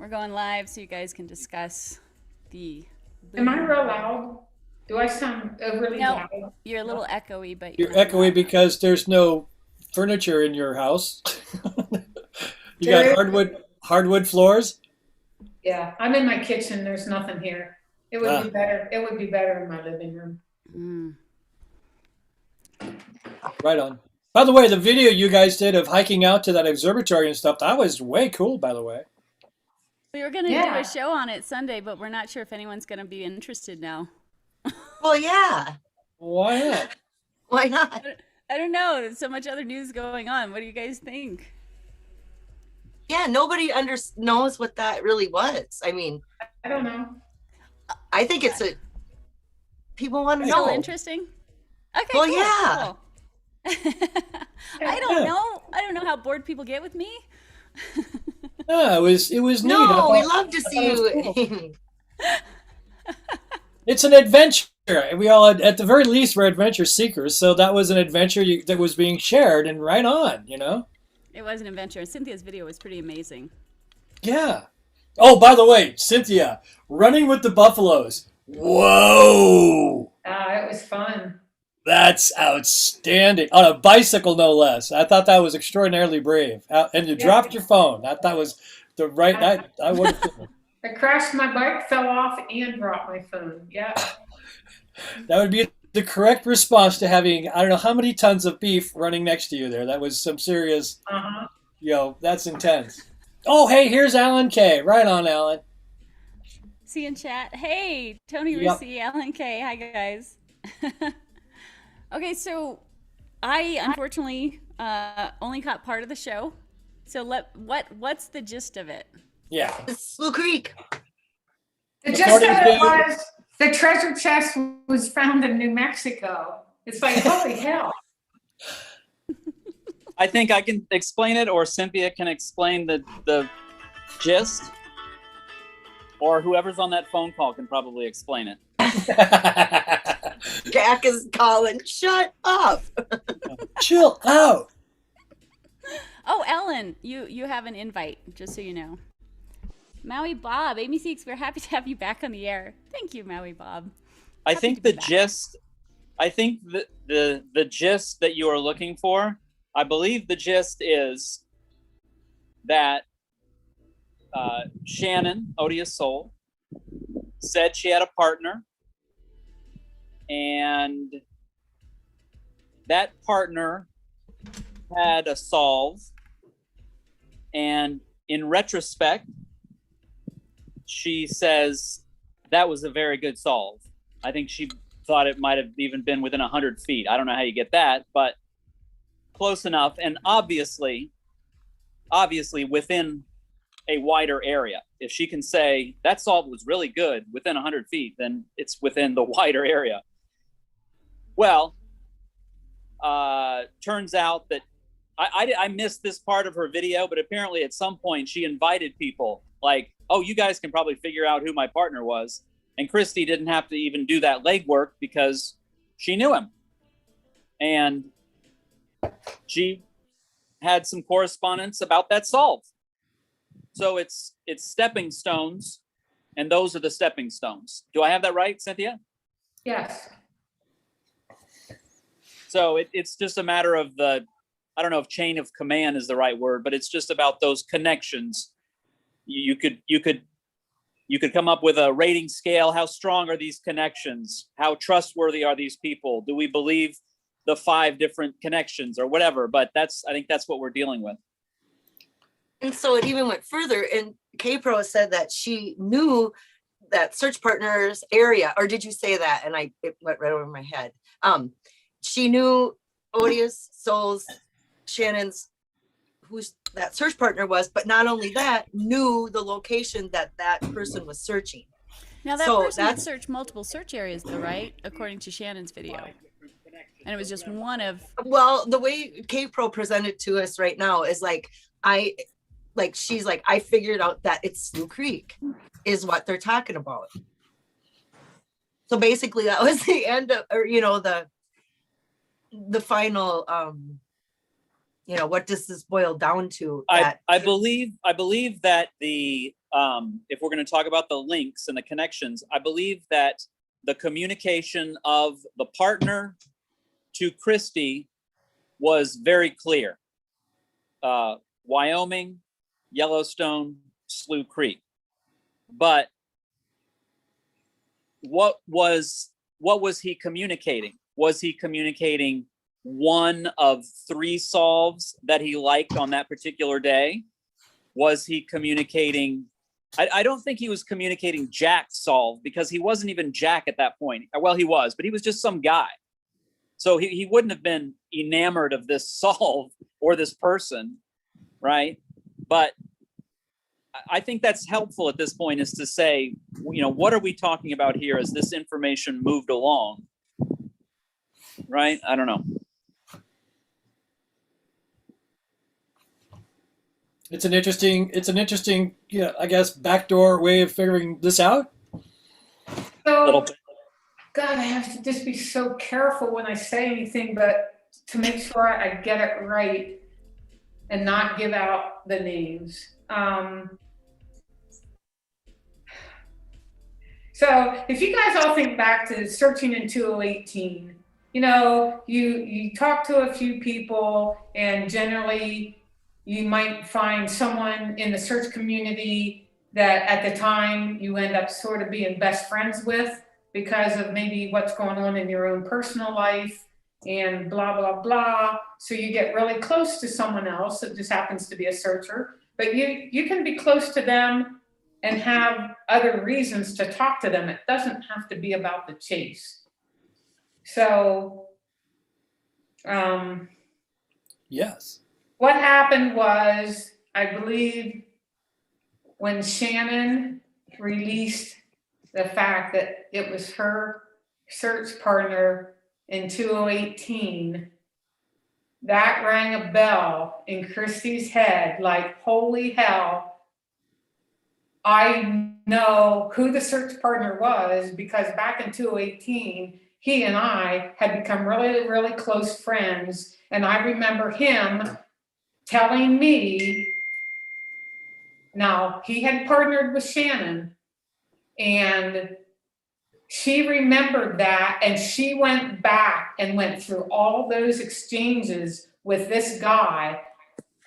We're going live so you guys can discuss the Am I boom. real loud? Do I sound overly No, loud? you're a little echoey, but You're you're not echoey loud. because there's no furniture in your house. You got There is. hardwood floors. Yeah, I'm in my kitchen. There's nothing here. It would be Ah, better. It would be better in my living room. Mm. right on. By the way, the video you guys did of hiking out to that observatory and stuff, that was way cool, by the way. We were going to do a Yeah. show on it Sunday, but we're not sure if anyone's going to be interested now. Well, yeah. Why not? Why not? I don't know. There's so much other news going on. What do you guys think? Yeah, nobody knows what that really was. I mean, I don't know. I think people want to Still know. interesting? Okay, Well, cool, yeah. cool. I don't know. I don't know how bored people get with me. Yeah, it was neat. No, we love to see it was cool. you. It's an adventure. We all, at the very least, we're adventure seekers. So that was an adventure that was being shared, and right on, you know? It was an adventure. Cynthia's video was pretty amazing. Yeah. Oh, by the way, Cynthia, running with the buffaloes. Whoa! It was fun. That's outstanding. On a bicycle, no less. I thought that was extraordinarily brave. And you Yeah. dropped your phone. That was the right. I would have. I crashed my bike, fell off, and dropped my phone. Yeah. That would be the correct response to having, I don't know how many tons of beef running next to you there. That was some serious, Uh-huh. that's intense. Oh, hey, here's Alan K. Right on, Alan. See you in chat. Hey, Tony Yep. Russi, Alan K. Hi, guys. Okay, so I unfortunately only caught part of the show. So what's the gist of it? Yeah. Slough Creek. It just According said it to- was the treasure chest was found in New Mexico. It's like, holy hell. I think I can explain it, or Cynthia can explain the gist, or whoever's on that phone call can probably explain it. Jack is calling. Shut up. Chill out. Oh, Ellen, you have an invite, just so you know. Maui Bob, Amy Seeks, we're happy to have you back on the air. Thank you, Maui Bob. I Happy think to be the back. gist, I think the gist that you are looking for, I believe the gist is that Shannon, Odious Soul, said she had a partner, and that partner had a solve, and in retrospect, she says that was a very good solve. I think she thought it might have even been within 100 feet. I don't know how you get that, but close enough. And obviously within a wider area. If she can say that solve was really good within 100 feet, then it's within the wider area. Well, turns out that I missed this part of her video, but apparently at some point she invited people like, oh, you guys can probably figure out who my partner was. And Christy didn't have to even do that legwork because she knew him. And she had some correspondence about that solve. So it's stepping stones, and those are the stepping stones. Do I have that right, Cynthia? Yes. So it's just a matter of I don't know if chain of command is the right word, but it's just about those connections. You could come up with a rating scale. How strong are these connections? How trustworthy are these people? Do we believe the 5 different connections or whatever? But I think that's what we're dealing with. And so it even went further. And K-Pro said that she knew that search partners area, or did you say that? And it went right over my head. She knew Odious Soul's, Shannon's, who's that search partner was, but not only that, knew the location that person was searching. Now that So person had that's- searched multiple search areas though, right? According to Shannon's video. And it was just one of, Well, the way K-Pro presented to us right now is she's like, I figured out that it's Slough Creek is what they're talking about. So basically that was the end of, or, the final, what does this boil down to? I believe that the if we're going to talk about the links and the connections, I believe that the communication of the partner to Christy was very clear. Wyoming, Yellowstone, Slough Creek. But what was he communicating? Was he communicating one of 3 solves that he liked on that particular day? Was he communicating? I don't think he was communicating Jack's solve, because he wasn't even Jack at that point. Well, he was, but he was just some guy. So he wouldn't have been enamored of this solve or this person, right? But I think that's helpful at this point, is to say, what are we talking about here as this information moved along, right? I don't know. It's an interesting, I guess, backdoor way of figuring this out. So, God, I have to just be so careful when I say anything, but to make sure I get it right and not give out the names. So if you guys all think back to searching in 2018, you talk to a few people, and generally you might find someone in the search community that at the time you end up sort of being best friends with because of maybe what's going on in your own personal life and blah, blah, blah. So you get really close to someone else that just happens to be a searcher, but you can be close to them and have other reasons to talk to them. It doesn't have to be about the chase. So, yes. What happened was, I believe, when Shannon released the fact that it was her search partner in 2018, that rang a bell in Christy's head, like, holy hell, I know who the search partner was, because back in 2018, he and I had become really, really close friends. And I remember him telling me, now he had partnered with Shannon, and she remembered that, and she went back and went through all those exchanges with this guy.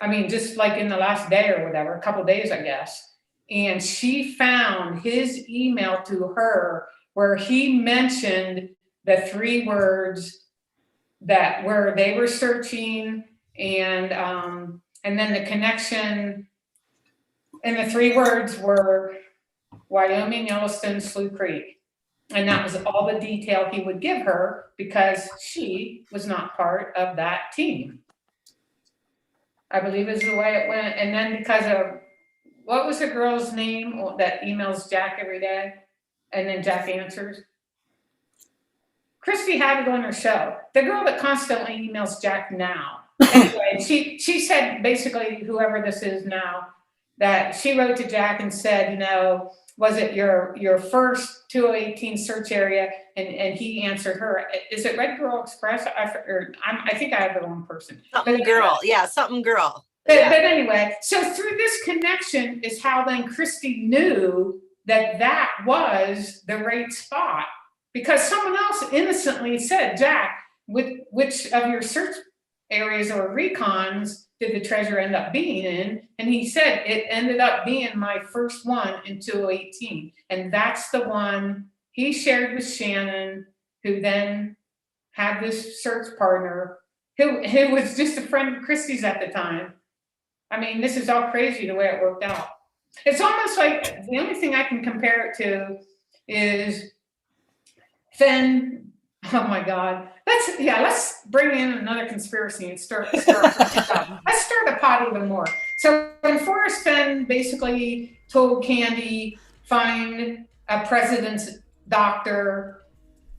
I mean, just like in the last day or whatever, a couple of days, I guess. And she found his email to her where he mentioned the 3 words that where they were searching, and then the connection, and the 3 words were Wyoming, Yellowstone, Slough Creek. And that was all the detail he would give her, because she was not part of that team, I believe is the way it went. And then because of, what was the girl's name that emails Jack every day and then Jack answers? Christy had it on her show. The girl that constantly emails Jack now. Anyway, she said, basically, whoever this is now, that she wrote to Jack and said, was it your first 2018 search area? And he answered her. Is it Red Girl Express? I think I have the wrong person. Something girl. Yeah, something girl. But Yeah. anyway, so through this connection is how then Christy knew that was the right spot, because someone else innocently said, Jack, which of your search areas or recons did the treasure end up being in? And he said it ended up being my first one in 2018. And that's the one he shared with Shannon, who then had this search partner who was just a friend of Christy's at the time. I mean, this is all crazy the way it worked out. It's almost like the only thing I can compare it to is Fenn. Oh my God. Let's bring in another conspiracy and start. Let's start a pot even more. So when Forrest Fenn basically told Candy, find a president's doctor,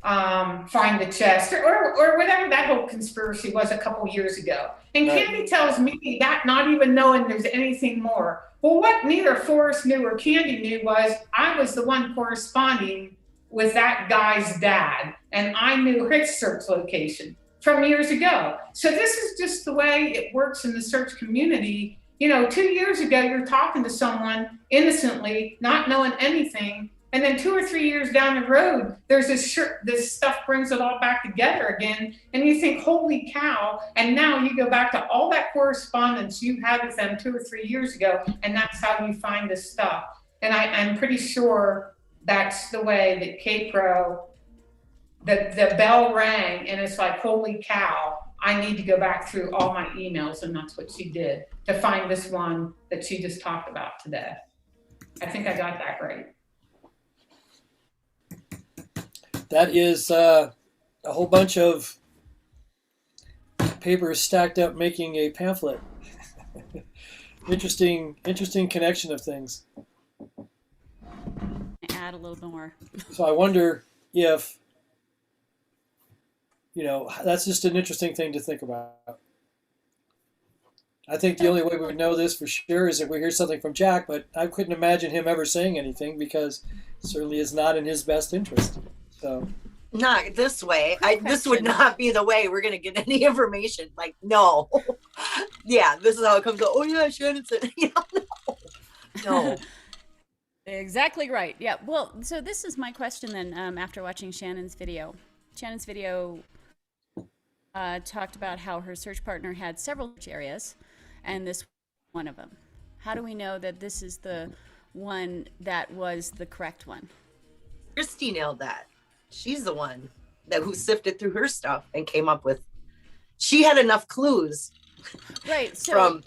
find the chest, or whatever that whole conspiracy was a couple years ago. And Candy tells me that, not even knowing there's anything more. Well, what neither Forrest knew or Candy knew was I was the one corresponding with that guy's dad, and I knew his search location from years ago. So this is just the way it works in the search community. 2 years ago, you're talking to someone innocently, not knowing anything. And then 2 or 3 years down the road, there's this stuff brings it all back together again. And you think, holy cow. And now you go back to all that correspondence you had with them 2 or 3 years ago. And that's how you find this stuff. And I'm pretty sure that's the way that K-Pro, the bell rang, and it's like, holy cow, I need to go back through all my emails. And that's what she did to find this one that she just talked about today. I think I got that right. That is a whole bunch of papers stacked up making a pamphlet. Interesting connection of things. Add a little more. So I wonder if, that's just an interesting thing to think about. I think the only way we would know this for sure is if we hear something from Jack, but I couldn't imagine him ever saying anything because it certainly is not in his best interest. So, not this way. This would not be the way we're going to get any information. Like, no. Yeah, this is how it comes out. Oh, yeah, Shannon said, no. Exactly right. Yeah. Well, so this is my question then after watching Shannon's video. Shannon's video talked about how her search partner had several search areas, and this was one of them. How do we know that this is the one that was the correct one? Christy nailed that. She's the one who sifted through her stuff and came up with. She had enough clues. Right. So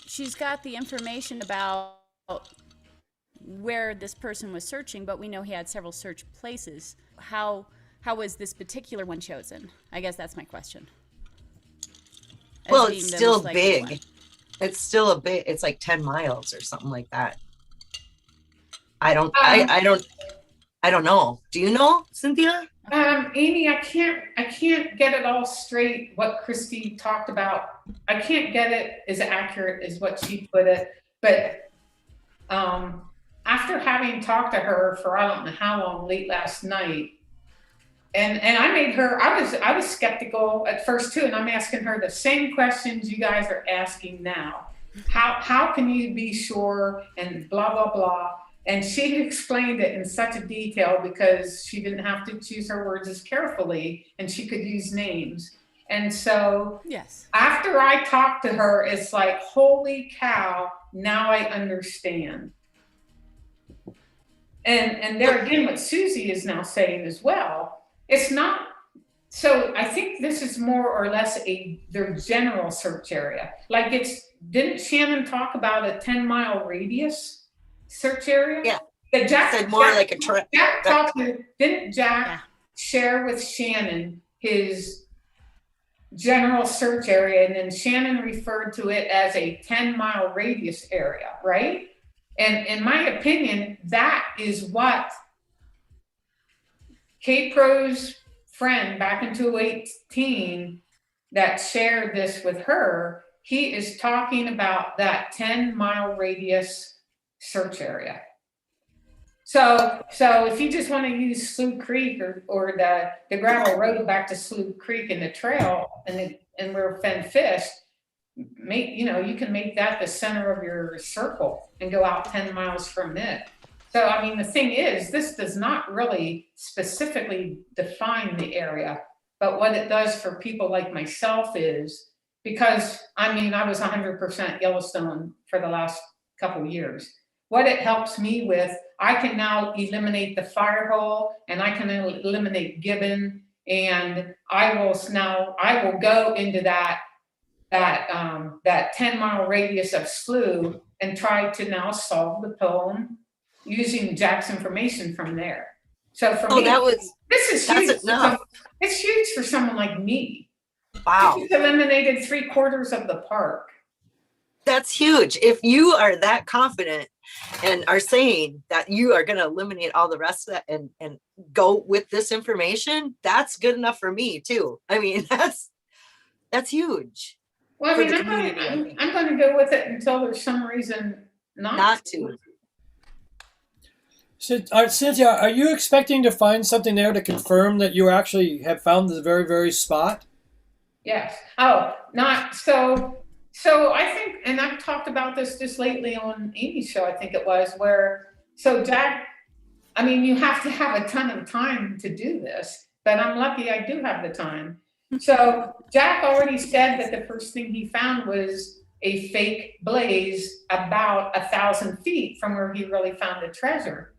she's got the information about where this person was searching, but we know he had several search places. How was this particular one chosen? I guess that's my question. Well, it's still big. One. It's still a bit. It's like 10 miles or something like that. I don't know. Do you know, Cynthia? Amy, I can't get it all straight what Christy talked about. I can't get it as accurate as what she put it. But after having talked to her for I don't know how long late last night, and I made her, I was skeptical at first too, and I'm asking her the same questions you guys are asking now. How can you be sure, and blah blah blah. And she explained it in such a detail because she didn't have to choose her words as carefully, and she could use names. And so yes, after I talked to her, it's like, holy cow, now I understand. And there again, what Susie is now saying as well, it's not, so I think this is more or less their general search area. Like didn't Shannon talk about a 10-mile radius search area? Yeah. That Jack said more like a trip. Didn't Jack share with Shannon his general search area, and then Shannon referred to it as a 10-mile radius area, right? And in my opinion, that is what K-Pro's friend back in 2018 that shared this with her, he is talking about that 10-mile radius search area. So if you just want to use Slough Creek or the gravel road back to Slough Creek and the trail and where Fenn fished, you can make that the center of your circle and go out 10 miles from it. So, I mean, the thing is, this does not really specifically define the area, but what it does for people like myself is, because, I mean, I was 100% Yellowstone for the last couple of years. What it helps me with, I can now eliminate the fire hole, and I can eliminate gibbon, and I will go into that 10-mile radius of slough and try to now solve the poem using Jack's information from there. So for me, this is huge. It's huge for someone like me. Wow. She's eliminated 3/4 of the park. That's huge. If you are that confident and are saying that you are going to eliminate all the rest of that and go with this information, that's good enough for me too. I mean, that's huge. Well, I mean, I'm going to go with it until there's some reason not to. So, Cynthia, are you expecting to find something there to confirm that you actually have found the very, very spot? Yes. Oh, not so. So I think, and I've talked about this just lately on Amy's show, I think it was, so Jack, I mean, you have to have a ton of time to do this, but I'm lucky I do have the time. So Jack already said that the first thing he found was a fake blaze about 1,000 feet from where he really found the treasure.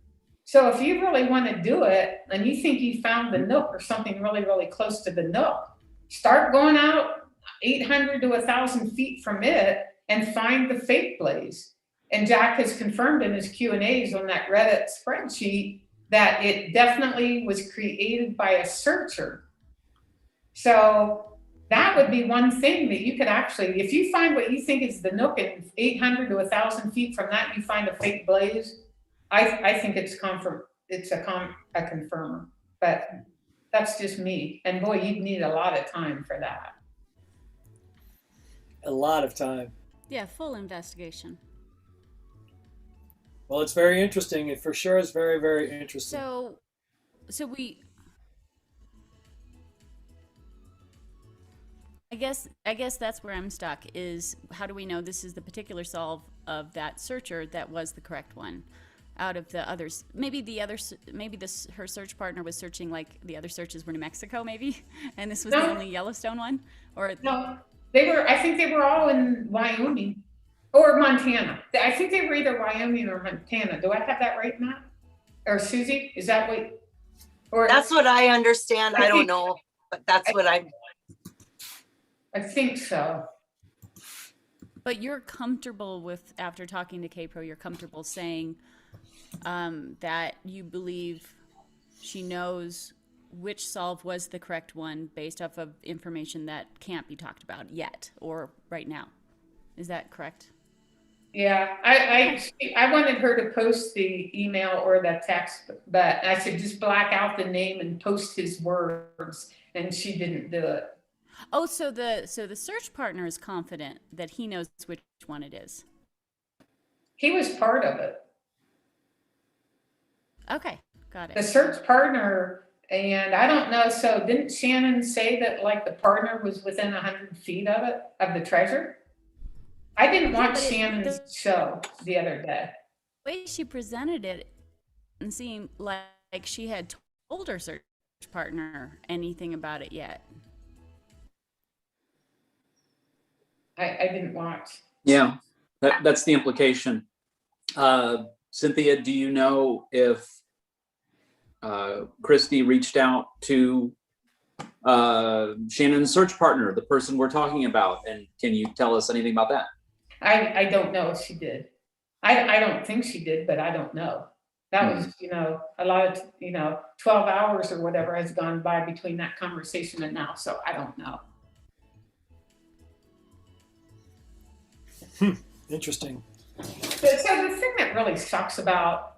So if you really want to do it and you think you found the nook or something really, really close to the nook, start going out 800 to 1,000 feet from it and find the fake blaze. And Jack has confirmed in his Q&As on that Reddit spreadsheet that it definitely was created by a searcher. So that would be one thing that you could actually, if you find what you think is the nook and 800 to 1,000 feet from that, you find a fake blaze, I think it's a confirmer. But that's just me. And boy, you'd need a lot of time for that. A lot of time. Yeah, full investigation. Well, it's very interesting. It for sure is very, very interesting. So I guess that's where I'm stuck, is how do we know this is the particular solve of that searcher that was the correct one out of the others? Maybe her search partner was searching, like the other searches were New Mexico maybe, and this was the only Yellowstone one? Or no, I think they were all in Wyoming or Montana. I think they were either Wyoming or Montana. Do I have that right, Matt? Or Susie? Is that what? Or That's what I understand. I don't know, but that's what I think so. But you're comfortable with, after talking to KPRO, you're comfortable saying that you believe she knows which solve was the correct one based off of information that can't be talked about yet or right now. Is that correct? Yeah, I wanted her to post the email or the text, but I said just black out the name and post his words, and she didn't do it. Oh, so the search partner is confident that he knows which one it is. He was part of it. Okay, got it. The search partner, and I don't know, so didn't Shannon say that like the partner was within 100 feet of it, of the treasure? I didn't watch Shannon's show the other day. The way she presented it and seemed like she had told her search partner anything about it yet. I didn't watch. Yeah, that's the implication. Cynthia, do you know if Christy reached out to Shannon's search partner, the person we're talking about? And can you tell us anything about that? I don't know if she did. I don't think she did, but I don't know. That was, a lot of, 12 hours or whatever has gone by between that conversation and now. So I don't know. Interesting. So the thing that really sucks about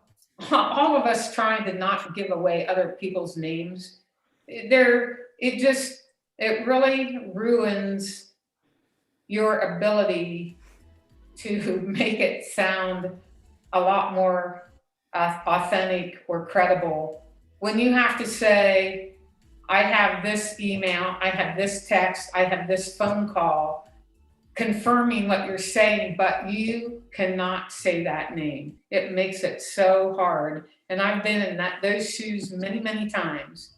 all of us trying to not give away other people's names, it really ruins your ability to make it sound a lot more authentic or credible. When you have to say, I have this email, I have this text, I have this phone call, confirming what you're saying, but you cannot say that name. It makes it so hard. And I've been in those shoes many, many times.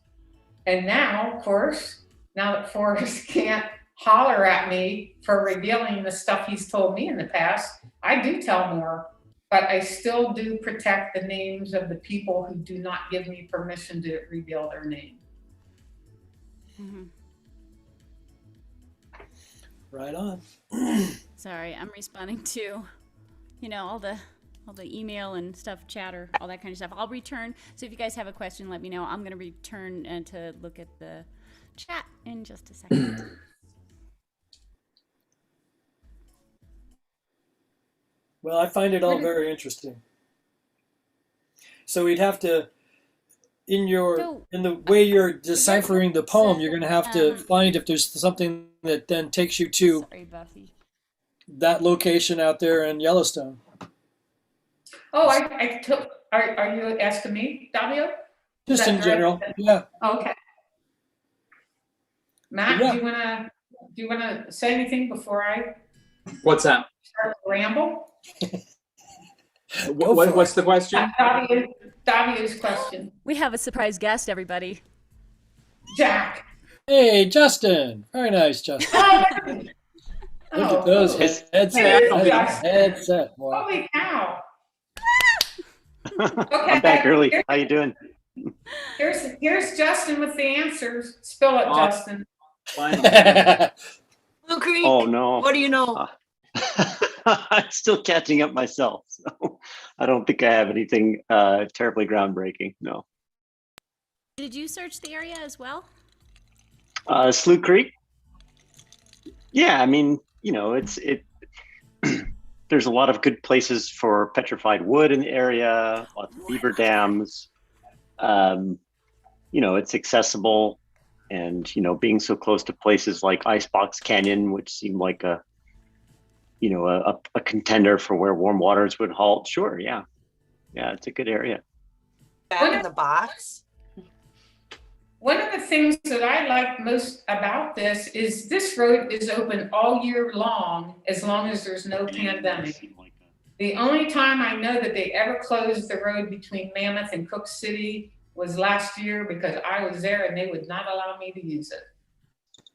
And now, of course, now that Forrest can't holler at me for revealing the stuff he's told me in the past, I do tell more, but I still do protect the names of the people who do not give me permission to reveal their name. Mm-hmm. Right on. Sorry, I'm responding to, all the email and stuff, chatter, all that kind of stuff. I'll return. So if you guys have a question, let me know. I'm going to return and to look at the chat in just a second. Well, I find it all very interesting. So we'd have to, in the way you're deciphering the poem, you're going to have to find if there's something that then takes you to that location out there in Yellowstone. Oh, are you asking me, Davio? Just in general, yeah. Oh, okay. Matt, Yeah. do you wanna say anything before I What's that? Ramble? What's the question? Davia's question. We have a surprise guest, everybody. Jack. Hey, Justin. Very nice, Justin. Look at those headsets. Headset. Wow. Holy cow. I'm back early. How you doing? Here's Justin with the answers. Spill it, Justin. Slough Creek. Oh no. What do you know? I'm still catching up myself, so I don't think I have anything terribly groundbreaking. No. Did you search the area as well? Slough Creek. Yeah, I mean, you know, it. There's a lot of good places for petrified wood in the area. Lots of beaver dams. You know, it's accessible, and you know, being so close to places like Icebox Canyon, which seemed like a contender for where warm waters would halt. Sure, yeah, it's a good area. Back in the box. One of the things that I like most about this road is open all year long as there's no pandemic. The only time I know that they ever closed the road between Mammoth and Cook City was last year, because I was there and they would not allow me to use it.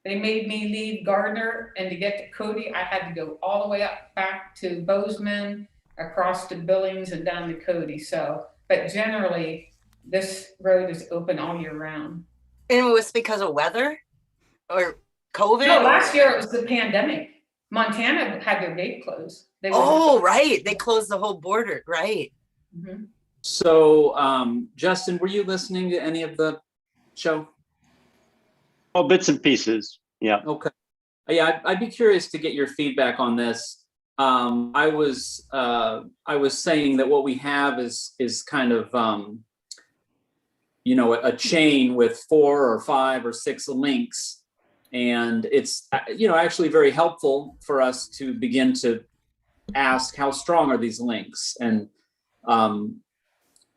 They made me leave Gardner, and to get to Cody, I had to go all the way up back to Bozeman, across to Billings, and down to Cody. So, but generally, this road is open all year round. And it was because of weather or COVID? No, last year it was the pandemic. Montana had their gate closed. Right. They closed the whole border. Right. Mm-hmm. So, Justin, were you listening to any of the show? Oh, bits and pieces. Yeah. Okay. Yeah, I'd be curious to get your feedback on this. I was saying that what we have is kind of you know, a chain with 4 or 5 or 6 links, and it's you know, actually very helpful for us to begin to ask how strong are these links, and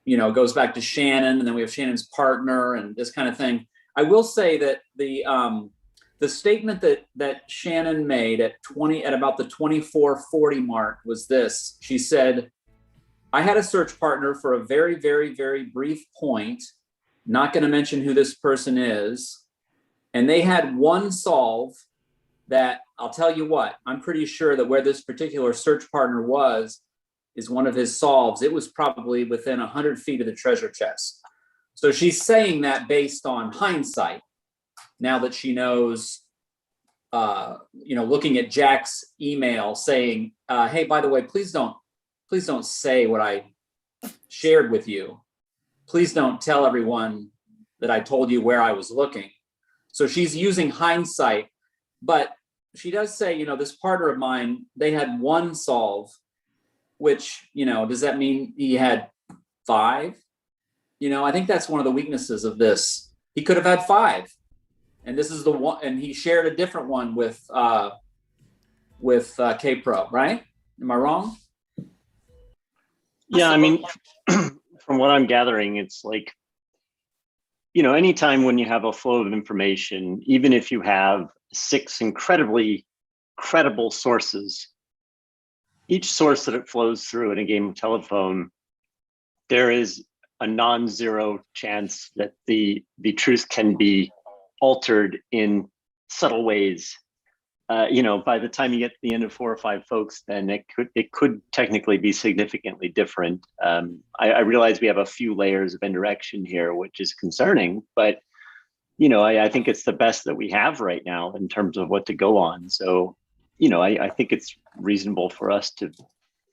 you know, it goes back to Shannon, and then we have Shannon's partner and this kind of thing. I will say that the statement that Shannon made at about the 2440 mark was this. She said, "I had a search partner for a very, very, very brief point. Not going to mention who this person is. And they had one solve that, I'll tell you what, I'm pretty sure that where this particular search partner was is one of his solves. It was probably within 100 feet of the treasure chest." So she's saying that based on hindsight, now that she knows, you know, looking at Jack's email saying, hey, by the way, please don't say what I shared with you. Please don't tell everyone that I told you where I was looking. So she's using hindsight, but she does say, you know, this partner of mine, they had one solve, which, you know, does that mean he had 5? You know, I think that's one of the weaknesses of this. He could have had 5, and this is the one, and he shared a different one with K-Pro, right? Am I wrong? Yeah, I mean, from what I'm gathering, it's like, you know, anytime when you have a flow of information, even if you have 6 incredibly credible sources, each source that it flows through in a game of telephone, there is a non-zero chance that the truth can be altered in subtle ways. You know, by the time you get to the end of 4 or 5 folks, then it could technically be significantly different. I realize we have a few layers of indirection here, which is concerning, but you know, I think it's the best that we have right now in terms of what to go on. So, you know, I think it's reasonable for us to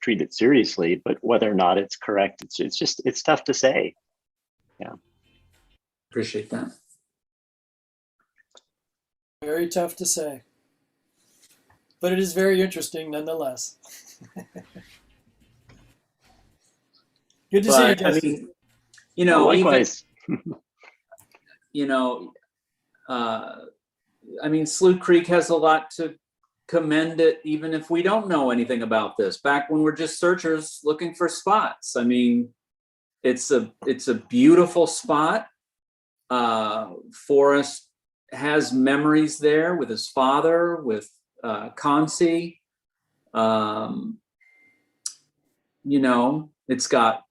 treat it seriously, but whether or not it's correct, it's tough to say. Yeah. Appreciate that. Very tough to say. But it is very interesting nonetheless. Good to see you, Justin. I mean, you know, likewise. You know, I mean, Slough Creek has a lot to commend it, even if we don't know anything about this. Back when we're just searchers looking for spots. I mean, it's a beautiful spot. Forrest has memories there with his father, with Concy. Um, you know, it's got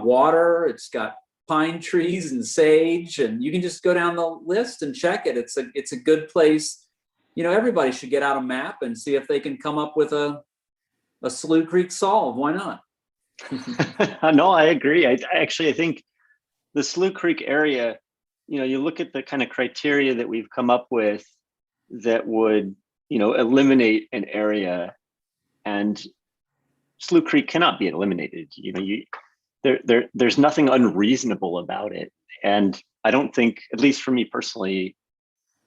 water, it's got pine trees and sage, and you can just go down the list and check it. It's a good place. You know, everybody should get out a map and see if they can come up with a Slough Creek solve. Why not? No, I agree. I think the Slough Creek area, you know, you look at the kind of criteria that we've come up with that would, you know, eliminate an area, and Slough Creek cannot be eliminated. You know, there's nothing unreasonable about it. And I don't think, at least for me personally,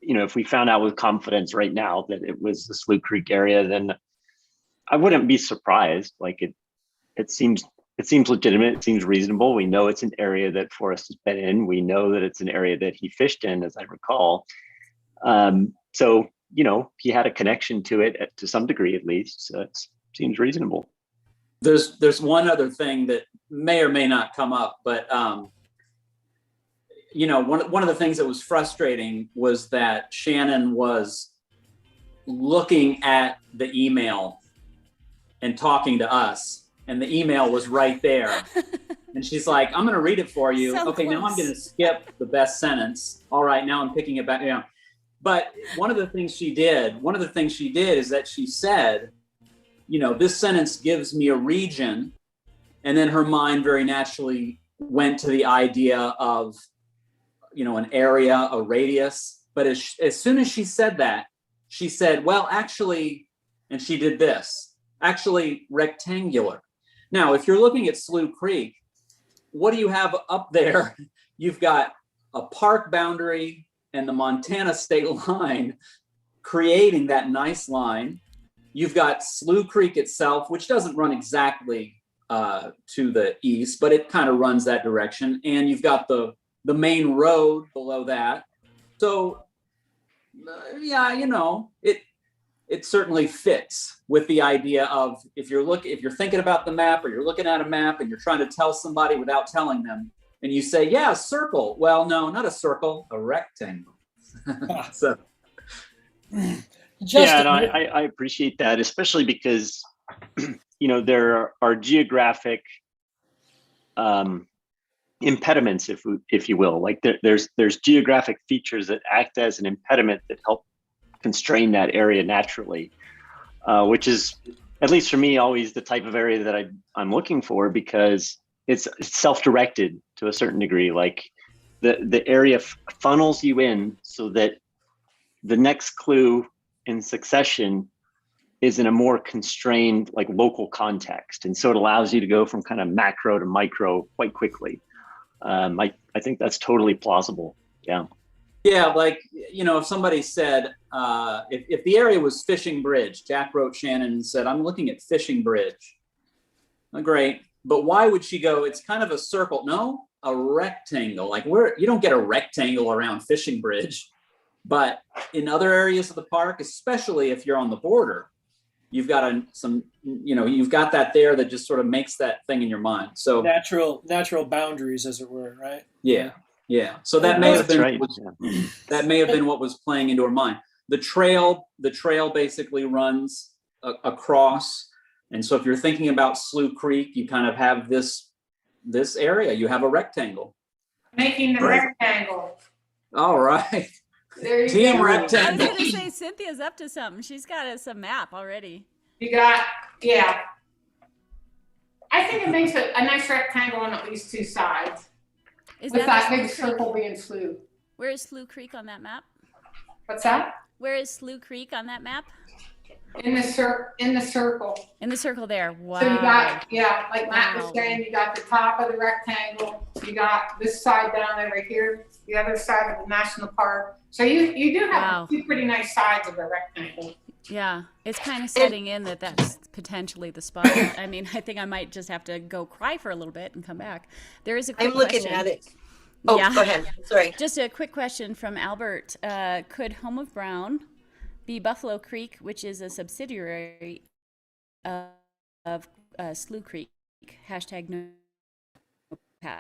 you know, if we found out with confidence right now that it was the Slough Creek area, then I wouldn't be surprised. Like it seems legitimate. It seems reasonable. We know it's an area that Forrest has been in. We know that it's an area that he fished in, as I recall. So, you know, he had a connection to it to some degree, at least. So it seems reasonable. There's one other thing that may or may not come up, but you know, one of the things that was frustrating was that Shannon was looking at the email and talking to us, and the email was right there. And she's like, I'm going to read it for you. So okay, close. now I'm going to skip the best sentence. All right, now I'm picking it back. You know. But one of the things she did is that she said, you know, this sentence gives me a region. And then her mind very naturally went to the idea of, you know, an area, a radius. But as soon as she said that, she said, well, actually, and she did this, actually rectangular. Now, if you're looking at Slough Creek, what do you have up there? You've got a park boundary and the Montana state line creating that nice line. You've got Slough Creek itself, which doesn't run exactly to the east, but it kind of runs that direction. And you've got the main road below that. So yeah, you know, it certainly fits with the idea of if you're thinking about the map, or you're looking at a map and you're trying to tell somebody without telling them, and you say, yeah, a circle. Well, no, not a circle, a rectangle. So yeah, and I appreciate that, especially because you know, there are geographic impediments, if you will. Like there's geographic features that act as an impediment that help constrain that area naturally, which is, at least for me, always the type of area that I'm looking for, because it's self-directed to a certain degree. Like the area funnels you in so that the next clue in succession is in a more constrained, like, local context. And so it allows you to go from kind of macro to micro quite quickly. I think that's totally plausible. Yeah. Yeah, like, you know, if somebody said, if the area was Fishing Bridge, Jack wrote Shannon and said, I'm looking at Fishing Bridge. Oh, great. But why would she go, it's kind of a circle? No, a rectangle. Like, you don't get a rectangle around Fishing Bridge. But in other areas of the park, especially if you're on the border, you've got you've got that there that just sort of makes that thing in your mind. So natural boundaries, as it were, right? Yeah. Yeah. So that may have been right. that may have been what was playing into her mind. The trail basically runs across. And so if you're thinking about Slough Creek, you kind of have this area. You have a rectangle. Making the rectangle. All right. There you Team go. rectangle. I was going to say, Cynthia's up to something. She's got us a map already. You got, yeah. I think it makes a nice rectangle on at least two sides. Is With that the big Slough Creek? circle being Slough. Where is Slough Creek on that map? What's that? Where is Slough Creek on that map? In the circle. In the circle there. Wow. So you got, yeah, like Matt was Wow. saying, you got the top of the rectangle. You got this side down over here, the other side of the national park. So you do have Wow. two pretty nice sides of the rectangle. Yeah, it's kind of setting in that's potentially the spot. I mean, I think I might just have to go cry for a little bit and come back. There is a quick I'm looking question. at it. Oh, Yeah. go ahead. Sorry. Just a quick question from Albert. Could Home of Brown be Buffalo Creek, which is a subsidiary of Slough Creek? Hashtag no cow.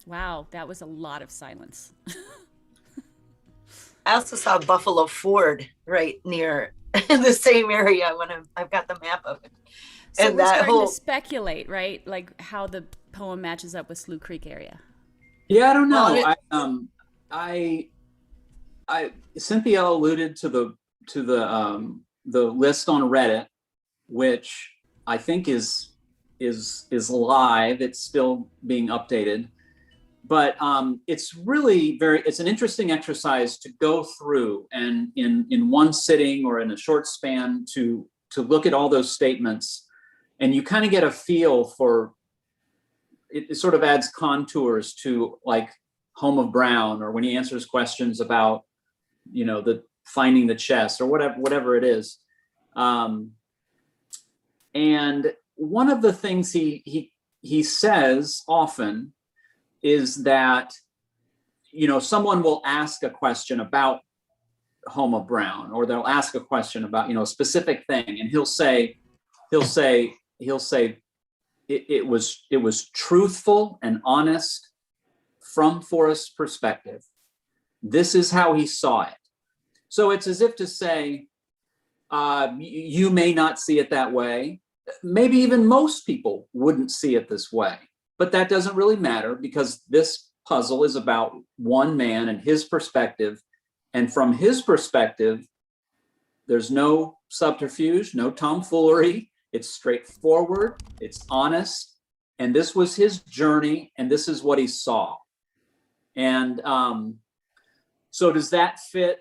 Wow, that was a lot of silence. I also saw Buffalo Ford right near in the same area when I've got the map of it. So And we're that starting whole, to speculate, right? Like how the poem matches up with Slough Creek area. Yeah, I don't well, know. it, I Cynthia alluded to the list on Reddit, which I think is live. It's still being updated, but it's really it's an interesting exercise to go through and in one sitting or in a short span to look at all those statements, and you kind of get a feel for it sort of adds contours to like Home of Brown, or when he answers questions about, the finding the chest or whatever it is. And one of the things he says often is that, someone will ask a question about Home of Brown, or they'll ask a question about, a specific thing, and he'll say it was truthful and honest from Forrest's perspective. This is how he saw it. So it's as if to say, you may not see it that way. Maybe even most people wouldn't see it this way, but that doesn't really matter, because this puzzle is about one man and his perspective. And from his perspective, there's no subterfuge, no tomfoolery. It's straightforward, it's honest, and this was his journey, and this is what he saw. And so does that fit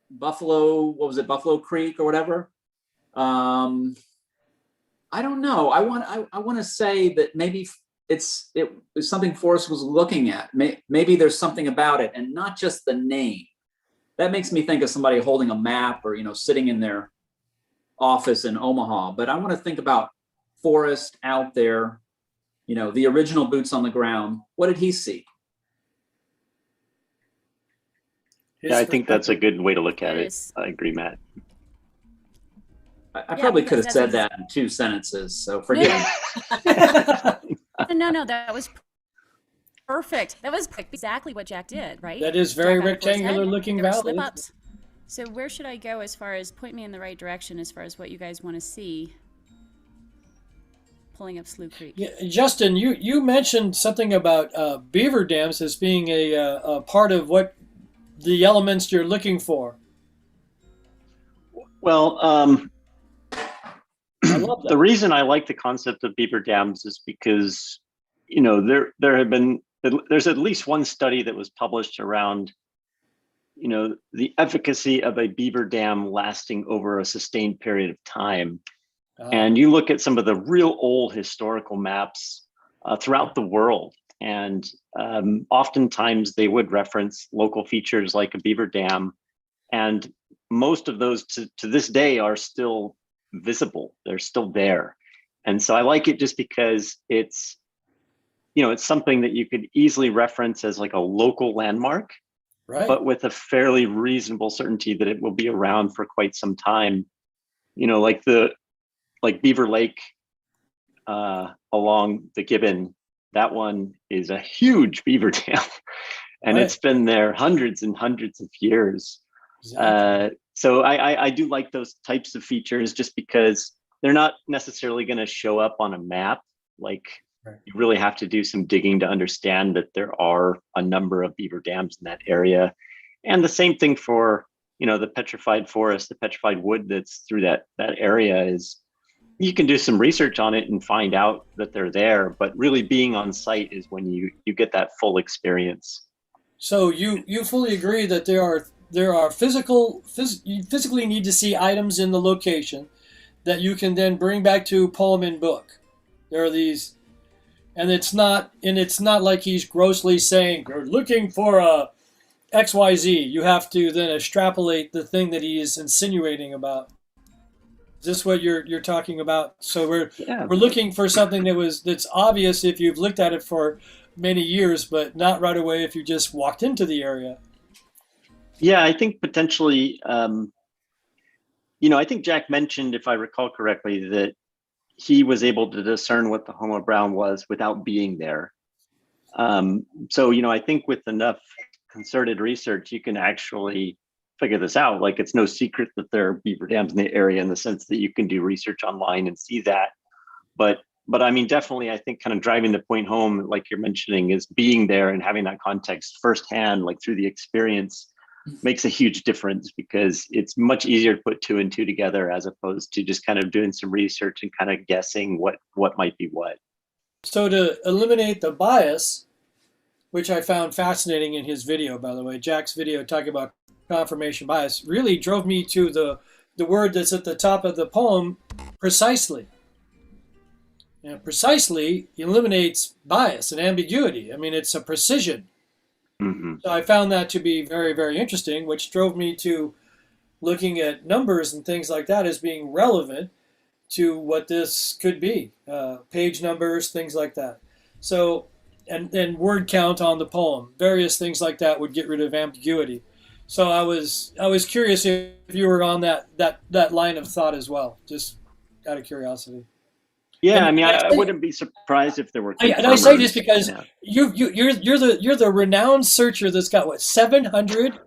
Buffalo Creek or whatever? I don't know. I want to say that maybe it was something Forrest was looking at. Maybe there's something about it, and not just the name. That makes me think of somebody holding a map, or sitting in their office in Omaha. But I want to think about Forrest out there, the original boots on the ground. What did he see? Yeah, I think that's a good way to look at it. I agree, Matt. I probably could have said that in 2 sentences, so forgive me. No, that was perfect. That was exactly what Jack did, right? That is very rectangular looking valley. Slip-ups. So where should I go as far as point me in the right direction as far as what you guys want to see? Pulling up Slough Creek. Yeah, Justin, you mentioned something about beaver dams as being a part of what the elements you're looking for. Well, the reason I like the concept of beaver dams is because, there's at least one study that was published around, the efficacy of a beaver dam lasting over a sustained period of time. And you look at some of the real old historical maps throughout the world, and oftentimes they would reference local features like a beaver dam. And most of those to this day are still visible. They're still there. And so I like it just because it's something that you could easily reference as like a local landmark, right, but with a fairly reasonable certainty that it will be around for quite some time. Like Beaver Lake along the Gibbon, that one is a huge beaver dam, and It's been there hundreds and hundreds of years. Exactly. So I do like those types of features just because they're not necessarily going to show up on a map. Like, you really have to do some digging to understand that there are a number of beaver dams in that area. And the same thing for, the petrified forest, the petrified wood that's through that area is, you can do some research on it and find out that they're there, but really being on site is when you get that full experience. So you fully agree that there are you physically need to see items in the location that you can then bring back to poem and book. There are these, and it's not like he's grossly saying you're looking for a XYZ. You have to then extrapolate the thing that he is insinuating about. Is this what you're talking about? So we're looking for something that's obvious if you've looked at it for many years, but not right away if you just walked into the area. Yeah, I think potentially, I think Jack mentioned, if I recall correctly, that he was able to discern what the Home of Brown was without being there. So, I think with enough concerted research, you can actually figure this out. Like, it's no secret that there are beaver dams in the area, in the sense that you can do research online and see that. But I mean, definitely, I think kind of driving the point home, like you're mentioning, is being there and having that context firsthand, like through the experience, makes a huge difference, because it's much easier to put two and two together as opposed to just kind of doing some research and kind of guessing what might be what. So to eliminate the bias, which I found fascinating in his video, by the way, Jack's video talking about confirmation bias, really drove me to the word that's at the top of the poem, precisely. And precisely eliminates bias and ambiguity. I mean, it's a precision. Mm-hmm. So I found that to be very, very interesting, which drove me to looking at numbers and things like that as being relevant to what this could be. Page numbers, things like that. So, and word count on the poem, various things like that would get rid of ambiguity. So I was curious if you were on that line of thought as well, just out of curiosity. Yeah, And I mean, I wouldn't be surprised if there were. And I say this because Yeah. you're the renowned searcher that's got what 700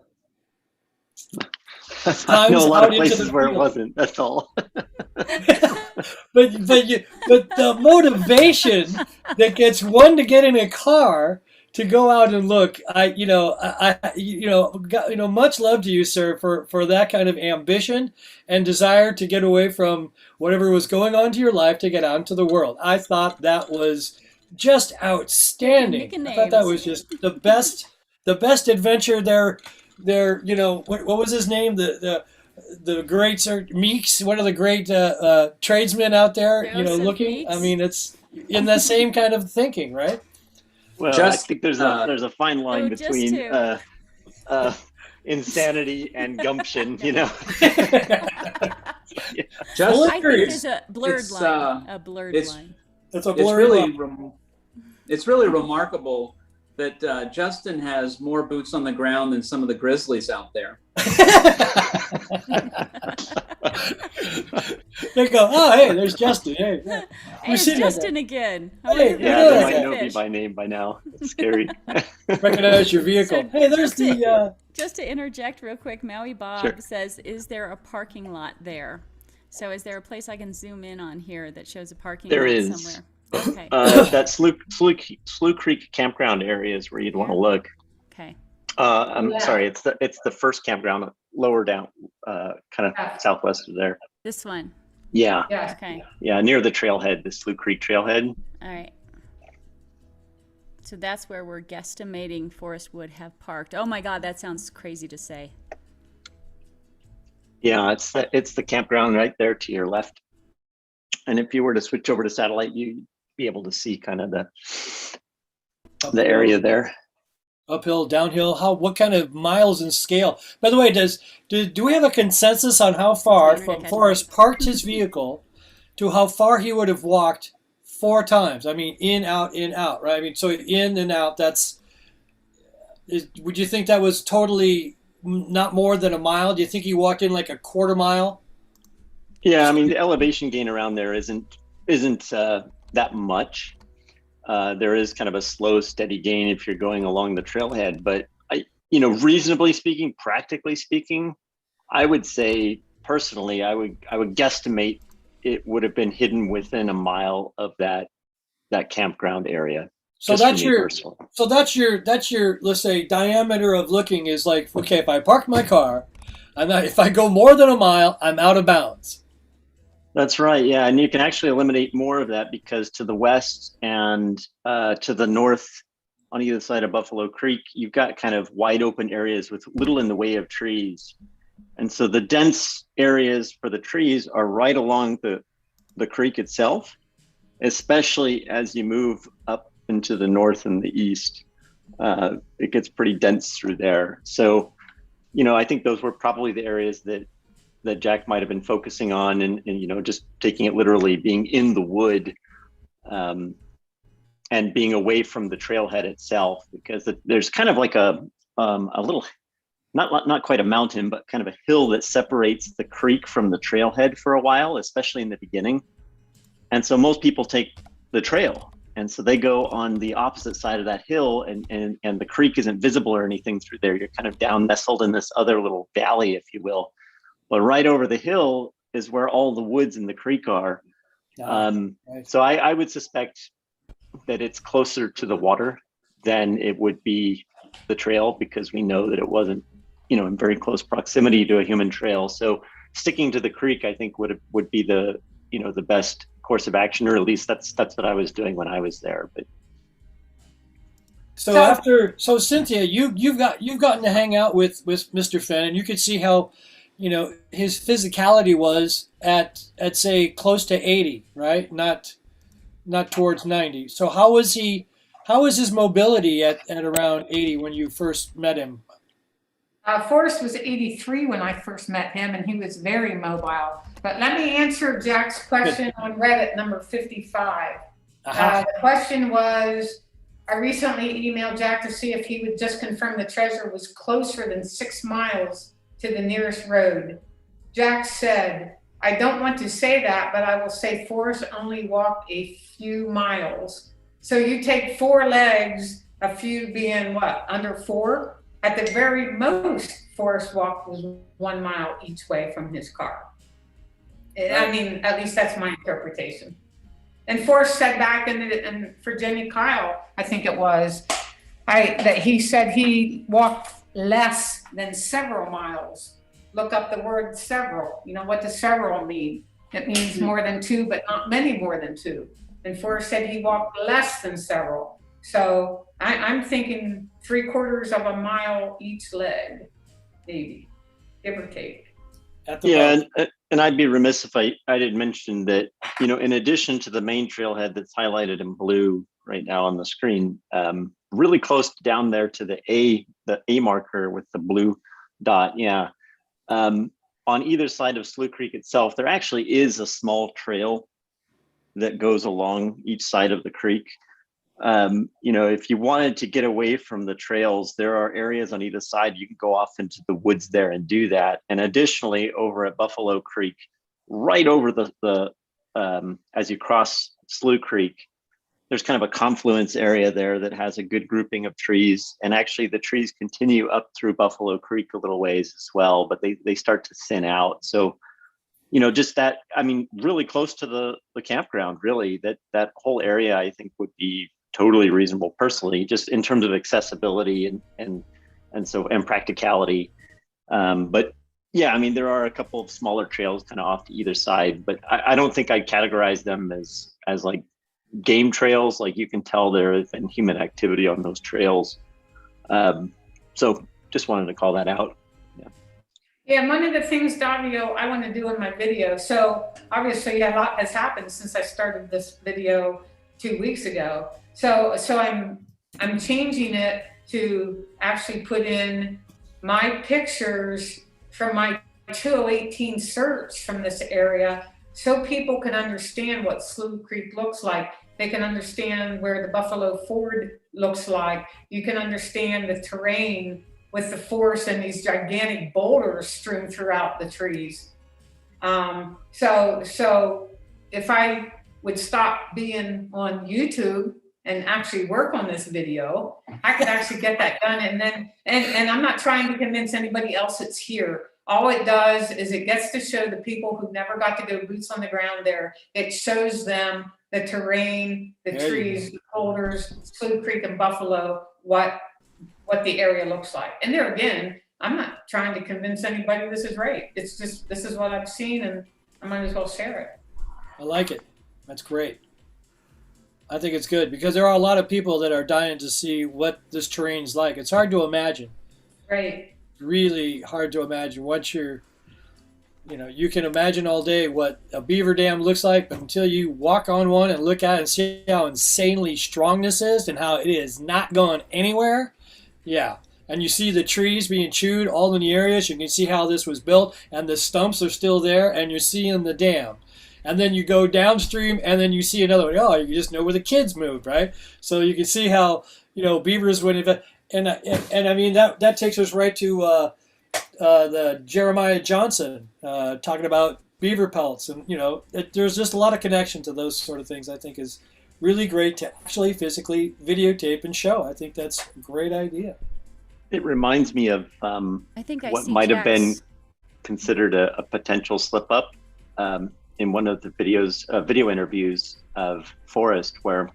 I know a lot of out into places the where it field. wasn't. That's all. but the motivation that gets one to get in a car to go out and look, much love to you, sir, for that kind of ambition and desire to get away from whatever was going on to your life to get out into the world. I thought that was just outstanding. I thought that was just the best adventure there. What was his name? The great Sir Meeks, one of the great tradesmen out there, Joseph looking. Meeks. I mean, it's in the same kind of thinking, right? Well, I think there's a fine line between insanity and gumption. Just I think there's a blurred line. A blurred line. It's a it's blurry really line. it's really remarkable that Justin has more boots on the ground than some of the grizzlies out there. They go, oh, hey, there's Justin. Hey, yeah. Hey, it's Justin again. Hey, Yeah, Yeah. they might know me by name by now. It's scary. Recognize your vehicle. So Hey, there's the. Just to interject real quick, Maui Bob Sure. says, "Is there a parking lot there?" So, is there a place I can zoom in on here that shows a parking There lot is. somewhere? Okay. That Slough Creek campground area is where you'd want to look. Okay. I'm Yeah. sorry, it's the first campground lower down, kind of southwest of there. This one. Yeah, Yeah. Okay. yeah, near the trailhead, the Slough Creek trailhead. All right. So that's where we're guesstimating Forrest would have parked. Oh my God, that sounds crazy to say. Yeah, it's the campground right there to your left. And if you were to switch over to satellite, you'd be able to see kind of the area there. Uphill, downhill, what kind of miles in scale? By the way, do we have a consensus on how far from Forrest parked his vehicle to how far he would have walked 4 times? I mean, in, out, right? I mean, so in and out, would you think that was totally not more than a mile? Do you think he walked in like a quarter mile? Yeah, I mean, the elevation gain around there isn't that much. There is kind of a slow, steady gain if you're going along the trailhead. But reasonably speaking, practically speaking, I would say personally, I would guesstimate it would have been hidden within a mile of that campground area. So that's your let's say diameter of looking is like, okay, if I park my car, if I go more than a mile, I'm out of bounds. That's right. Yeah. And you can actually eliminate more of that because to the west and to the north on either side of Buffalo Creek, you've got kind of wide open areas with little in the way of trees. And so the dense areas for the trees are right along the creek itself, especially as you move up into the north and the east. It gets pretty dense through there. So, I think those were probably the areas that Jack might have been focusing on and just taking it literally, being in the wood and being away from the trailhead itself, because there's kind of like a little, not quite a mountain, but kind of a hill that separates the creek from the trailhead for a while, especially in the beginning. And so most people take the trail And so they go on the opposite side of that hill, and the creek isn't visible or anything through there. You're kind of down nestled in this other little valley, if you will. But right over the hill is where all the woods in the creek are. Right. So I would suspect that it's closer to the water than it would be the trail, because we know that it wasn't, in very close proximity to a human trail. So sticking to the creek, I think would be the best course of action, or at least that's what I was doing when I was there. But so Cynthia, you've gotten to hang out with Mr. Fenn, and you could see how, his physicality was at say close to 80, right? Not towards 90. So how was his mobility at around 80 when you first met him? Forrest was 83 when I first met him, and he was very mobile. But let me answer Jack's question on Reddit number 55. The question was, I recently emailed Jack to see if he would just confirm the treasure was closer than 6 miles to the nearest road. Jack said, I don't want to say that, but I will say Forrest only walked a few miles. So you take 4 legs, a few being what, under 4? At the very most, Forrest walked was 1 mile each way from his car. I mean, at least that's my interpretation. And Forrest said back in Virginia Kyle, I think it was, that he said he walked less than several miles. Look up the word several. What does several mean? It means more than 2, but not many more than 2. And Forrest said he walked less than several. So I'm thinking 3/4 of a mile each leg, maybe, give or take. Yeah, and I'd be remiss if I didn't mention that, in addition to the main trailhead that's highlighted in blue right now on the screen, really close down there to the A marker with the blue dot, on either side of Slough Creek itself, there actually is a small trail that goes along each side of the creek. If you wanted to get away from the trails, there are areas on either side you can go off into the woods there and do that. And additionally, over at Buffalo Creek, right over the as you cross Slough Creek, there's kind of a confluence area there that has a good grouping of trees. And actually the trees continue up through Buffalo Creek a little ways as well, but they start to thin out. So, just that, really close to the campground, really, that whole area, I think, would be totally reasonable personally, just in terms of accessibility and practicality. But yeah, there are a couple of smaller trails kind of off to either side, but I don't think I'd categorize them as like game trails. Like, you can tell there has been human activity on those trails. So just wanted to call that out. Yeah, one of the things, Davio, I want to do in my video. So obviously a lot has happened since I started this video 2 weeks ago. So I'm changing it to actually put in my pictures from my 2018 search from this area, so people can understand what Slough Creek looks like. They can understand where the Buffalo Ford looks like. You can understand the terrain with the forest and these gigantic boulders strewn throughout the trees. So if I would stop being on YouTube and actually work on this video, I could actually get that done. And I'm not trying to convince anybody else it's here. All it does is it gets to show the people who never got to go boots on the ground there. It shows them the terrain, the trees, the boulders, Slough Creek and Buffalo, what the area looks like. And there again, I'm not trying to convince anybody this is right. It's just, this is what I've seen, and I might as well share it. I like it. That's great. I think it's good because there are a lot of people that are dying to see what this terrain's like. It's hard to imagine. Right. Really hard to imagine. Once you're, you can imagine all day what a beaver dam looks like, but until you walk on one and look at it and see how insanely strong this is and how it is not going anywhere. Yeah. And you see the trees being chewed all in the areas. You can see how this was built, and the stumps are still there, and you're seeing the dam. And then you go downstream, and then you see another one. Oh, you just know where the kids moved, right? So you can see how, beavers would have, and I mean, that takes us right to the Jeremiah Johnson talking about beaver pelts. And, there's just a lot of connection to those sort of things, I think is really great to actually physically videotape and show. I think that's a great idea. It reminds me of I think I what see might have been Jack's. considered a potential slip up in one of the video interviews of Forrest, where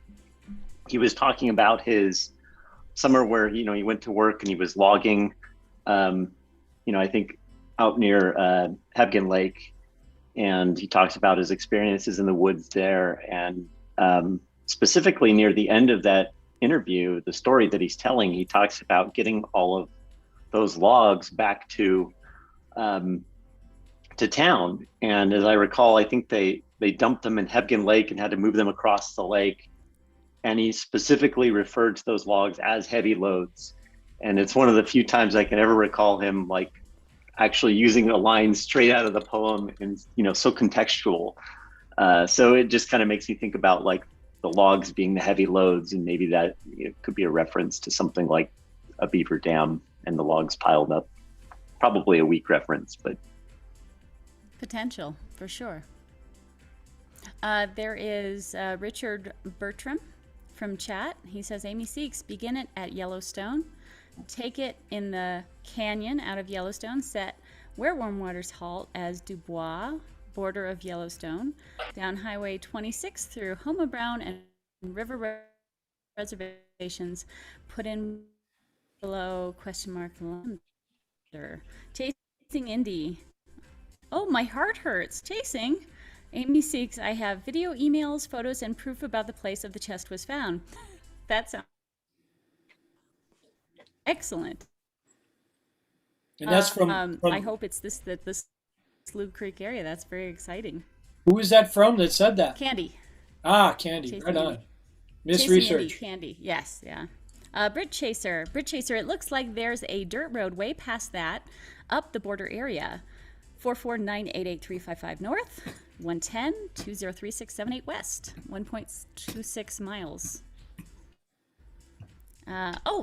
he was talking about his summer where, he went to work and he was logging, I think out near Hebgen Lake. And he talks about his experiences in the woods there. And specifically near the end of that interview, the story that he's telling, he talks about getting all of those logs back to town. And as I recall, I think they dumped them in Hebgen Lake and had to move them across the lake. And he specifically referred to those logs as heavy loads. And it's one of the few times I can ever recall him like actually using a line straight out of the poem and, so contextual. So it just kind of makes me think about like the logs being the heavy loads, and maybe that could be a reference to something like a beaver dam and the logs piled up. Probably a weak reference, but Potential, for sure. There is Richard Bertram from chat. He says, Amy Seeks, begin it at Yellowstone. Take it in the canyon out of Yellowstone, set where warm waters halt as Dubois, border of Yellowstone, down Highway 26 through Homa Brown and River reservations, put in below ? Chasing Indy. Oh, my heart hurts. Chasing. Amy Seeks, I have video, emails, photos, and proof about the place of the chest was found. That sounds excellent. And that's from I hope it's this Slough Creek area. That's very exciting. who is that from that said that? Candy. Ah, Candy. Chasing Right on. Indy. Miss Chasing Research. Indy, Candy. Yes, yeah. Brit Chaser. It looks like there's a dirt road way past that, up the border area. 4498835 north, 110-203-678 west, 1.26 miles.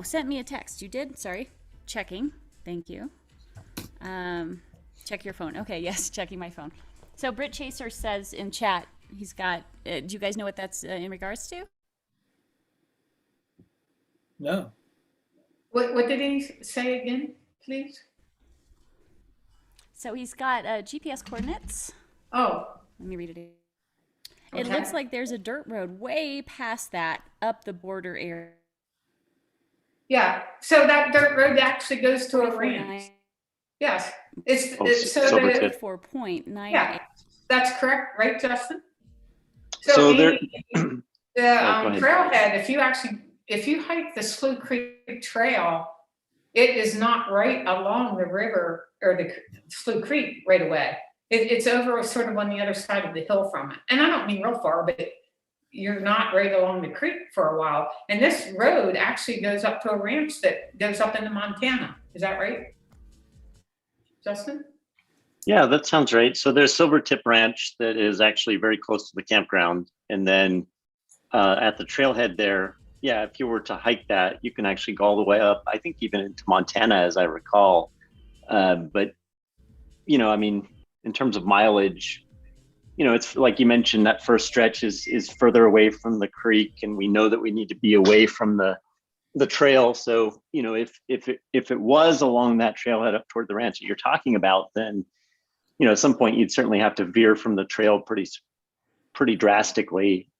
Sent me a text. You did? Sorry. Checking. Thank you. Check your phone. Okay, yes, checking my phone. So Brit Chaser says in chat, he's got, do you guys know what that's in regards to? No. What did he say again, please? So he's got GPS coordinates. Oh, Let me read it. okay. It looks like there's a dirt road way past that, up the border area. Yeah, so that dirt road actually goes to a ranch. 449. Yes, it's Oh, so Silvertip. 4.9. yeah, that's correct, right, Justin? So there- Amy, the go ahead. trailhead, if you hike the Slough Creek Trail, it is not right along the river or the Slough Creek right away. It's over sort of on the other side of the hill from it. And I don't mean real far, but you're not right along the creek for a while. And this road actually goes up to a ranch that goes up into Montana. Is that right, Justin? Yeah, that sounds right. So there's Silvertip Ranch that is actually very close to the campground. And then at the trailhead there, yeah, if you were to hike that, you can actually go all the way up, I think even into Montana, as I recall. But, I mean, in terms of mileage, it's like you mentioned, that first stretch is further away from the creek, and we know that we need to be away from the trail. So, if it was along that trailhead up toward the ranch that you're talking about, then, at some point you'd certainly have to veer from the trail pretty drastically.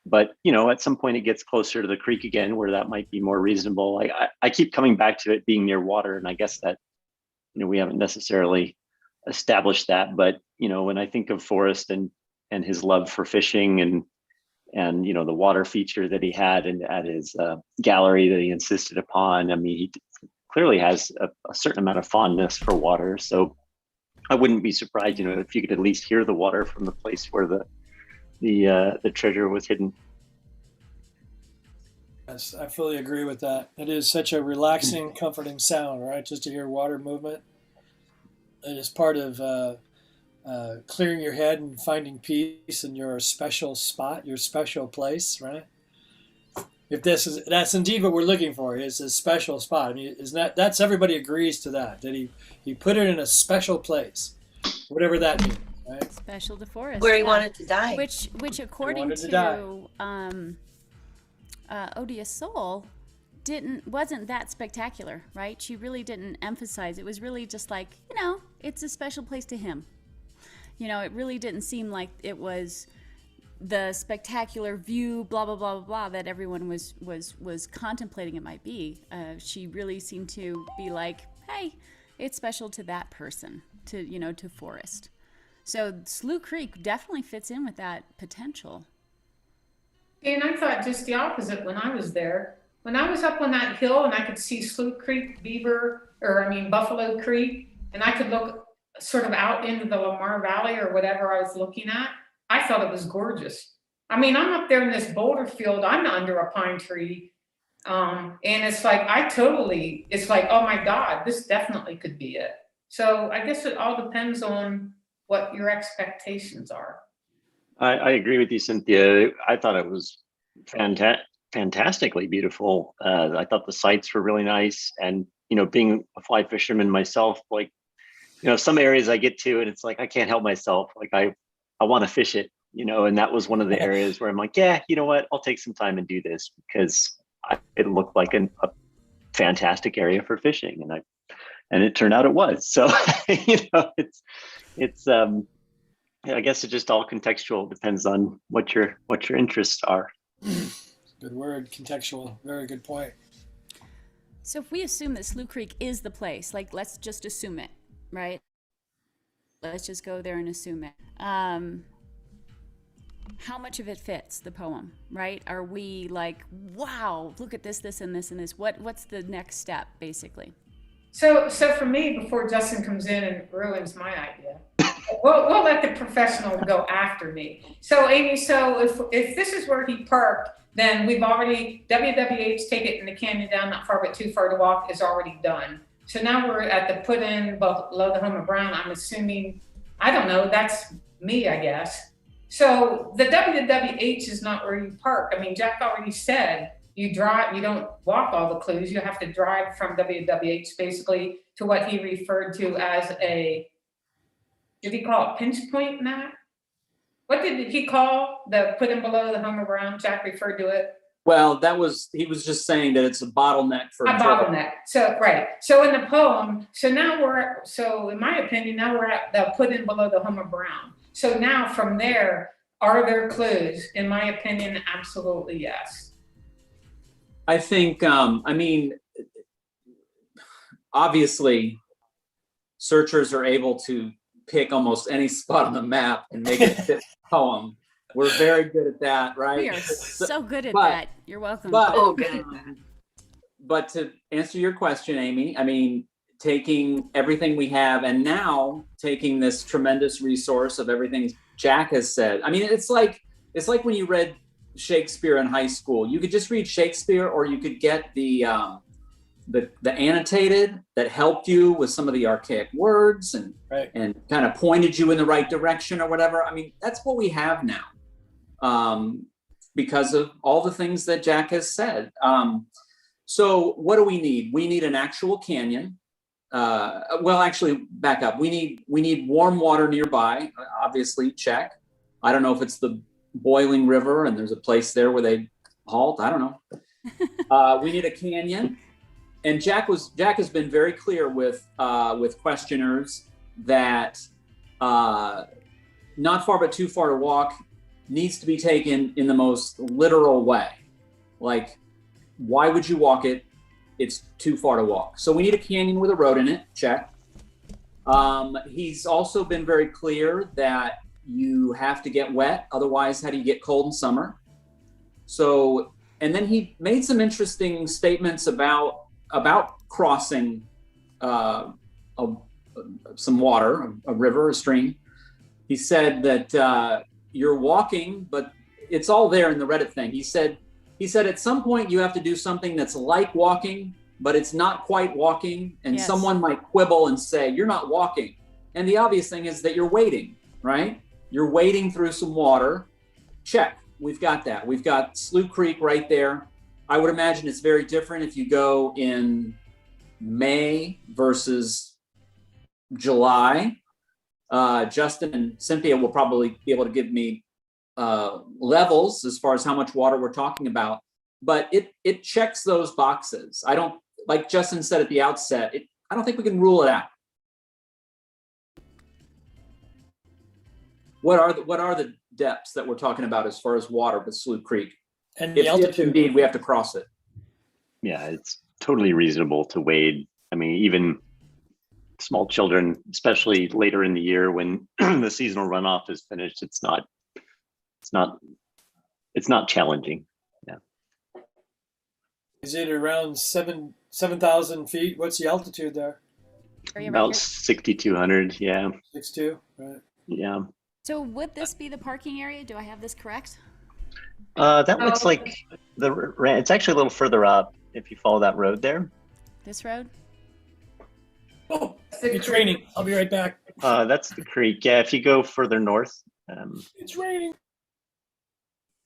But, at some point it gets closer to the creek again, where that might be more reasonable. I keep coming back to it being near water, and I guess that, we haven't necessarily established that. But, when I think of Forrest and his love for fishing and the water feature that he had and at his gallery that he insisted upon, I mean, he clearly has a certain amount of fondness for water. So I wouldn't be surprised, if you could at least hear the water from the place where the treasure was hidden. Yes, I fully agree with that. It is such a relaxing, comforting sound, right? Just to hear water movement. It is part of clearing your head and finding peace in your special spot, your special place, right? If that's indeed what we're looking for, is a special spot. I mean, that's everybody agrees to that he put it in a special place, whatever that means. Right. Special to Forrest. Where he yeah. wanted to die. Which according wanted to to Odious Soul, wasn't that spectacular, right? She really didn't emphasize. It was really just like, it's a special place to him. It really didn't seem like it was the spectacular view, blah blah blah blah blah, that everyone was contemplating it might be. She really seemed to be like, hey, it's special to that person, to Forrest. So Slough Creek definitely fits in with that potential. And I thought just the opposite when I was there. When I was up on that hill and I could see Slough Creek, Buffalo Creek, and I could look sort of out into the Lamar Valley or whatever I was looking at, I thought it was gorgeous. I'm up there in this boulder field, I'm under a pine tree. And it's like, it's like, oh my God, this definitely could be it. So I guess it all depends on what your expectations are. I agree with you, Cynthia. I thought it was fantastically beautiful. I thought the sights were really nice. And, being a fly fisherman myself, like, some areas I get to and it's like, I can't help myself. Like I want to fish it, and that was one of the areas where I'm like, yeah, you know what? I'll take some time and do this because it looked like a fantastic area for fishing. And it turned out it was. So, it's I guess it just all contextual, depends on what your interests are. Good word, contextual. Very good point. So if we assume that Slough Creek is the place, like let's just assume it, right? Let's just go there and assume it. How much of it fits the poem, right? Are we like, wow, look at this, this, and this, and this? What's the next step, basically? So for me, before Justin comes in and ruins my idea, we'll let the professional go after me. So Amy, if this is where he parked, then we've already, WWH Take It in the Canyon Down Not Far But Too Far to Walk is already done. So now we're at the put in below the home of Brown. I'm assuming, I don't know, that's me, I guess. So the WWH is not where you park. Jack already said you drive, you don't walk all the clues. You have to drive from WWH basically to what he referred to as did he call it pinch point, Matt? What did he call the put in below the home of Brown? Jack referred to it. Well, he was just saying that it's a bottleneck for a bottleneck. So right. So in the poem, in my opinion, now we're at the put in below the home of Brown. So now from there, are there clues? In my opinion, absolutely yes. I think, obviously, searchers are able to pick almost any spot on the map and make it fit the poem. We're very good at that, right? We are so good at that. You're welcome. But to answer your question, Amy, taking everything we have and now taking this tremendous resource of everything Jack has said. It's like when you read Shakespeare in high school. You could just read Shakespeare, or you could get the annotated that helped you with some of the archaic words and kind of pointed you in the right direction or whatever. That's what we have now because of all the things that Jack has said. So what do we need? We need an actual canyon. Actually, back up. We need warm water nearby. Obviously, check. I don't know if it's the boiling river and there's a place there where they halt. I don't know. We need a canyon. And Jack has been very clear with questioners that Not Far But Too Far to Walk needs to be taken in the most literal way. Like, why would you walk it? It's too far to walk. So we need a canyon with a road in it, check. He's also been very clear that you have to get wet, otherwise how do you get cold in summer? So, and then he made some interesting statements about crossing some water, a river, a stream. He said that you're walking, but it's all there in the Reddit thing. He said at some point you have to do something that's like walking, but it's not quite walking. And yes. Someone might quibble and say, you're not walking. And the obvious thing is that you're wading, right? You're wading through some water. Check, we've got that. We've got Slough Creek right there. I would imagine it's very different if you go in May versus July. Justin and Cynthia will probably be able to give me levels as far as how much water we're talking about, but it checks those boxes. I don't, like Justin said at the outset, I don't think we can rule it out. What are the depths that we're talking about as far as water with Slough Creek? And the If altitude. indeed we have to cross it. Yeah, it's totally reasonable to wade. I mean, even small children, especially later in the year when the seasonal runoff is finished, it's not challenging. Yeah. Is it around 7,000 feet? What's the altitude there? About 6,200. Yeah. 6'2", right? Yeah. So would this be the parking area? Do I have this correct? That looks like it's actually a little further up if you follow that road there. This road? Oh, it's raining. I'll be right back. That's the creek. Yeah, if you go further north. It's raining.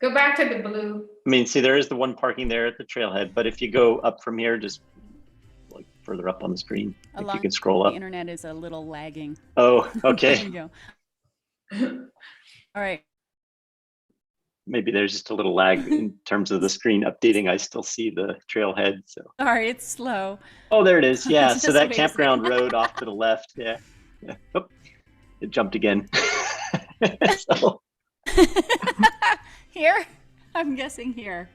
Go back to the blue. I mean, see, there is the one parking there at the trailhead, but if you go up from here, just like further up on the screen, if you can scroll up. The internet is a little lagging. Oh, okay. There you go. All right. Maybe there's just a little lag in terms of the screen updating. I still see the trailhead. So. Sorry, it's slow. Oh, there it is. Yeah. Just So that wait a campground second. road off to the left. Yeah. Yeah. Oh, it jumped again. So, Here? I'm guessing here.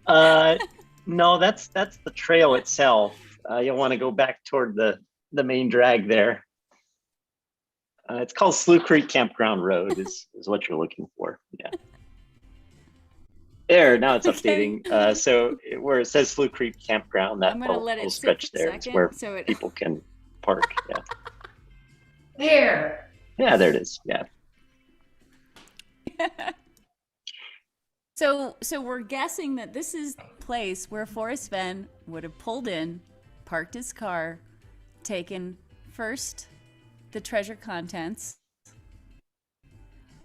no, that's the trail itself. You'll want to go back toward the main drag there. It's called Slough Creek Campground Road is what you're looking for. Yeah. There, now it's Okay. updating. So where it says Slough Creek Campground, that I'm gonna little, let it little sit stretch for a there is second, where so it- people can park. Yeah. There. Yeah, there it is. Yeah. So we're guessing that this is the place where Forrest Fenn would have pulled in, parked his car, taken first the treasure contents,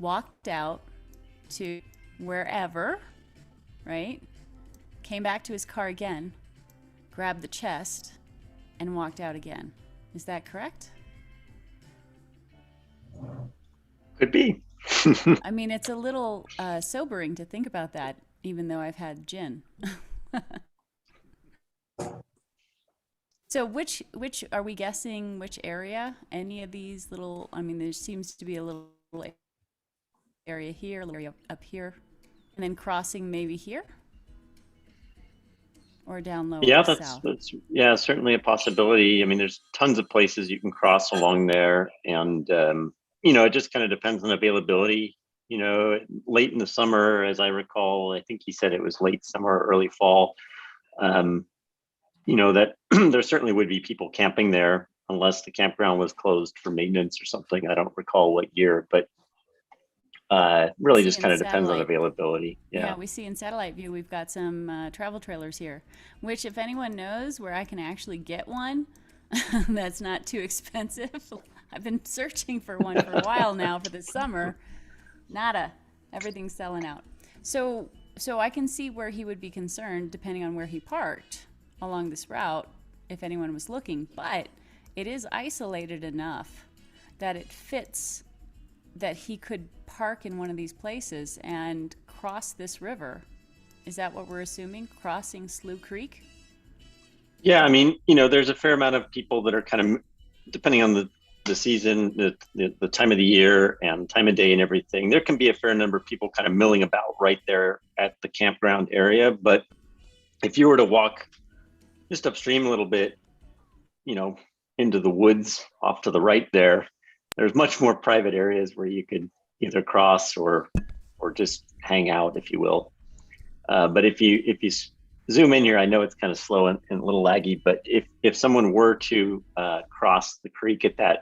walked out to wherever, right? Came back to his car again, grabbed the chest, and walked out again. Is that correct? Could be. I mean, it's a little sobering to think about that, even though I've had gin. So which are we guessing which area? Any of these little, I mean, there seems to be a little area here, a little area up here, and then crossing maybe here? Or down low Yeah, south? that's yeah, certainly a possibility. I mean, there's tons of places you can cross along there, and it just kind of depends on availability. Late in the summer, as I recall, I think he said it was late summer, early fall. That there certainly would be people camping there unless the campground was closed for maintenance or something. I don't recall what year, but really just kind of depends on availability. Yeah, we see in satellite view, we've got some travel trailers here, which if anyone knows where I can actually get one that's not too expensive, I've been searching for one for a while now for the summer. Nada. Everything's selling out. So I can see where he would be concerned depending on where he parked along this route if anyone was looking, but it is isolated enough that it fits that he could park in one of these places and cross this river. Is that what we're assuming? Crossing Slough Creek? Yeah, I mean, there's a fair amount of people that are kind of, depending on the season, the time of the year and time of day and everything, there can be a fair number of people kind of milling about right there at the campground area. But if you were to walk just upstream a little bit, into the woods off to the right there's much more private areas where you could either cross or just hang out, if you will. But if you zoom in here, I know it's kind of slow and a little laggy, but if someone were to cross the creek at that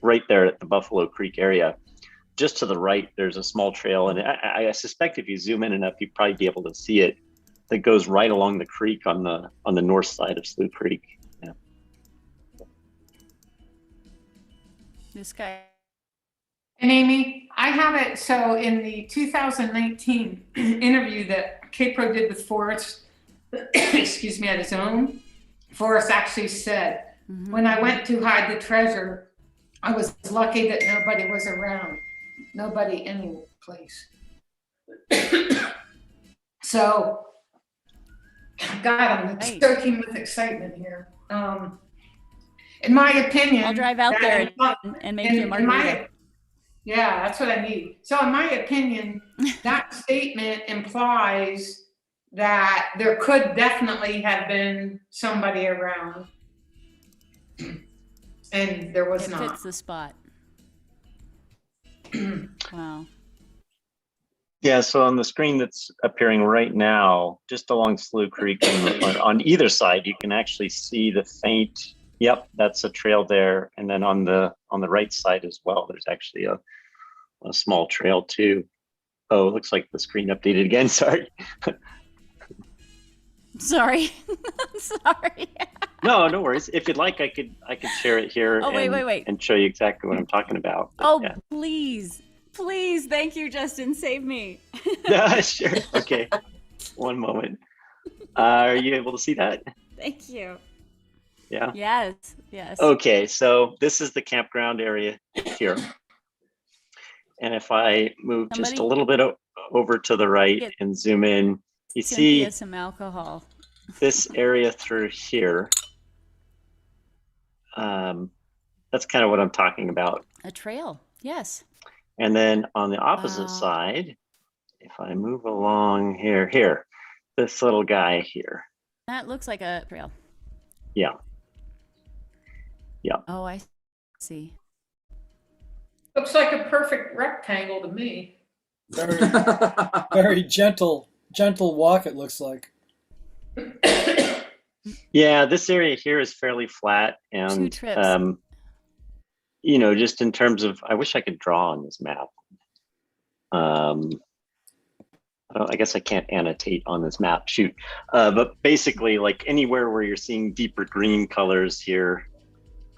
right there at the Buffalo Creek area, just to the right, there's a small trail, and I suspect if you zoom in enough, you'd probably be able to see it. That goes right along the creek on the north side of Slough Creek. Yeah. This guy. And Amy, I have it, so in the 2019 interview that K-Pro did with Forrest, excuse me, at his own, Forrest actually said, when I went to hide the treasure, I was lucky that nobody was around, nobody any place. So, God, I'm Right. choking with excitement here. In my opinion, I'll drive out there and make you a in margarita. yeah, that's what I need. So in my opinion, that statement implies that there could definitely have been somebody around, and there was It not. fits the spot. Wow. Yeah, so on the screen that's appearing right now, just along Slough Creek on either side, you can actually see the faint, yep, that's a trail there. And then on the right side as well, there's actually a small trail too. Oh, it looks like the screen updated again, sorry. Sorry. Sorry. No, no worries. If you'd like, I could share it here wait. and show you exactly what I'm talking about. But, Oh, yeah. please. Please. Thank you, Justin. Save me. Yeah, sure. Okay. One moment. Are you able to see that? Thank you. Yeah. Yes. Yes. Okay, so this is the campground area here. And if I move just a little bit over to the right and zoom in, you Cynthia, see some alcohol. this area through here. That's kind of what I'm talking about. A trail. Yes. And then on the opposite side, if I move along here, this little guy here. That looks like a trail. Yeah. Yeah. Oh, I see. Looks like a perfect rectangle to me. Very, very gentle walk, it looks like. Yeah, this area here is fairly flat, 2 and trips. you know, just in terms of, I wish I could draw on this map. I guess I can't annotate on this map, shoot. But basically, like anywhere where you're seeing deeper green colors here,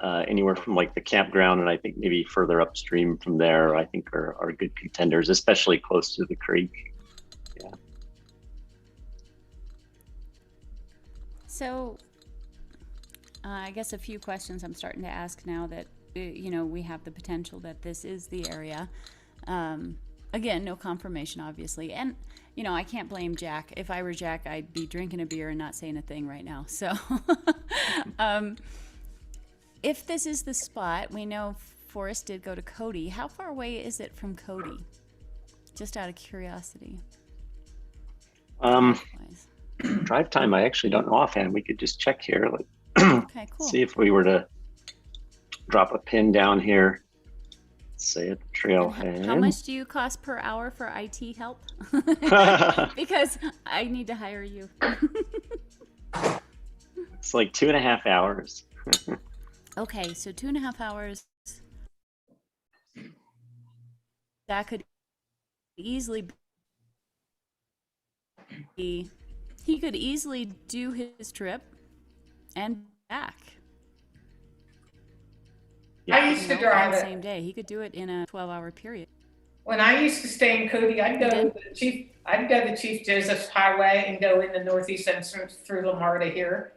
anywhere from like the campground and I think maybe further upstream from there, I think are good contenders, especially close to the creek. Yeah. So, I guess a few questions I'm starting to ask now that, you know, we have the potential that this is the area. Again, no confirmation, obviously. And, you know, I can't blame Jack. If I were Jack, I'd be drinking a beer and not saying a thing right now. So, if this is the spot, we know Forrest did go to Cody. How far away is it from Cody? Just out of curiosity. Drive time, I actually don't know offhand. We could just check here. Like, okay, cool. See if we were to drop a pin down here. Say at the trailhead. How much do you cost per hour for IT help? Because I need to hire you. It's like 2.5 hours. Okay, so 2.5 hours. That could easily be, he could easily do his trip and back. I used to drive the it. same day. He could do it in a 12-hour period. When I used to stay in Cody, I'd go to Chief Joseph's Highway and go in the northeast entrance through Lamar to here.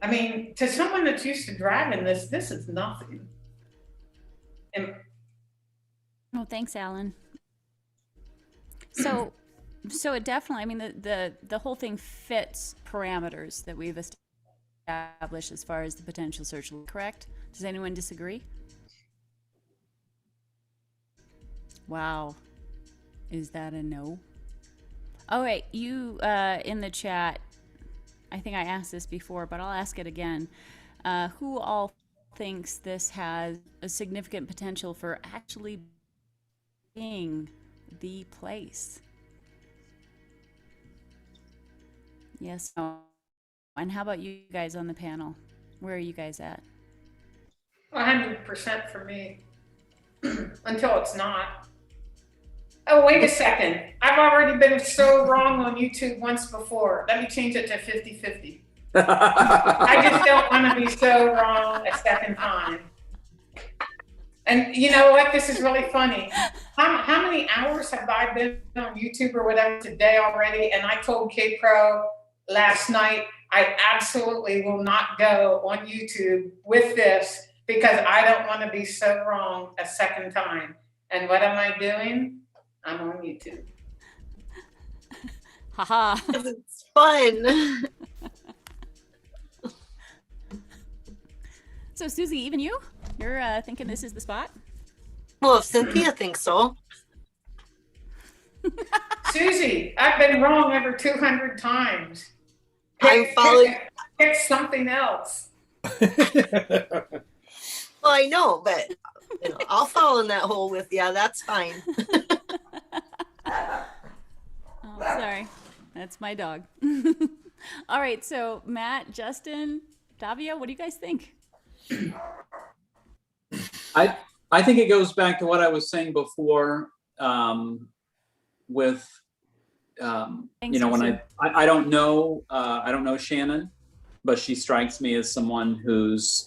I mean, to someone that's used to driving this is nothing. And oh, thanks, Alan. So it definitely, I mean, the whole thing fits parameters that we've established as far as the potential search, correct? Does anyone disagree? Wow. Is that a no? Oh, wait, you in the chat, I think I asked this before, but I'll ask it again. Who all thinks this has a significant potential for actually being the place? Yes, no. And how about you guys on the panel? Where are you guys at? 100% for me. Until it's not. Oh, wait a second. I've already been so wrong on YouTube once before. Let me change it to 50-50. I just don't want to be so wrong a second time. And you know what? This is really funny. How many hours have I been on YouTube or whatever today already? And I told K-Pro last night, I absolutely will not go on YouTube with this because I don't want to be so wrong a second time. And what am I doing? I'm on YouTube. Haha. It's fun. So Susie, even you're thinking this is the spot? Well, if Cynthia thinks so. Susie, I've been wrong over 200 times. I'm following. Pick something else. Well, I know, but I'll fall in that hole with you. That's fine. Oh, sorry. That's my dog. All right, so Matt, Justin, Davia, what do you guys think? I think it goes back to what I was saying before, with Thanks, when I don't know Shannon, but she strikes me as someone who's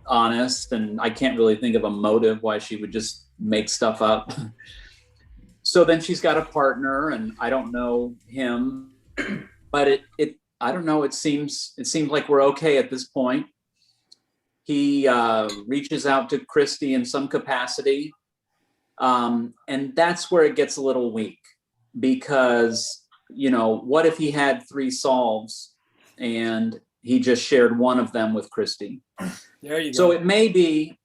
honest, and I can't really think of a motive why she would just make stuff up. So then she's got a partner, and I don't know him, but it I don't know. It seems like we're okay at this point. He reaches out to Christy in some capacity, and that's where it gets a little weak, because what if he had 3 solves and he just shared one of them with Christy? There you go. So it may be,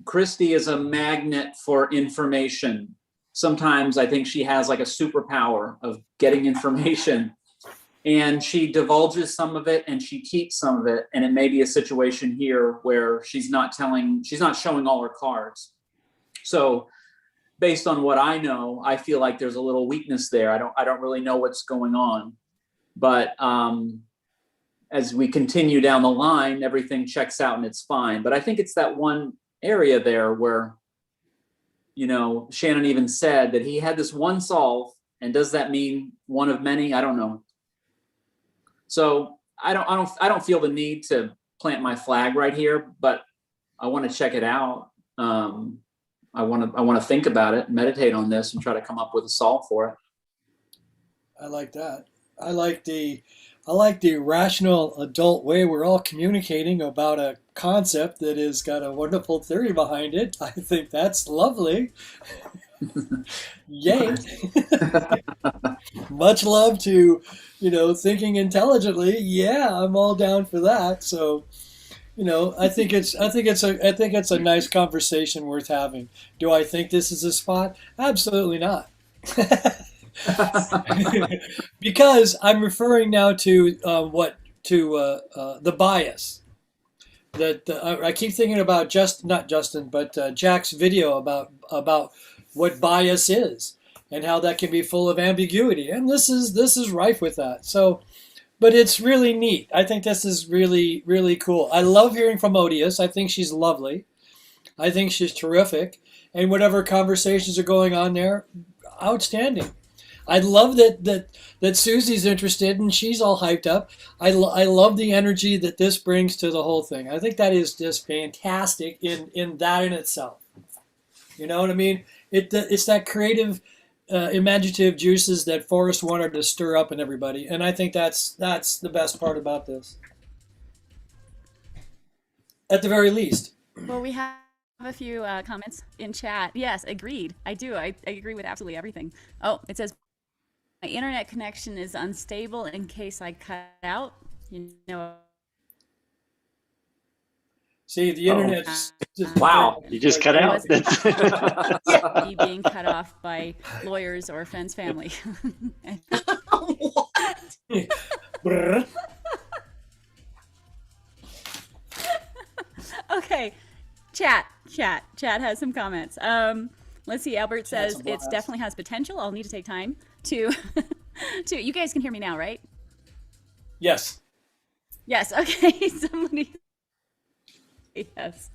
Christy is a magnet for information. Sometimes I think she has like a superpower of getting information, and she divulges some of it and she keeps some of it. And it may be a situation here where she's not showing all her cards. So based on what I know, I feel like there's a little weakness there. I don't really know what's going on, but as we continue down the line, everything checks out and it's fine. But I think it's that one area there where, Shannon even said that he had this one solve, and does that mean one of many? I don't know. So I don't feel the need to plant my flag right here, but I want to check it out. I want to think about it, meditate on this, and try to come up with a solve for it. I like that. I like the rational adult way we're all communicating about a concept that has got a wonderful theory behind it. I think that's lovely. Yay. Much love to, thinking intelligently. Yeah, I'm all down for that. So, I think it's a nice conversation worth having. Do I think this is a spot? Absolutely not. Because I'm referring now to the bias that I keep thinking about. Not Justin, but Jack's video about what bias is and how that can be full of ambiguity, and this is rife with that. So, but it's really neat. I think this is really, really cool. I love hearing from Odious. I think she's lovely. I think she's terrific, and whatever conversations are going on there, outstanding. I love that Susie's interested and she's all hyped up. I love the energy that this brings to the whole thing. I think that is just fantastic in that in itself. You know what I mean? It's that creative, imaginative juices that Forrest wanted to stir up in everybody, and I think that's the best part about this. At the very least. Well, we have a few comments in chat. Yes, agreed. I do. I agree with absolutely everything. Oh, it says, my internet connection is unstable in case I cut out. See, the internet's Wow. You just cut out. Me being cut off by lawyers or Fenn's family. What? Okay, chat has some comments. Let's see. Albert says it definitely has potential. I'll need to take time to you guys can hear me now, right? Yes. Yes. Okay. Somebody. Yes.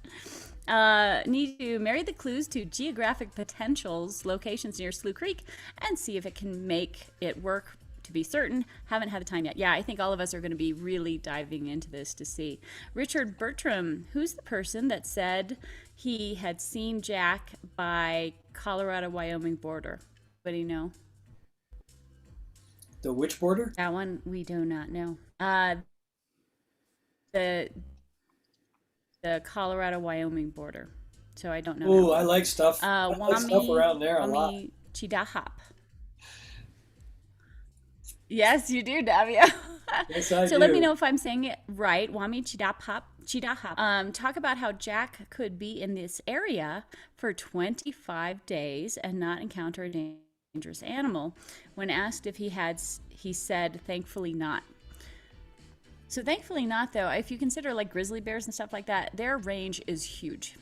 Need to marry the clues to geographic potentials, locations near Slough Creek, and see if it can make it work. To be certain, haven't had the time yet. Yeah, I think all of us are going to be really diving into this to see. Richard Bertram, who's the person that said he had seen Jack by Colorado-Wyoming border? Anybody know? The which border? That one we do not know. the Colorado-Wyoming border. So I don't know. Oh, I like stuff. I like stuff around there a lot. Wami Chidahap. Yes, you do, Davia. Yes, I so do. let me know if I'm saying it right. Wami Chidahap. Talk about how Jack could be in this area for 25 days and not encounter a dangerous animal. When asked if he had, he said, thankfully not. So thankfully not, though. If you consider like grizzly bears and stuff like that, their range is huge.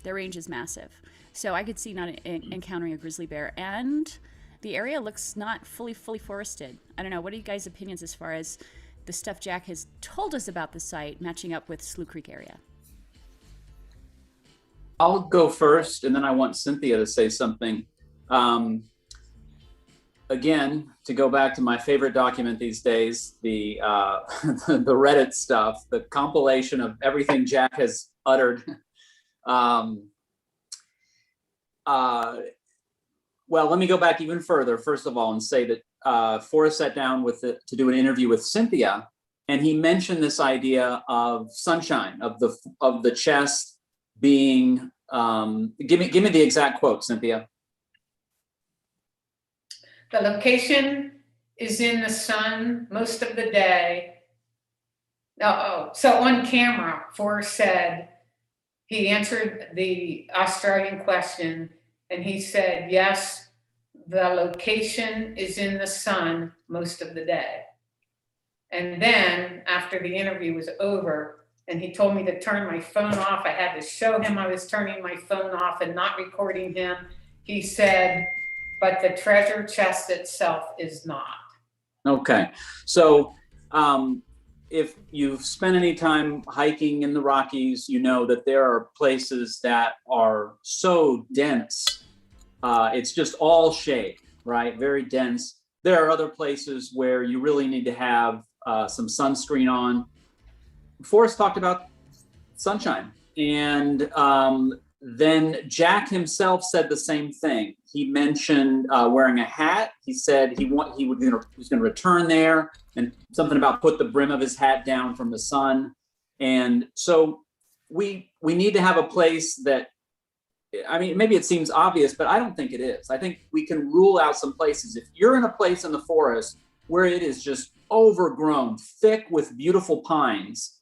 Their range is massive. So I could see not encountering a grizzly bear. And the area looks not fully forested. I don't know. What are you guys' opinions as far as the stuff Jack has told us about the site matching up with Slough Creek area? I'll go first, and then I want Cynthia to say something. Again, to go back to my favorite document these days, the the Reddit stuff, the compilation of everything Jack has uttered. Well, let me go back even further, first of all, and say that Forrest sat down to do an interview with Cynthia, and he mentioned this idea of sunshine, of the chest being. Give me the exact quote, Cynthia. The location is in the sun most of the day. So on camera, Forrest said he answered the Australian question. And he said, yes, the location is in the sun most of the day. And then after the interview was over and he told me to turn my phone off, I had to show him I was turning my phone off and not recording him. He said, but the treasure chest itself is not. Okay. So if you've spent any time hiking in the Rockies, you know that there are places that are so dense. It's just all shade, right? Very dense. There are other places where you really need to have some sunscreen on. Forrest talked about sunshine. And then Jack himself said the same thing. He mentioned wearing a hat. He said he was going to return there, and something about put the brim of his hat down from the sun. And so we need to have a place that, I mean, maybe it seems obvious, but I don't think it is. I think we can rule out some places. If you're in a place in the forest where it is just overgrown, thick with beautiful pines,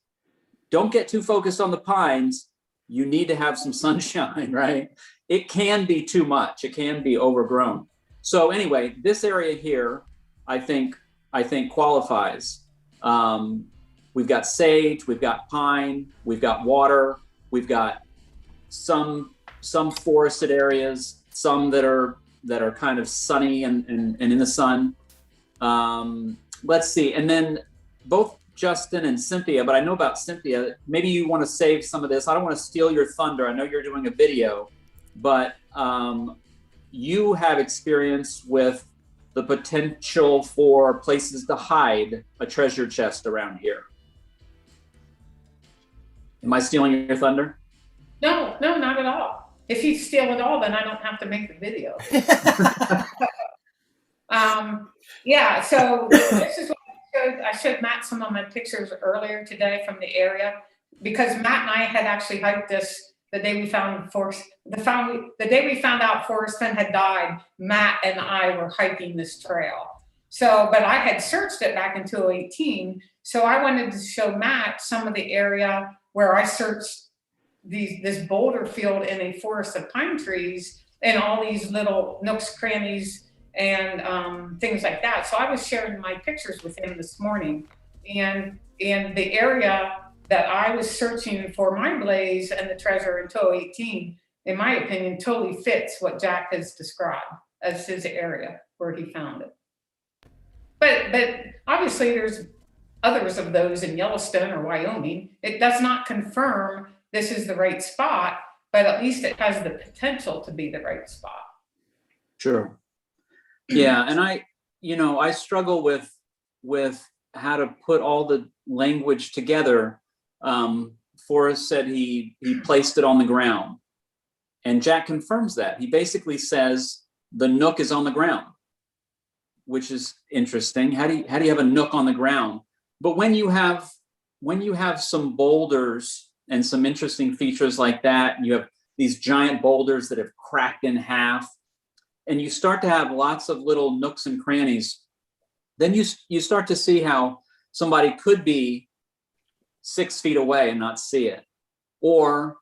don't get too focused on the pines. You need to have some sunshine, right? It can be too much. It can be overgrown. So anyway, this area here, I think qualifies. We've got sage, we've got pine, we've got water, we've got some forested areas, some that are kind of sunny and in the sun. Let's see, and then both Justin and Cynthia, but I know about Cynthia, maybe you want to save some of this. I don't want to steal your thunder. I know you're doing a video, but you have experience with the potential for places to hide a treasure chest around here. Am I stealing your thunder? No, not at all. If you steal it all, then I don't have to make the video. Yeah, so this is what I showed Matt some of my pictures earlier today from the area, because Matt and I had actually hiked this the day we found Forrest. The day we found out Forrest Fenn had died, Matt and I were hiking this trail. So, but I had searched it back in 2018. So I wanted to show Matt some of the area where I searched this boulder field in a forest of pine trees and all these little nooks, crannies, and things like that. So I was sharing my pictures with him this morning, and the area that I was searching for my blaze and the treasure in 2018, in my opinion, totally fits what Jack has described as his area where he found it. But obviously there's others of those in Yellowstone or Wyoming. It does not confirm this is the right spot, but at least it has the potential to be the right spot. Sure. Yeah, and I struggle with how to put all the language together. Forrest said he placed it on the ground, and Jack confirms that. He basically says the nook is on the ground, which is interesting. How do you have a nook on the ground? But when you have some boulders and some interesting features like that. You have these giant boulders that have cracked in half, and you start to have lots of little nooks and crannies. Then you start to see how somebody could be 6 feet away and not see it, or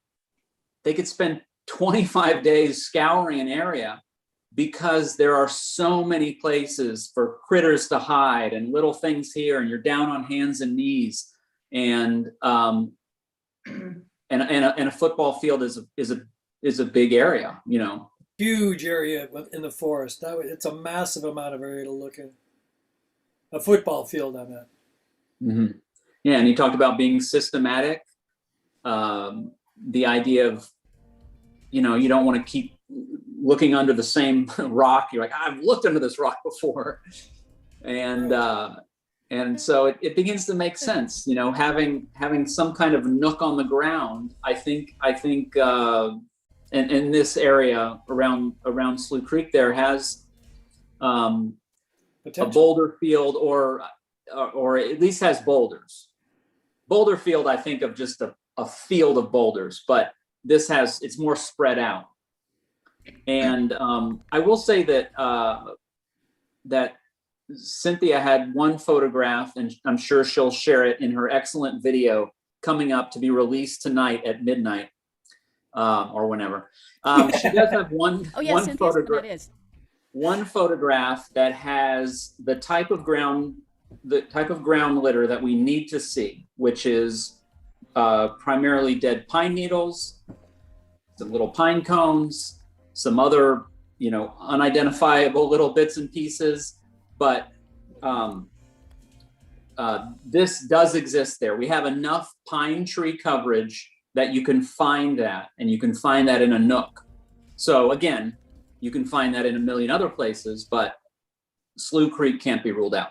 they could spend 25 days scouring an area because there are so many places for critters to hide and little things here, and you're down on hands and knees, and a football field is a big area, you know. Huge area in the forest. It's a massive amount of area to look in. A football field, I meant. Mm-hmm. Yeah, and he talked about being systematic. The idea of, you know, you don't want to keep looking under the same rock. You're like, I've looked under this rock before, and so it begins to make sense. You know, having some kind of nook on the ground. I think in this area around Slough Creek there has a boulder field, or at least has boulders. Boulder field, I think of just a field of boulders, but this it's more spread out. And I will say that that Cynthia had one photograph, and I'm sure she'll share it in her excellent video coming up to be released tonight at midnight, or whenever. She does have one photograph that has the type of ground litter that we need to see, which is primarily dead pine needles, some little pine cones, some other, you know, unidentifiable little bits and pieces, but this does exist there. We have enough pine tree coverage that you can find that, and you can find that in a nook. So again, you can find that in a million other places, but Slough Creek can't be ruled out.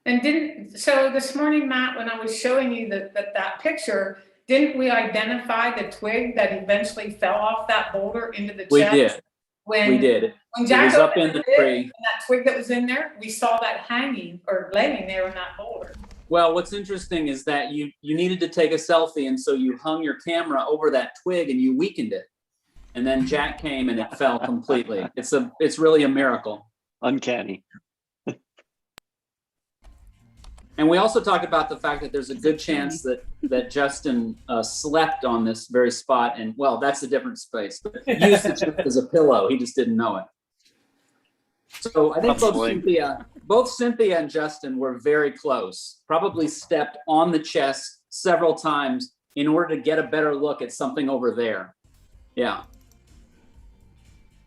And so this morning, Matt, when I was showing you that picture, didn't we identify the twig that eventually fell off that boulder into the chest? We did. We did. When Jack was up in the tree. And that twig that was in there, we saw that hanging or laying there in that boulder. Well, what's interesting is that you needed to take a selfie, and so you hung your camera over that twig and you weakened it. And then Jack came and it fell completely. It's really a miracle. Uncanny. And we also talked about the fact that there's a good chance that Justin slept on this very spot, and well, that's a different space, but used it just as a pillow. He just didn't know it. So I think both Cynthia and Justin were very close, probably stepped on the chest several times in order to get a better look at something over there. Yeah.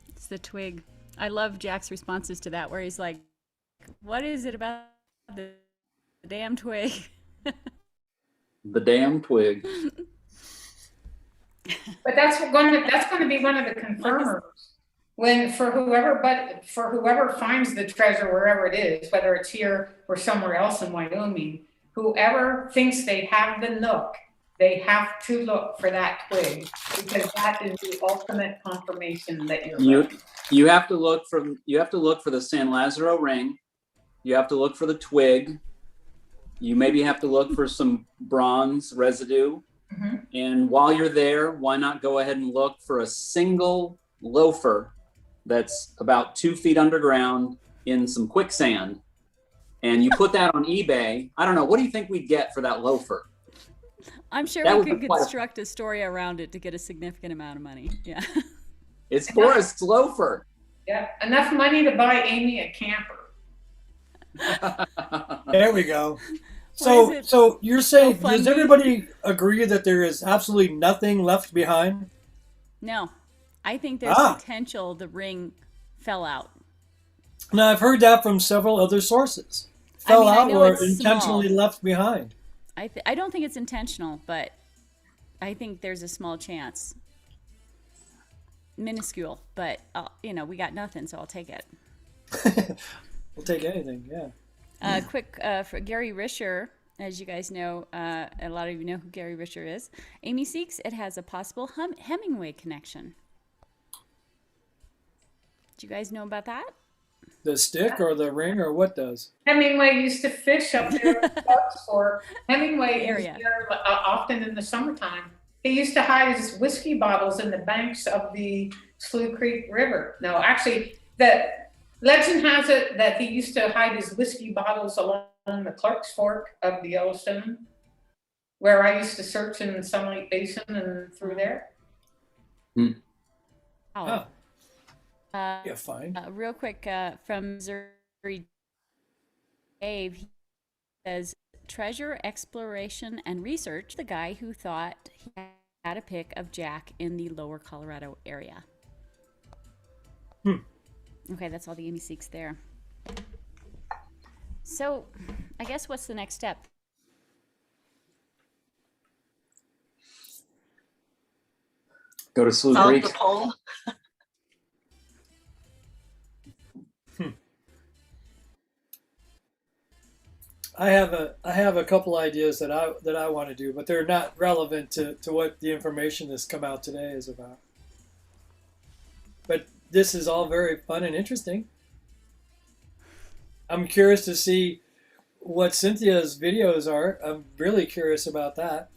It's the twig. I love Jack's responses to that, where he's like, what is it about the damn twig? The damn twig. But that's going to be one of the confirmers for whoever finds the treasure wherever it is, whether it's here or somewhere else in Wyoming. Whoever thinks they have the nook, they have to look for that twig, because that is the ultimate confirmation that you're right. You have to look for the San Lazaro ring. You have to look for the twig. You maybe have to look for some bronze residue. Mm-hmm. And while you're there, why not go ahead and look for a single loafer that's about 2 feet underground in some quicksand, and you put that on eBay. I don't know. What do you think we'd get for that loafer? I'm sure we could construct a story around it to get a significant amount of money. Yeah. It's Forrest's loafer. Yeah, enough money to buy Amy a camper. There we go. So you're saying, does everybody agree that there is absolutely nothing left behind? No, I think there's potential the ring fell out. Now, I've heard that from several other sources. Fell out or intentionally left behind. I don't think it's intentional, but I think there's a small chance. Minuscule, but we got nothing, so I'll take it. We'll take anything, yeah. Quick for Gary Risher, as you guys know, a lot of you know who Gary Risher is. Amy Seeks, it has a possible Hemingway connection. Do you guys know about that? The stick or the ring or what does? Hemingway used to fish up there in Clark's Fork. Hemingway is Area. there often in the summertime. He used to hide his whiskey bottles in the banks of the Slough Creek River. No, actually, the legend has it that he used to hide his whiskey bottles along the Clark's Fork of the Yellowstone, where I used to search in Sunlight Basin and through there. Wow. Oh, yeah, fine. Real quick, from Missouri, Dave, he says, treasure exploration and research, the guy who thought he had a pic of Jack in the lower Colorado area. Okay, that's all the Amy Seeks there. So, I guess what's the next step? Go to Slough Solve Creek. the poll. I have a couple ideas that I want to do, but they're not relevant to what the information that's come out today is about. But this is all very fun and interesting. I'm curious to see what Cynthia's videos are. I'm really curious about that.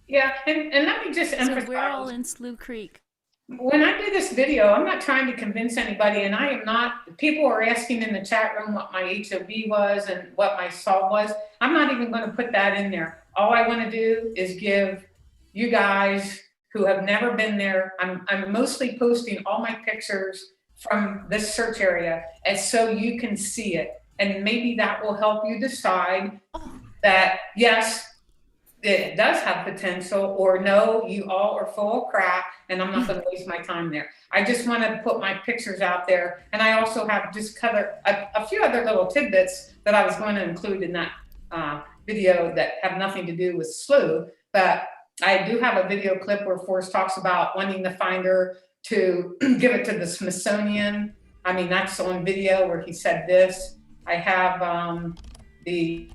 Yeah, and let me just emphasize. So we're all in Slough Creek. When I do this video, I'm not trying to convince anybody, and I am not. People are asking in the chat room what my HOV was and what my solve was. I'm not even going to put that in there. All I want to do is give you guys who have never been there. I'm mostly posting all my pictures from this search area, and so you can see it, and maybe that will help you decide that yes, it does have potential, or no, you all are full of crap and I'm not going to waste my time there. I just want to put my pictures out there. And I also have just a few other little tidbits that I was going to include in that video that have nothing to do with Slough. But I do have a video clip where Forrest talks about wanting the finder to give it to the Smithsonian. I mean, that's on video where he said this. I have the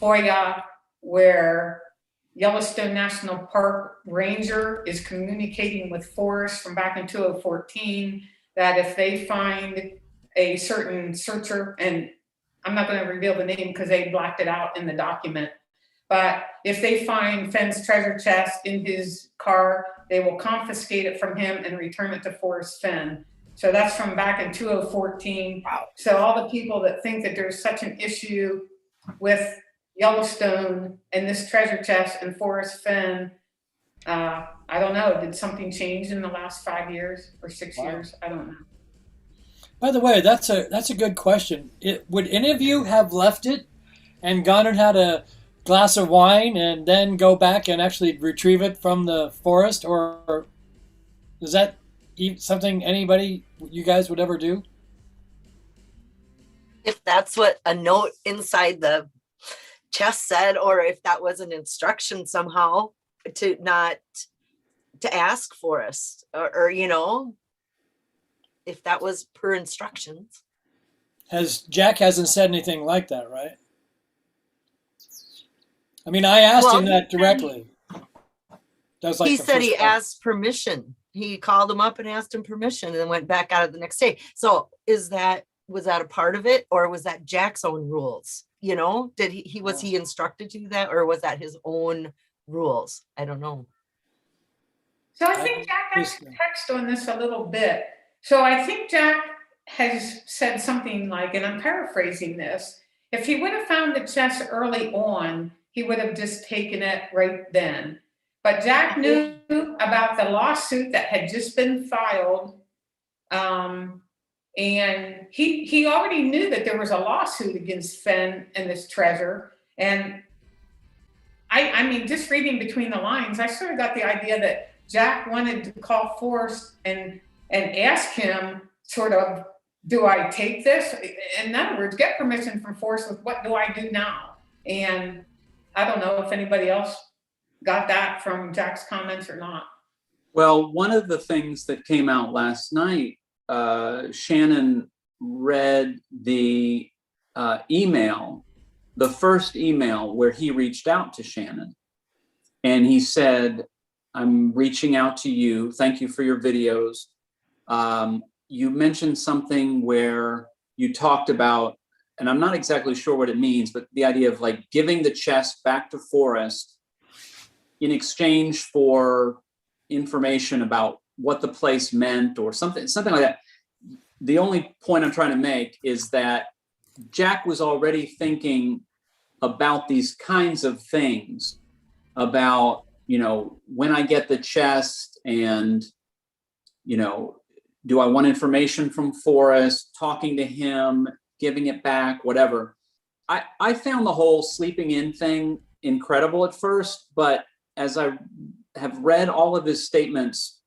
FOIA where Yellowstone National Park Ranger is communicating with Forrest from back in 2014 that if they find a certain searcher, and I'm not going to reveal the name because they blacked it out in the document, but if they find Fenn's treasure chest in his car, they will confiscate it from him and return it to Forrest Fenn. So that's from back in 2014. Wow. So all the people that think that there's such an issue with Yellowstone and this treasure chest and Forrest Fenn, I don't know. Did something change in the last 5 years or 6 years? I don't know. By the way, that's a good question. Would any of you have left it and gone and had a glass of wine and then go back and actually retrieve it from the forest, or is that something you guys would ever do? If that's what a note inside the chest said, or if that was an instruction somehow to ask for us, or if that was per instructions. Jack hasn't said anything like that, right? I mean, I asked him that directly. That was like he said he asked permission. He called him up and asked him permission and then went back out the next day. So was that a part of it, or was that Jack's own rules? Did was he instructed to do that, or was that his own rules? I don't know. So I think Jack has text on this a little bit. So I think Jack has said something like, and I'm paraphrasing this, if he would have found the chest early on, he would have just taken it right then. But Jack knew about the lawsuit that had just been filed. And he already knew that there was a lawsuit against Fenn and this treasure. And I mean, just reading between the lines, I sort of got the idea that Jack wanted to call Forrest and ask him sort of, do I take this? In other words, get permission from Forrest with what do I do now? And I don't know if anybody else got that from Jack's comments or not. Well, one of the things that came out last night, Shannon read the email, the first email where he reached out to Shannon. And he said, I'm reaching out to you. Thank you for your videos. you mentioned something where you talked about, and I'm not exactly sure what it means, but the idea of like giving the chest back to Forrest in exchange for information about what the place meant or something like that. The only point I'm trying to make is that Jack was already thinking about these kinds of things, about, you know, when I get the chest and, you know, do I want information from Forrest, talking to him, giving it back, whatever. I found the whole sleeping in thing incredible at first, but as I have read all of his statements,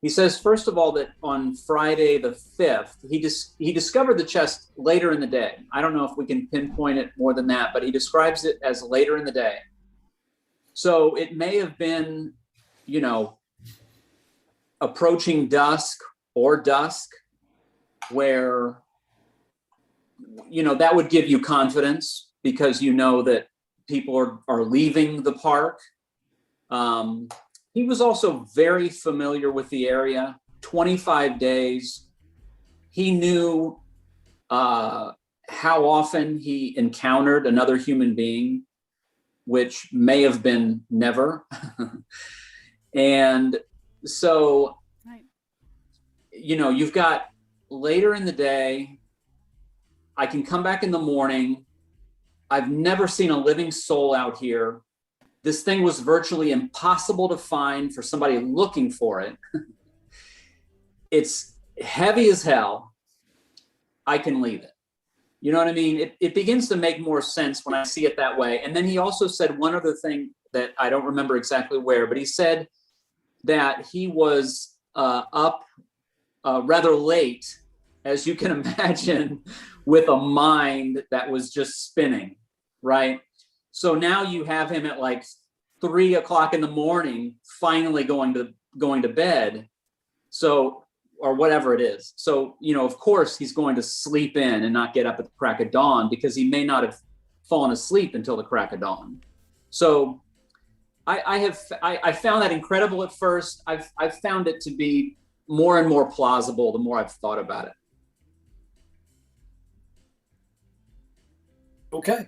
he says, first of all, that on Friday the 5th, he discovered the chest later in the day. I don't know if we can pinpoint it more than that, but he describes it as later in the day. So it may have been, you know, approaching dusk, where, you know, that would give you confidence because you know that people are leaving the park. He was also very familiar with the area, 25 days. He knew how often he encountered another human being, which may have been never. And so, you know, you've got later in the day, I can come back in the morning. I've never seen a living soul out here. This thing was virtually impossible to find for somebody looking for it. It's heavy as hell. I can leave it. You know what I mean? It begins to make more sense when I see it that way. And then he also said one other thing that I don't remember exactly where, but he said that he was up rather late, as you can imagine, with a mind that was just spinning, right? So now you have him at like 3 o'clock in the morning, finally going to bed. So, or whatever it is. So, you know, of course he's going to sleep in and not get up at the crack of dawn because he may not have fallen asleep until the crack of dawn. So I found that incredible at first. I've found it to be more and more plausible the more I've thought about it. Okay.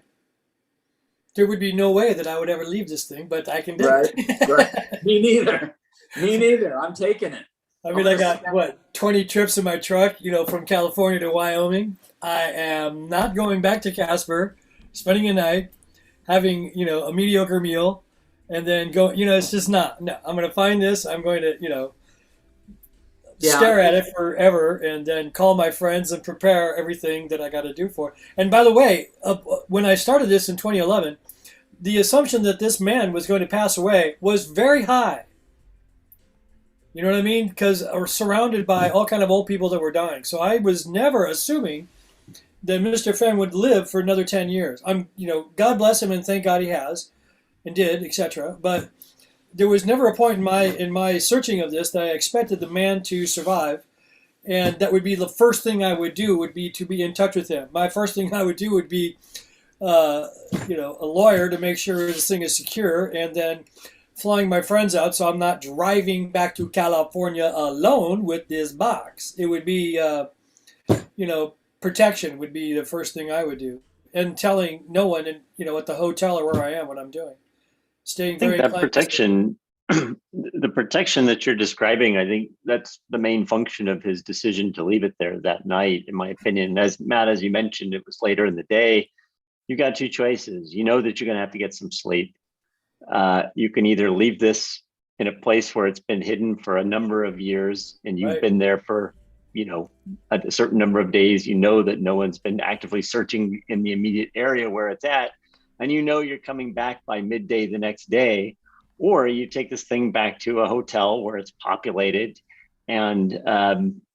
There would be no way that I would ever leave this thing, but I can do it. Right. Me neither. I'm taking it. I mean, I got 20 trips in my truck, you know, from California to Wyoming. I am not going back to Casper, spending a night, having, you know, a mediocre meal, and then go, you know, it's just not. No, I'm going to find this. I'm going to, you know, stare at it forever and then call my friends and prepare everything that I got to do for it. And by the way, when I started this in 2011, the assumption that this man was going to pass away was very high. You know what I mean? Because we're surrounded by all kind of old people that were dying. So I was never assuming that Mr. Fenn would live for another 10 years. You know, God bless him and thank God he has and did, etc. But there was never a point in my searching of this that I expected the man to survive, and that would be the first thing I would do would be to be in touch with him. My first thing I would do would be, you know, a lawyer to make sure this thing is secure, and then flying my friends out so I'm not driving back to California alone with this box. It would be, you know, protection would be the first thing I would do, and telling no one, in, you know, at the hotel or where I am what I'm doing. Staying very. I think that protection, the protection that you're describing, I think that's the main function of his decision to leave it there that night, in my opinion. As Matt, as you mentioned, it was later in the day. You got two choices. You know that you're going to have to get some sleep. You can either leave this in a place where it's been hidden for a number of years and you've been there for, you know, a certain number of days. You know that no one's been actively searching in the immediate area where it's at. And you know you're coming back by midday the next day, or you take this thing back to a hotel where it's populated, and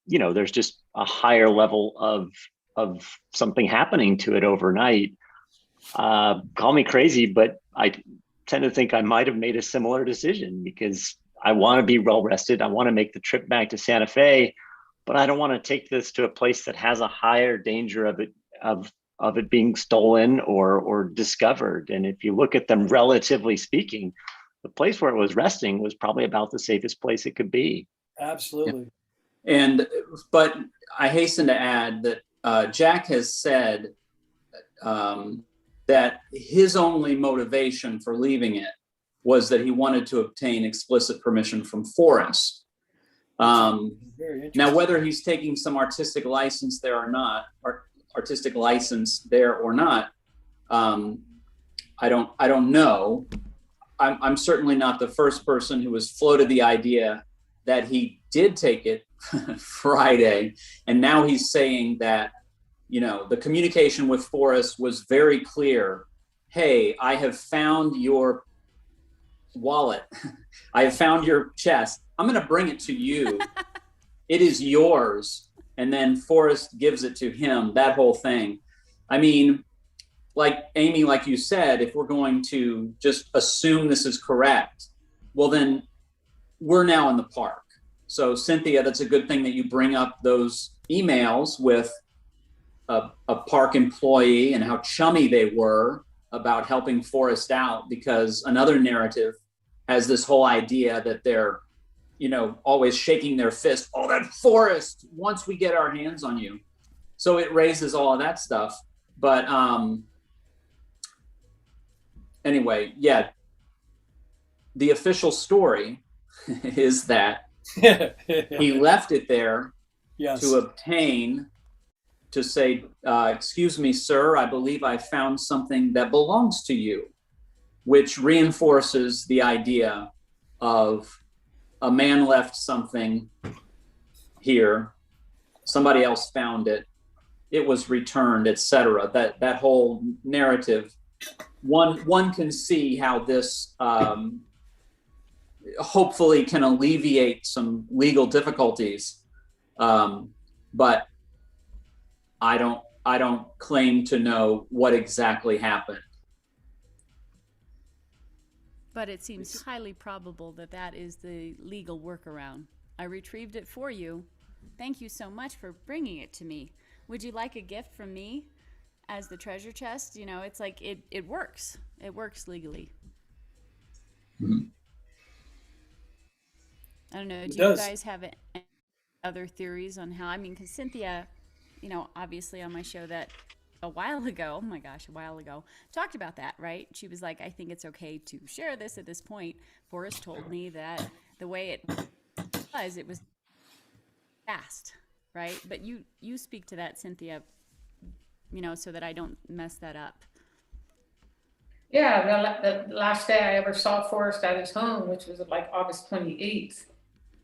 you know there's just a higher level of something happening to it overnight. Call me crazy, but I tend to think I might have made a similar decision because I want to be well rested. I want to make the trip back to Santa Fe, but I don't want to take this to a place that has a higher danger of it being stolen or discovered. And if you look at them, relatively speaking, the place where it was resting was probably about the safest place it could be. Absolutely. But I hasten to add that Jack has said that his only motivation for leaving it was that he wanted to obtain explicit permission from Forrest. Now, whether he's taking some artistic license there or not, I don't know. I'm certainly not the first person who has floated the idea that he did take it Friday, and now he's saying that, you know, the communication with Forrest was very clear. Hey, I have found your wallet. I have found your chest. I'm going to bring it to you. It is yours. And then Forrest gives it to him, that whole thing. I mean, like Amy, like you said, if we're going to just assume this is correct, well, then we're now in the park. So Cynthia, that's a good thing that you bring up those emails with a park employee and how chummy they were about helping Forrest out, because another narrative has this whole idea that they're, you know, always shaking their fist. Oh, that Forrest, once we get our hands on you. So it raises all of that stuff. But anyway, yeah, the official story is that he left it there to obtain, to say, excuse me, sir, I believe I found something that belongs to you, which reinforces the idea of a man left something here, somebody else found it, it was returned, etc. That whole narrative, one can see how this hopefully can alleviate some legal difficulties, but I don't claim to know what exactly happened. But it seems highly probable that that is the legal workaround. I retrieved it for you. Thank you so much for bringing it to me. Would you like a gift from me as the treasure chest? You know, it's like it works. It works legally. Mm-hmm. I don't know. Do you guys have any other theories on how? I mean, because Cynthia, you know, obviously on my show that a while ago, talked about that, right? She was like, I think it's okay to share this at this point. Forrest told me that the way it was fast, right? But you speak to that, Cynthia, you know, so that I don't mess that up. Yeah, the last day I ever saw Forrest at his home, which was like August 28th.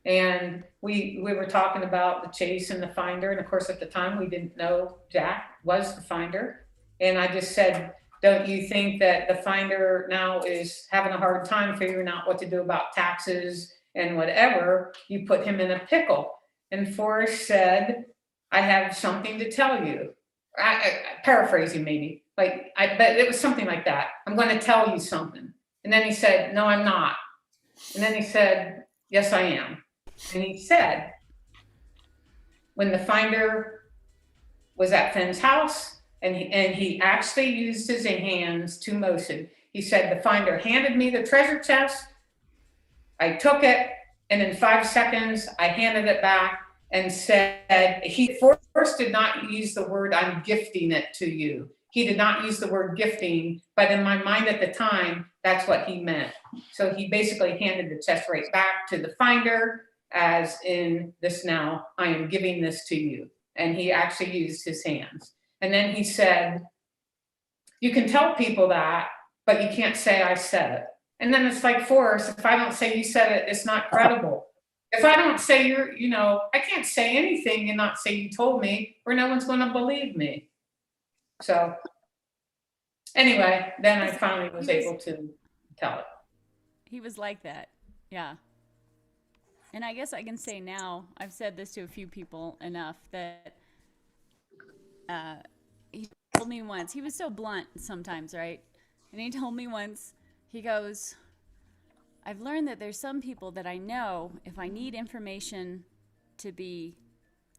And we were talking about the chase and the finder. And of course, at the time, we didn't know Jack was the finder. And I just said, don't you think that the finder now is having a hard time figuring out what to do about taxes and whatever? You put him in a pickle. And Forrest said, I have something to tell you. I paraphrasing maybe, but it was something like that. I'm going to tell you something. And then he said, no, I'm not. And then he said, yes, I am. And he said, when the finder was at Fenn's house, and he actually used his hands to motion. He said, the finder handed me the treasure chest. I took it, and in 5 seconds, I handed it back and said, he first did not use the word, I'm gifting it to you. He did not use the word gifting, but in my mind at the time, that's what he meant. So he basically handed the chest right back to the finder, as in this now, I am giving this to you. And he actually used his hands. And then he said, you can tell people that, but you can't say I said it. And then it's like, Forrest, if I don't say you said it, it's not credible. If I don't say I can't say anything and not say you told me, or no one's going to believe me. So anyway, then I finally was able to tell it. He was like that. Yeah. And I guess I can say now, I've said this to a few people enough, that he told me once, he was so blunt sometimes, right? And he told me once, he goes, I've learned that there's some people that I know, if I need information to be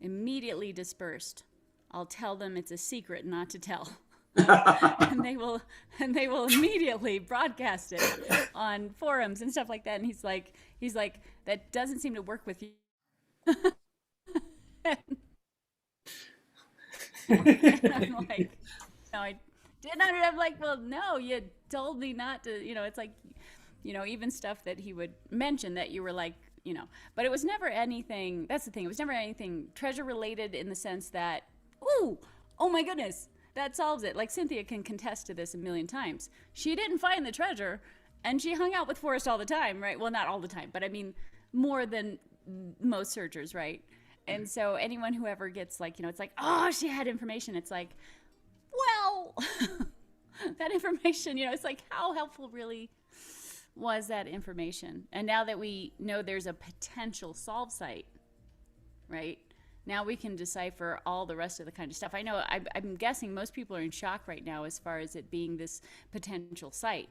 immediately dispersed, I'll tell them it's a secret not to tell. and they will immediately broadcast it on forums and stuff like that. And he's like, that doesn't seem to work with you. And I'm like, no, I didn't. I'm like, well, no, you told me not to. It's like, even stuff that he would mention that you were like, but it was never anything. That's the thing. It was never anything treasure related in the sense that, ooh, oh my goodness, that solves it. Like Cynthia can contest to this a million times. She didn't find the treasure, and she hung out with Forrest all the time, right? Well, not all the time, but I mean, more than most searchers, right? And so anyone who ever gets like, it's like, oh, she had information. It's like, well, that information, it's like, how helpful really was that information? And now that we know there's a potential solve site, right? Now we can decipher all the rest of the kind of stuff. I know, I'm guessing most people are in shock right now as far as it being this potential site.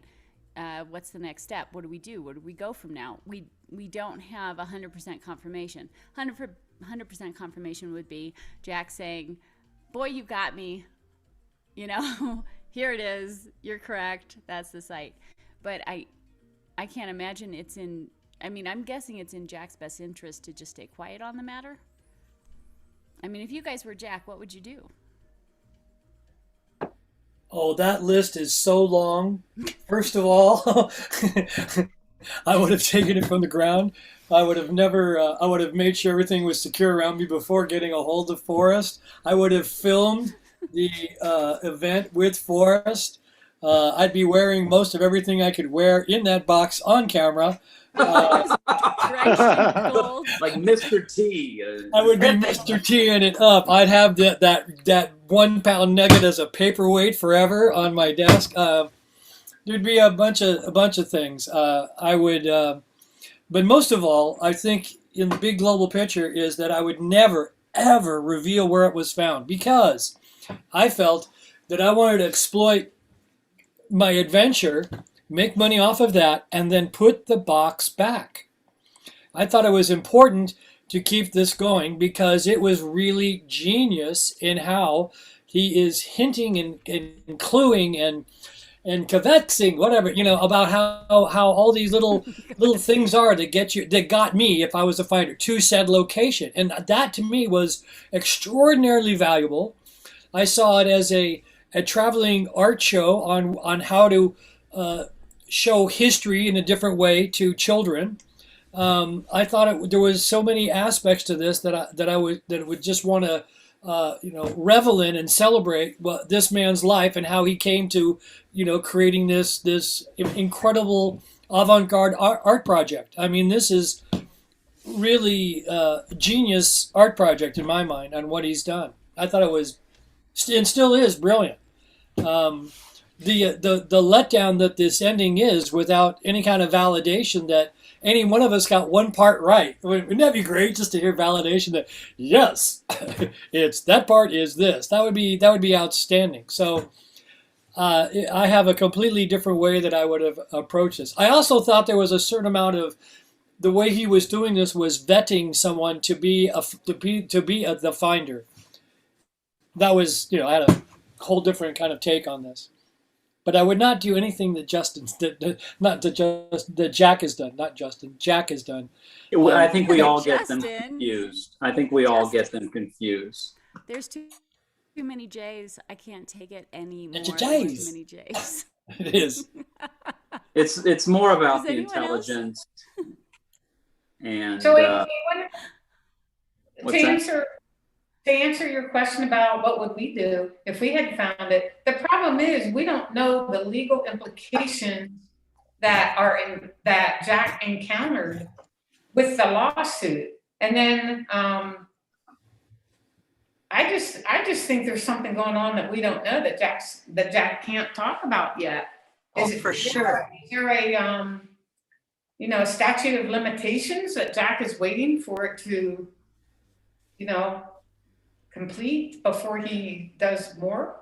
What's the next step? What do we do? Where do we go from now? We don't have 100% confirmation. 100% confirmation would be Jack saying, boy, you got me. Here it is. You're correct. That's the site. But I can't imagine I'm guessing it's in Jack's best interest to just stay quiet on the matter. I mean, if you guys were Jack, what would you do? Oh, that list is so long. First of all, I would have taken it from the ground. I would have made sure everything was secure around me before getting a hold of Forrest. I would have filmed the event with Forrest. I'd be wearing most of everything I could wear in that box on camera. Like Mr. T. I would be Mr. T-ing it up. I'd have that 1 pound nugget as a paperweight forever on my desk. There'd be a bunch of things. I would, but most of all, I think in the big global picture is that I would never ever reveal where it was found, because I felt that I wanted to exploit my adventure, make money off of that, and then put the box back. I thought it was important to keep this going because it was really genius in how he is hinting and cluing and kvetching, whatever, about how all these little things are that got me, if I was a finder, to said location. And that to me was extraordinarily valuable. I saw it as a traveling art show on how to show history in a different way to children. I thought there was so many aspects to this that I would just want to revel in and celebrate this man's life and how he came to creating this incredible avant-garde art project. I mean, this is really genius art project in my mind on what he's done. I thought it was and still is brilliant. The letdown that this ending is, without any kind of validation that any one of us got one part right. Wouldn't that be great, just to hear validation that yes, it's that part is this. That would be outstanding. So I have a completely different way that I would have approached this. I also thought there was a certain amount of the way he was doing this was vetting someone to be the finder. That was, I had a whole different kind of take on this. But I would not do anything that that Jack has done. Not Justin. Jack has done. I think we all get Justin. them confused. I think we all get them confused. There's too many J's. I can't take it anymore. It's a There's J's. too many J's. It is. It's more about Is the anyone else? intelligence. And So what's that? to answer your question about what would we do if we had found it, the problem is we don't know the legal implications that Jack encountered with the lawsuit. And then I just think there's something going on that we don't know that Jack can't talk about yet. For sure. Is there a statute of limitations that Jack is waiting for it to, complete before he does more?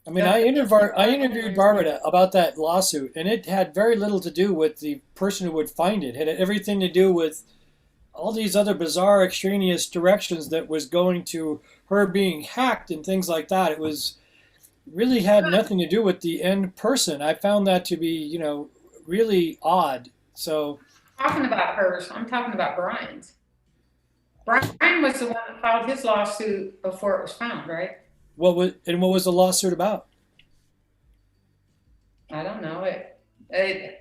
I mean, I interviewed Barbara about that lawsuit, and it had very little to do with the person who would find it. It had everything to do with all these other bizarre extraneous directions that was going to her being hacked and things like that. It was really had nothing to do with the end person. I found that to be, really odd. So I'm talking about hers. I'm talking about Brian's. Brian was the one that filed his lawsuit before it was found, right? What was the lawsuit about? I don't know.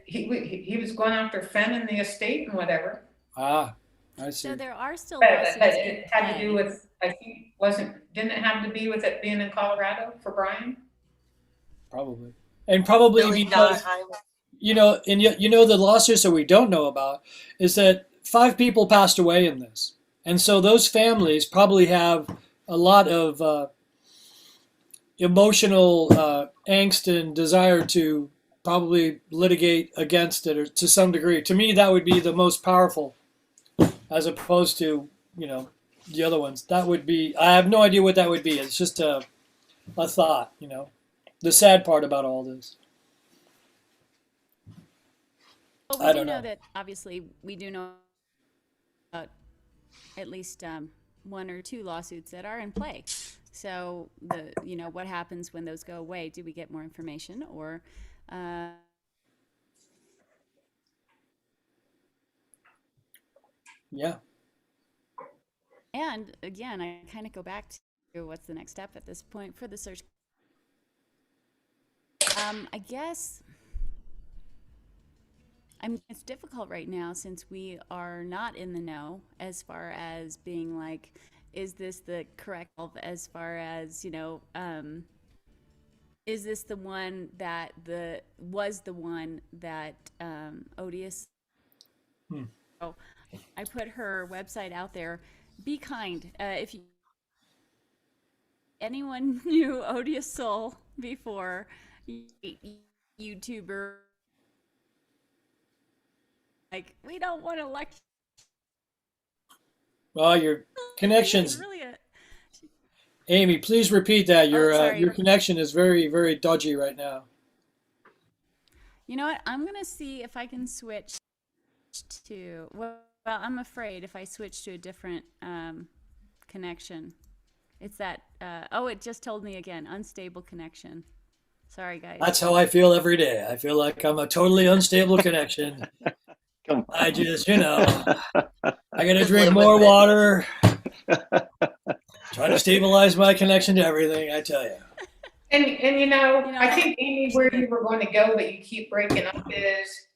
He was going after Fenn and the estate and whatever. Ah, I see. So there are still But lawsuits in it had to do play. with, I think, didn't it have to be with it being in Colorado for Brian? Probably. And probably Really because, and yet, the lawsuits that we don't know about is that 5 people passed away in this. And so those families probably have a lot of emotional angst and desire to probably litigate against it, or to some degree. To me, that would be the most powerful, as opposed to, the other ones. That would be, I have no idea what that would be. It's just a thought, the sad part about all this. Well, I we do don't know know. that obviously we do know about at least 1 or 2 lawsuits that are in play. So what happens when those go away? Do we get more information, or Yeah. and again, I kind of go back to what's the next step at this point for the search. I guess it's difficult right now since we are not in the know as far as being like, is this the correct, as far as, is this the one that was the one that Odious? Hmm. So I put her website out there. Be kind. If anyone knew Odious Soul before, YouTuber, like, we don't want to lecture. Well, your connections, Really Amy, please repeat that. sorry. Your connection is very, very dodgy right now. You know what? I'm gonna see if I can switch to. Well, I'm afraid if I switch to a different connection, it's that. It just told me again, unstable connection. Sorry, guys. That's how I feel every day. I feel like I'm a totally unstable connection. Come on. I just, I gotta Just drink live more with it. water. Try to stabilize my connection to everything, I tell you. And I think, Amy, where you were going to go, but you keep breaking up, is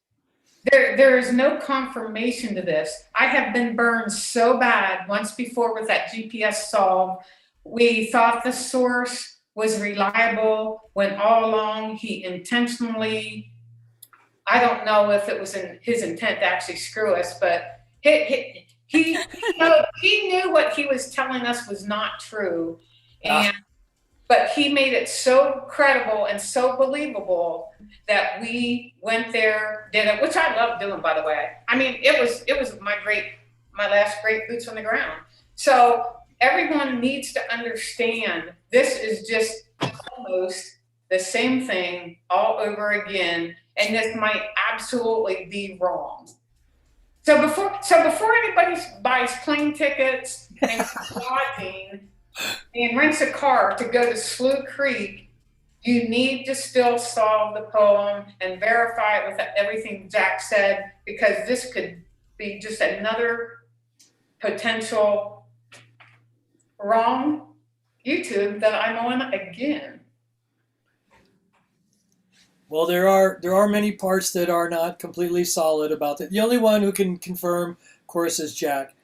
there is no confirmation to this. I have been burned so bad once before with that GPS solve. We thought the source was reliable when all along he intentionally, I don't know if it was in his intent to actually screw us, but he knew what he was telling us was not true. But he made it so credible and so believable that we went there, did it, which I love doing, by the way. I mean, it was my last great boots on the ground. So everyone needs to understand this is just almost the same thing all over again, and this might absolutely be wrong. So before anybody buys plane tickets and lodging and rents a car to go to Slough Creek, you need to still solve the poem and verify it with everything Jack said, because this could be just another potential wrong YouTube that I'm on again. Well, there are many parts that are not completely solid about it. The only one who can confirm, of course, is Jack.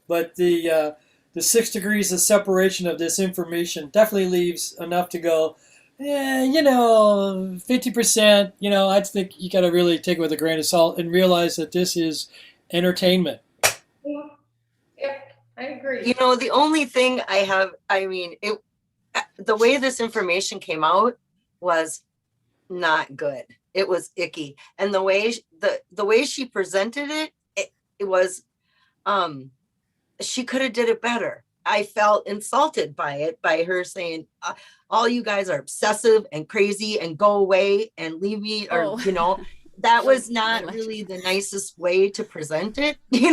But the 6 degrees of separation of this information definitely leaves enough to go, 50%, I think you got to really take it with a grain of salt and realize that this is entertainment. Yeah, I agree. The only thing the way this information came out was not good. It was icky. And the way she presented it was, she could have did it better. I felt insulted by it, by her saying, all you guys are obsessive and crazy and go away and leave me, or, that was not really the nicest way to present it, it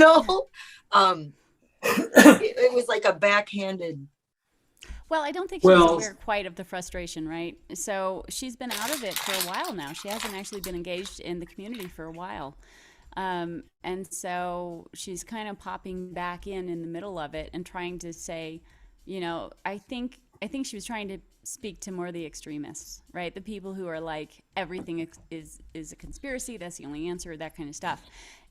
was like a backhanded. Well, I don't think she's aware quite of the frustration, right? So she's been out of it for a while now. She hasn't actually been engaged in the community for a while. And so she's kind of popping back in the middle of it and trying to say, I think she was trying to speak to more of the extremists, right? The people who are like, everything is a conspiracy. That's the only answer, that kind of stuff.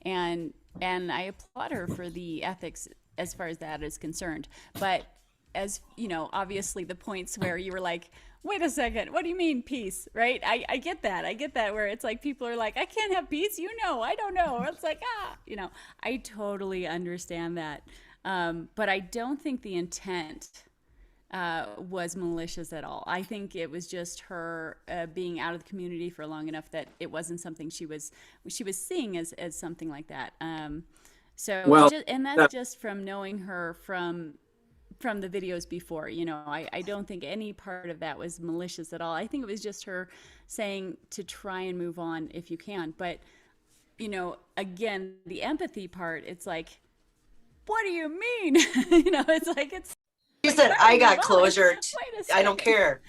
And I applaud her for the ethics as far as that is concerned. But as obviously the points where you were like, wait a second, what do you mean peace, right? I get that where it's like people are like, I can't have peace, I don't know. It's like, I totally understand that. But I don't think the intent was malicious at all. I think it was just her being out of the community for long enough that it wasn't something she was seeing as something like that. That's just from knowing her from the videos before. I don't think any part of that was malicious at all. I think it was just her saying to try and move on if you can. But again, the empathy part, it's like, what do you mean? It's like, it's. She said, I got closure. I don't care.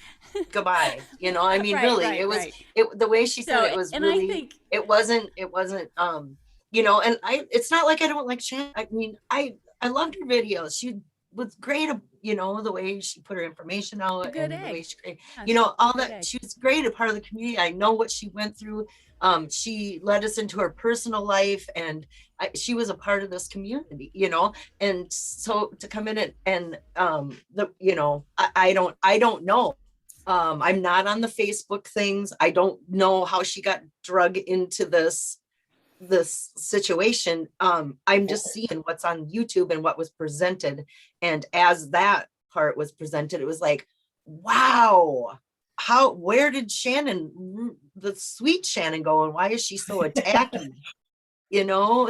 Goodbye. I mean, Right, really, right, it was, right. the way she said it was and really, I think, it wasn't, and it's not like I don't like Shannon. I mean, I loved her videos. She was great, the way she put her information out and the way she created, all that. She was great, a part of the community. I know what she went through. She led us into her personal life, and she was a part of this community, and so to come in and I don't know. I'm not on the Facebook things. I don't know how she got drug into this situation. I'm just seeing what's on YouTube and what was presented. And as that part was presented, it was like, wow, where did Shannon, the sweet Shannon, go, and why is she so attacking? Well,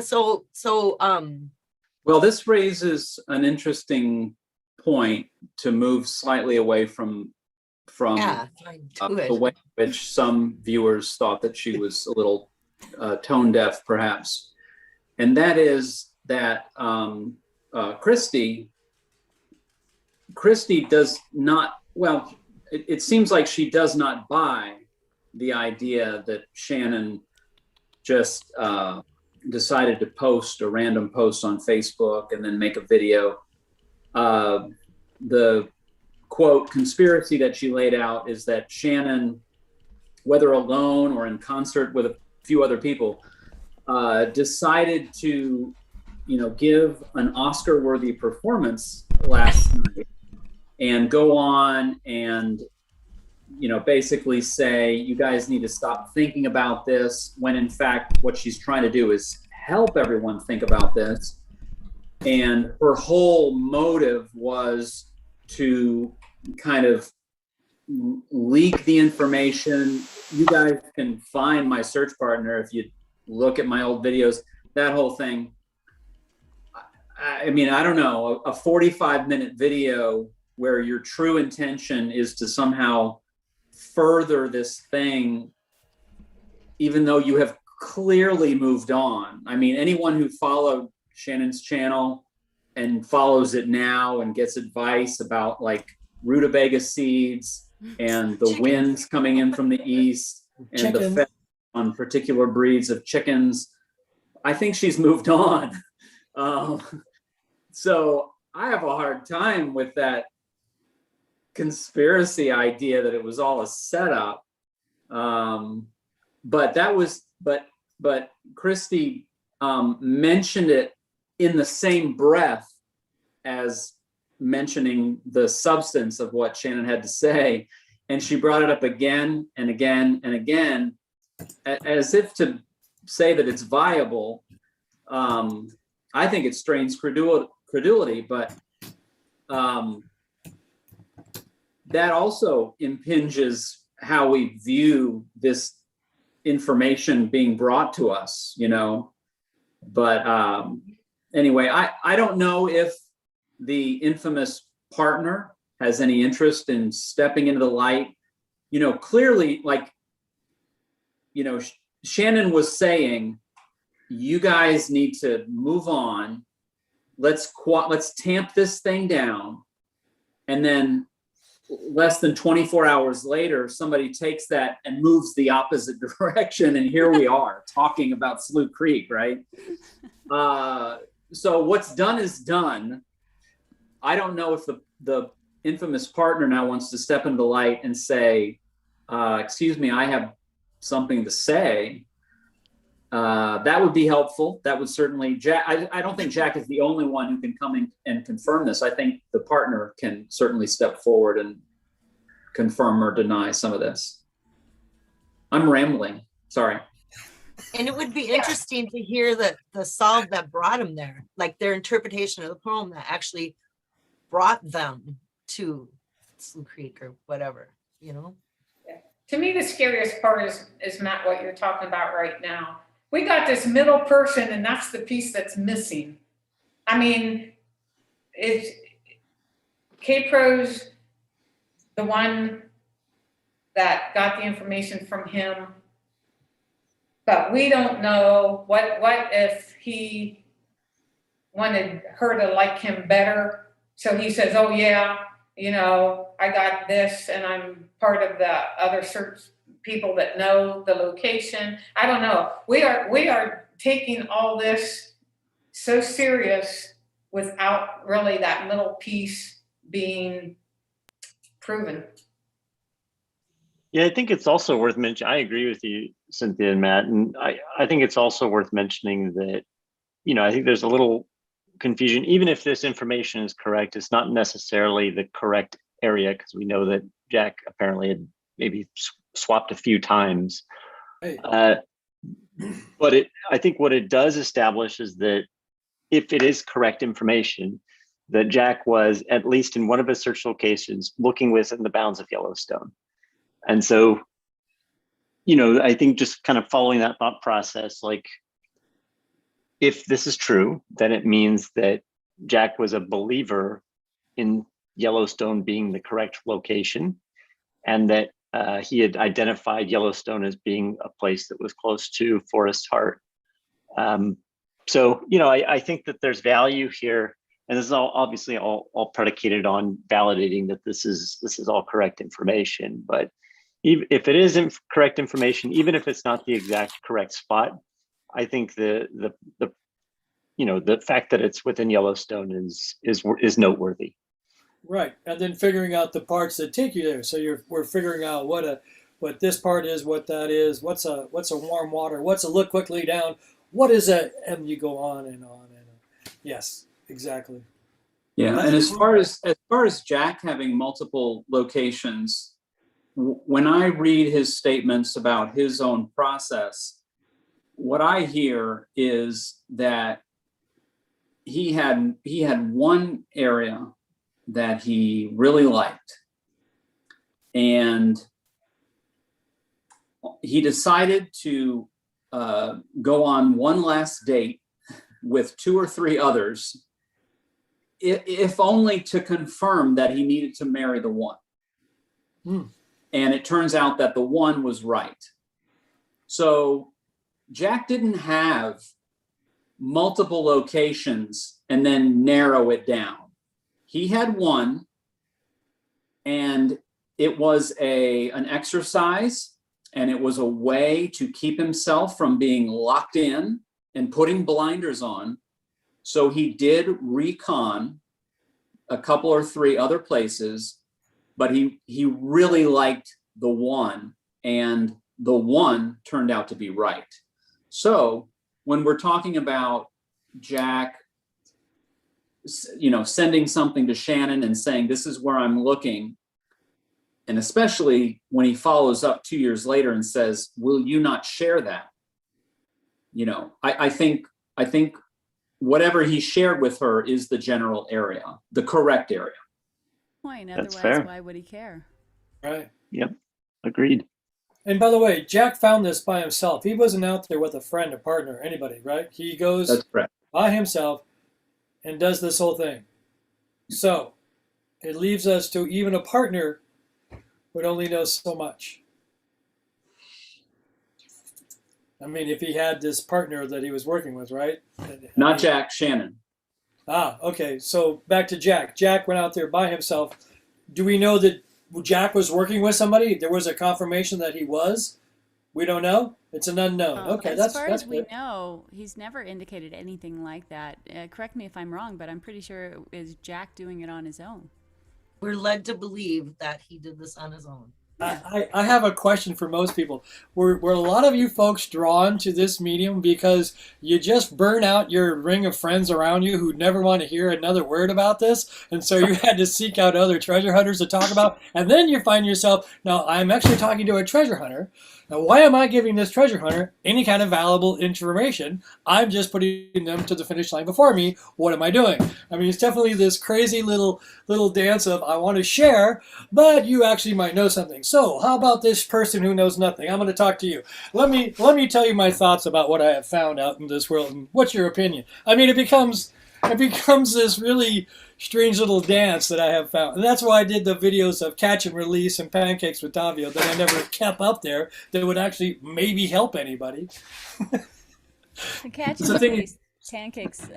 this raises an interesting point to move slightly away from the way in which some viewers thought that she was a little tone deaf, perhaps. And that is that Christy does not, well, it seems like she does not buy the idea that Shannon just decided to post a random post on Facebook and then make a video. The quote conspiracy that she laid out is that Shannon, whether alone or in concert with a few other people, decided to, give an Oscar-worthy performance last night and go on and, basically say, you guys need to stop thinking about this, when in fact, what she's trying to do is help everyone think about this. And her whole motive was to kind of leak the information. You guys can find my search partner if you look at my old videos, that whole thing. I mean, I don't know, a 45-minute video where your true intention is to somehow further this thing, even though you have clearly moved on. I mean, anyone who followed Shannon's channel and follows it now and gets advice about like rutabaga seeds and the winds coming in from the east and the effect on particular breeds of chickens, I think she's moved on. So I have a hard time with that conspiracy idea that it was all a setup. But Christy mentioned it in the same breath as mentioning the substance of what Shannon had to say. And she brought it up again and again and again, as if to say that it's viable. I think it strains credulity, but that also impinges how we view this information being brought to us, But anyway, I don't know if the infamous partner has any interest in stepping into the light. Clearly, Shannon was saying, you guys need to move on. Let's tamp this thing down. And then less than 24 hours later, somebody takes that and moves the opposite direction, and here we are talking about Slough Creek, right? So what's done is done. I don't know if the infamous partner now wants to step into the light and say, excuse me, I have something to say. That would be helpful. That would certainly, Jack, I don't think Jack is the only one who can come in and confirm this. I think the partner can certainly step forward and confirm or deny some of this. I'm rambling, sorry. And it would be interesting to hear the solve that brought him there, like their interpretation of the poem that actually brought them to Slough Creek or whatever, you know? Yeah. To me, the scariest part is Matt, what you're talking about right now. We got this middle person, and that's the piece that's missing. I mean, K-Pro's the one that got the information from him, but we don't know what if he wanted her to like him better. So he says, oh yeah, you know, I got this and I'm part of the other search people that know the location. I don't know. We are taking all this so serious without really that middle piece being proven. Yeah, I think it's also worth mentioning. I agree with you, Cynthia and Matt, and I think it's also worth mentioning that, you know, I think there's a little confusion. Even if this information is correct, it's not necessarily the correct area, because we know that Jack apparently had maybe swapped a few times. Hey. But I think what it does establish is that if it is correct information, that Jack was, at least in one of his search locations, looking within the bounds of Yellowstone. And so, you know, I think just kind of following that thought process, like, if this is true, then it means that Jack was a believer in Yellowstone being the correct location, and that he had identified Yellowstone as being a place that was close to Forrest's heart. So, you know, I think that there's value here, and this is all obviously all predicated on validating that this is all correct information. But if it is correct information, even if it's not the exact correct spot, I think the you know, the fact that it's within Yellowstone is noteworthy. Right, and then figuring out the parts that take you there. So we're figuring out what this part is, what that is, what's a warm water, what's a look quickly down, what is a, and you go on and on and on. Yes, exactly. Yeah, and as far as Jack having multiple locations, when I read his statements about his own process, what I hear is that he had one area that he really liked, and he decided to go on one last date with 2 or 3 others, if only to confirm that he needed to marry the one. And it turns out that the one was right. So Jack didn't have multiple locations and then narrow it down. He had one, and it was an exercise, and it was a way to keep himself from being locked in and putting blinders on. So he did recon a couple or 3 other places, but he really liked the one, and the one turned out to be right. So when we're talking about Jack, you know, sending something to Shannon and saying, this is where I'm looking, and especially when he follows up 2 years later and says, will you not share that? You know, I think whatever he shared with her is the general area, the correct area. Point. That's Otherwise, fair. why would he care? Right. Yep, agreed. And by the way, Jack found this by himself. He wasn't out there with a friend, a partner, anybody, right? He goes That's correct. by himself and does this whole thing. So it leaves us to even a partner would only know so much. I mean, if he had this partner that he was working with, right? Not Jack, Shannon. Ah, okay. So back to Jack. Jack went out there by himself. Do we know that Jack was working with somebody? There was a confirmation that he was? We don't know? It's an unknown. Okay, as far that's as we good. know, he's never indicated anything like that. Correct me if I'm wrong, but I'm pretty sure it is Jack doing it on his own. We're led to believe that he did this on his own. I have a question for most people. Were a lot of you folks drawn to this medium because you just burn out your ring of friends around you who never want to hear another word about this, and so you had to seek out other treasure hunters to talk about, and then you find yourself, now I'm actually talking to a treasure hunter. Now, why am I giving this treasure hunter any kind of valuable information? I'm just putting them to the finish line before me. What am I doing? I mean, it's definitely this crazy little dance of I want to share, but you actually might know something. So, how about this person who knows nothing? I'm going to talk to you. Let me tell you my thoughts about what I have found out in this world, and what's your opinion? I mean, it becomes this really strange little dance that I have found. And that's why I did the videos of catch and release and pancakes with Davio that I never kept up there that would actually maybe help anybody. The catch and release pancakes,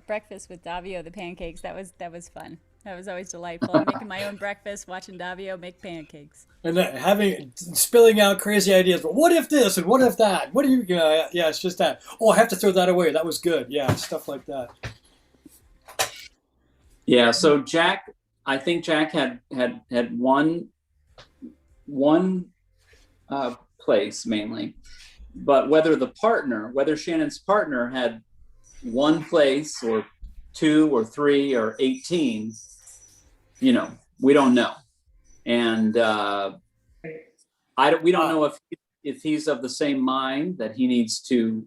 breakfast with Davio, the pancakes, that was fun. That was always delightful. I'm making my own breakfast, watching Davio make pancakes. And spilling out crazy ideas. But what if this and what if that? What do you know? Yeah, it's just that. Oh, I have to throw that away. That was good. Yeah, stuff like that. Yeah. So Jack, I think Jack had one place mainly, but whether Shannon's partner had one place or two or three or 18, we don't know. And we don't know if he's of the same mind that he needs to,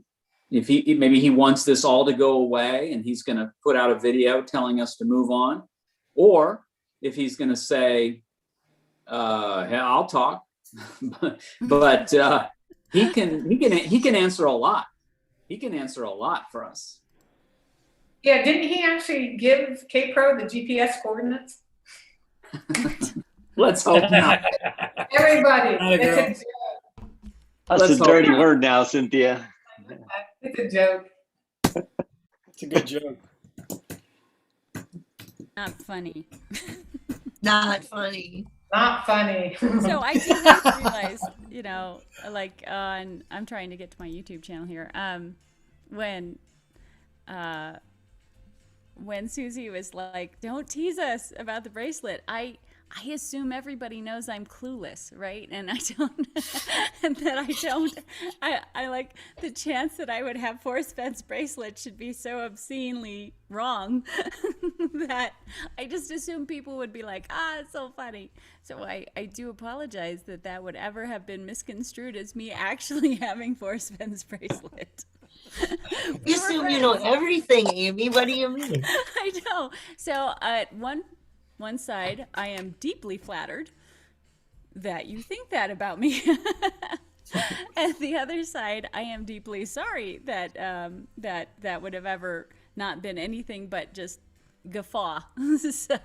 if maybe he wants this all to go away and he's going to put out a video telling us to move on, or if he's going to say, yeah, I'll talk, but he can answer a lot. He can answer a lot for us. Yeah, didn't he actually give K-Pro the GPS coordinates? Let's hope not. Everybody, That's a dirty word now, Cynthia. it's a joke. It's a good joke. Not funny. Not funny. Not funny. So I did just realize, like I'm trying to get to my YouTube channel here. When Susie was like, "Don't tease us about the bracelet," I assume everybody knows I'm clueless, right? And I don't, and that I don't. I like the chance that I would have Forrest Fenn's bracelet should be so obscenely wrong that I just assume people would be like, it's so funny. So I do apologize that would ever have been misconstrued as me actually having Forrest Fenn's bracelet. You assume you know everything, Amy. What do you mean? I know. So at one side, I am deeply flattered that you think that about me. At the other side, I am deeply sorry that that would have ever not been anything but just guffaw. So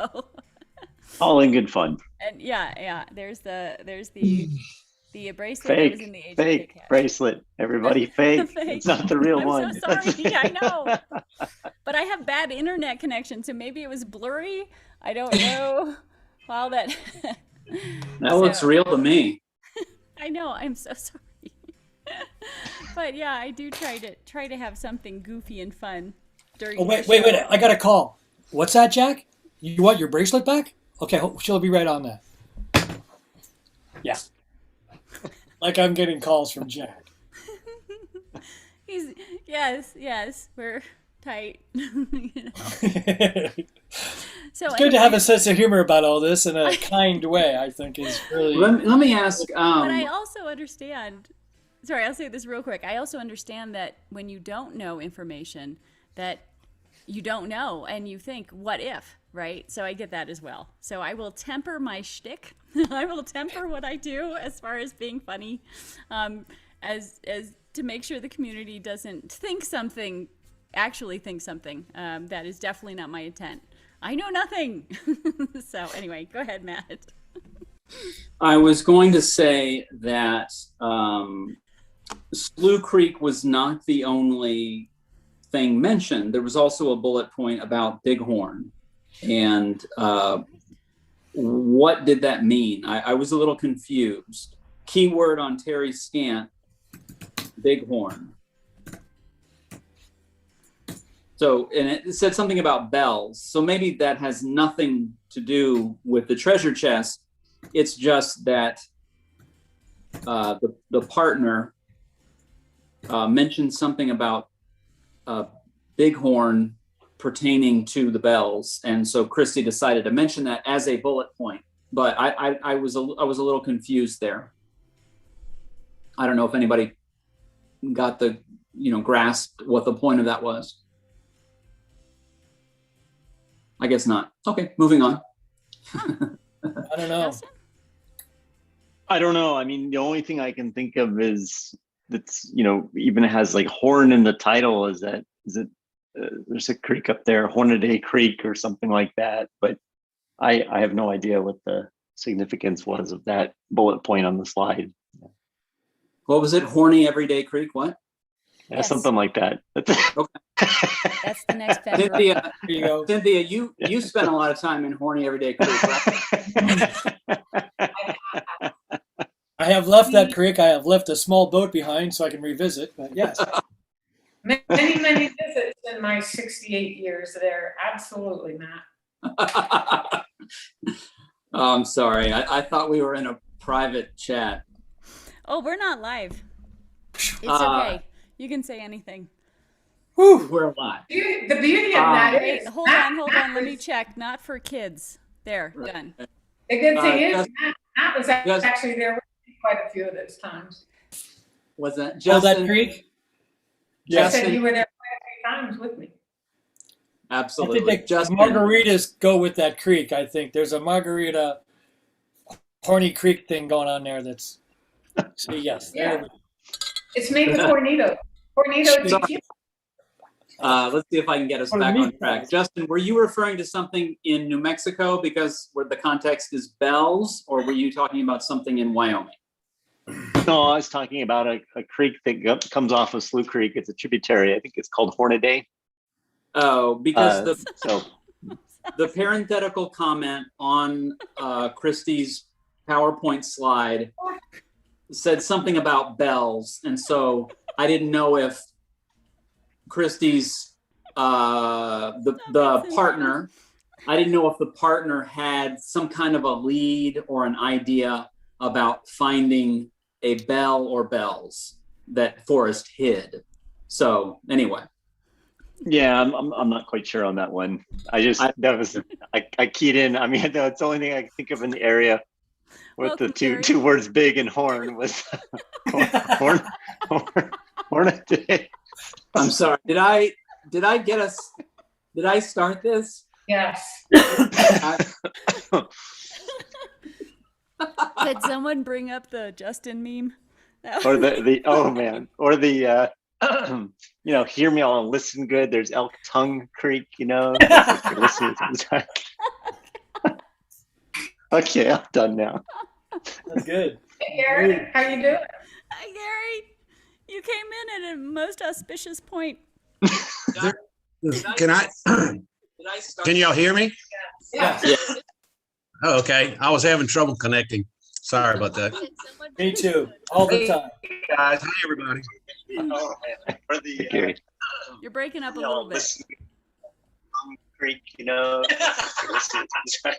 all in good fun. And yeah. There's the bracelet that was in the fake bracelet. Everybody fake. It's not the real one. So sorry. I know. But I have bad internet connection, so maybe it was blurry. I don't know. Wow, that looks real to me. I know. I'm so sorry. But yeah, I do try to have something goofy and fun during. Oh wait! I got a call. What's that, Jack? You want your bracelet back? Okay, she'll be right on that. Yeah. Like I'm getting calls from Jack. Yes, we're tight. So it's good to have a sense of humor about all this in a kind way, I think is really. Let me ask. But I also understand. Sorry, I'll say this real quick. I also understand that when you don't know information, that you don't know, and you think, "What if?" Right? So I get that as well. So I will temper my shtick. I will temper what I do as far as being funny, as to make sure the community doesn't actually think something. That is definitely not my intent. I know nothing. So anyway, go ahead, Matt. I was going to say that Slough Creek was not the only thing mentioned. There was also a bullet point about Bighorn. And what did that mean? I was a little confused. Keyword on Terry's scan, bighorn. So, and it said something about bells. So maybe that has nothing to do with the treasure chest. It's just that the partner mentioned something about bighorn pertaining to the bells, and so Christy decided to mention that as a bullet point. But I was a little confused there. I don't know if anybody got the grasped what the point of that was. I guess not. Okay, moving on. I don't know. I don't know. I mean, the only thing I can think of is that's even has like horn in the title. Is it there's a creek up there, Hornaday Creek or something like that. But I have no idea what the significance was of that bullet point on the slide. What was it? Horny Everyday Creek? What? Yeah, Yes. something like that. That's the next vendor. Cynthia, There you go. Cynthia, you spent a lot of time in Horny Everyday Creek, right? I have left that creek. I have left a small boat behind so I can revisit. But yes, Many, many visits in my 68 years there. Absolutely not. Oh, I'm sorry. I thought we were in a private chat. Oh, we're not live. It's okay. You can say anything. whew, We're live. The beauty of that Wait, is, hold on. Let me check. Not for kids. There, Right. done. the good thing is, Just- Matt was Just- actually there with me quite a few of those times. Was that oh, Justin? that creek. I Yes, said you were there quite a few times with me. I Absolutely. think that Justin, margaritas go with that creek. I think there's a margarita Horny Creek thing going on there. That's so yes. Yeah. There we go. It's made with Hornito. Hornito Sorry. tequila. let's see if I can get us Or back on meatballs. track. Justin, were you referring to something in New Mexico because where the context is bells, or were you talking about something in Wyoming? No, I was talking about a creek that comes off of Slough Creek. It's a tributary. I think it's called Hornaday. Oh, because So the parenthetical comment on Christie's PowerPoint slide said something about bells, and so I didn't know if Christie's the partner. I didn't know if the partner had some kind of a lead or an idea about finding a bell or bells that Forrest hid. So anyway. yeah, I'm not quite sure on that one. I keyed in. I mean, it's the only thing I can think of in the area with Welcome, the Gary. two words big and horn was Hornaday. I'm sorry. Did I get us? Did I start this? Yes. Did someone bring up the Justin meme? Or the oh man, or the hear me, I'll listen good. There's Elk Tongue Creek, if you're listening to the time. Okay, I'm done now. That's good. Hey, Gary, how you doing? Hi, Gary. You came in at a most auspicious point. Can I? Can y'all hear me? Yeah. Oh, okay. I was having trouble connecting. Sorry about that. Me too. All the time. Guys, hi everybody. Or the Gary. You're breaking up a little bit. Creek, if you're listening to the time.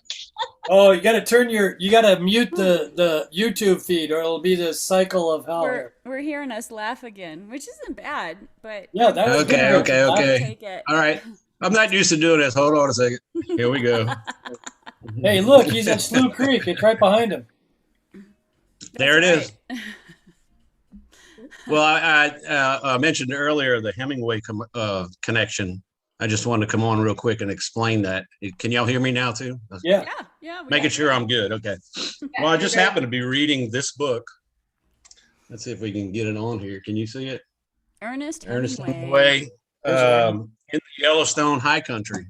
Oh, you gotta mute the YouTube feed, or it'll be this cycle of hell. We're hearing us laugh again, which isn't bad, but Yeah, that was Okay, good. okay, I'll okay. take it. All right. I'm not used to doing this. Hold on a second. Here we go. Hey, look, he's at Slough Creek. It's right behind him. There it That's is. right. Well, I mentioned earlier the Hemingway connection. I just wanted to come on real quick and explain that. Can y'all hear me now too? Yeah. Yeah. Making sure I'm good. Okay. Well, I just happened to be reading this book. Let's see if we can get it on here. Can you see it? Ernest Ernest Hemingway. Hemingway, in the Yellowstone High Country.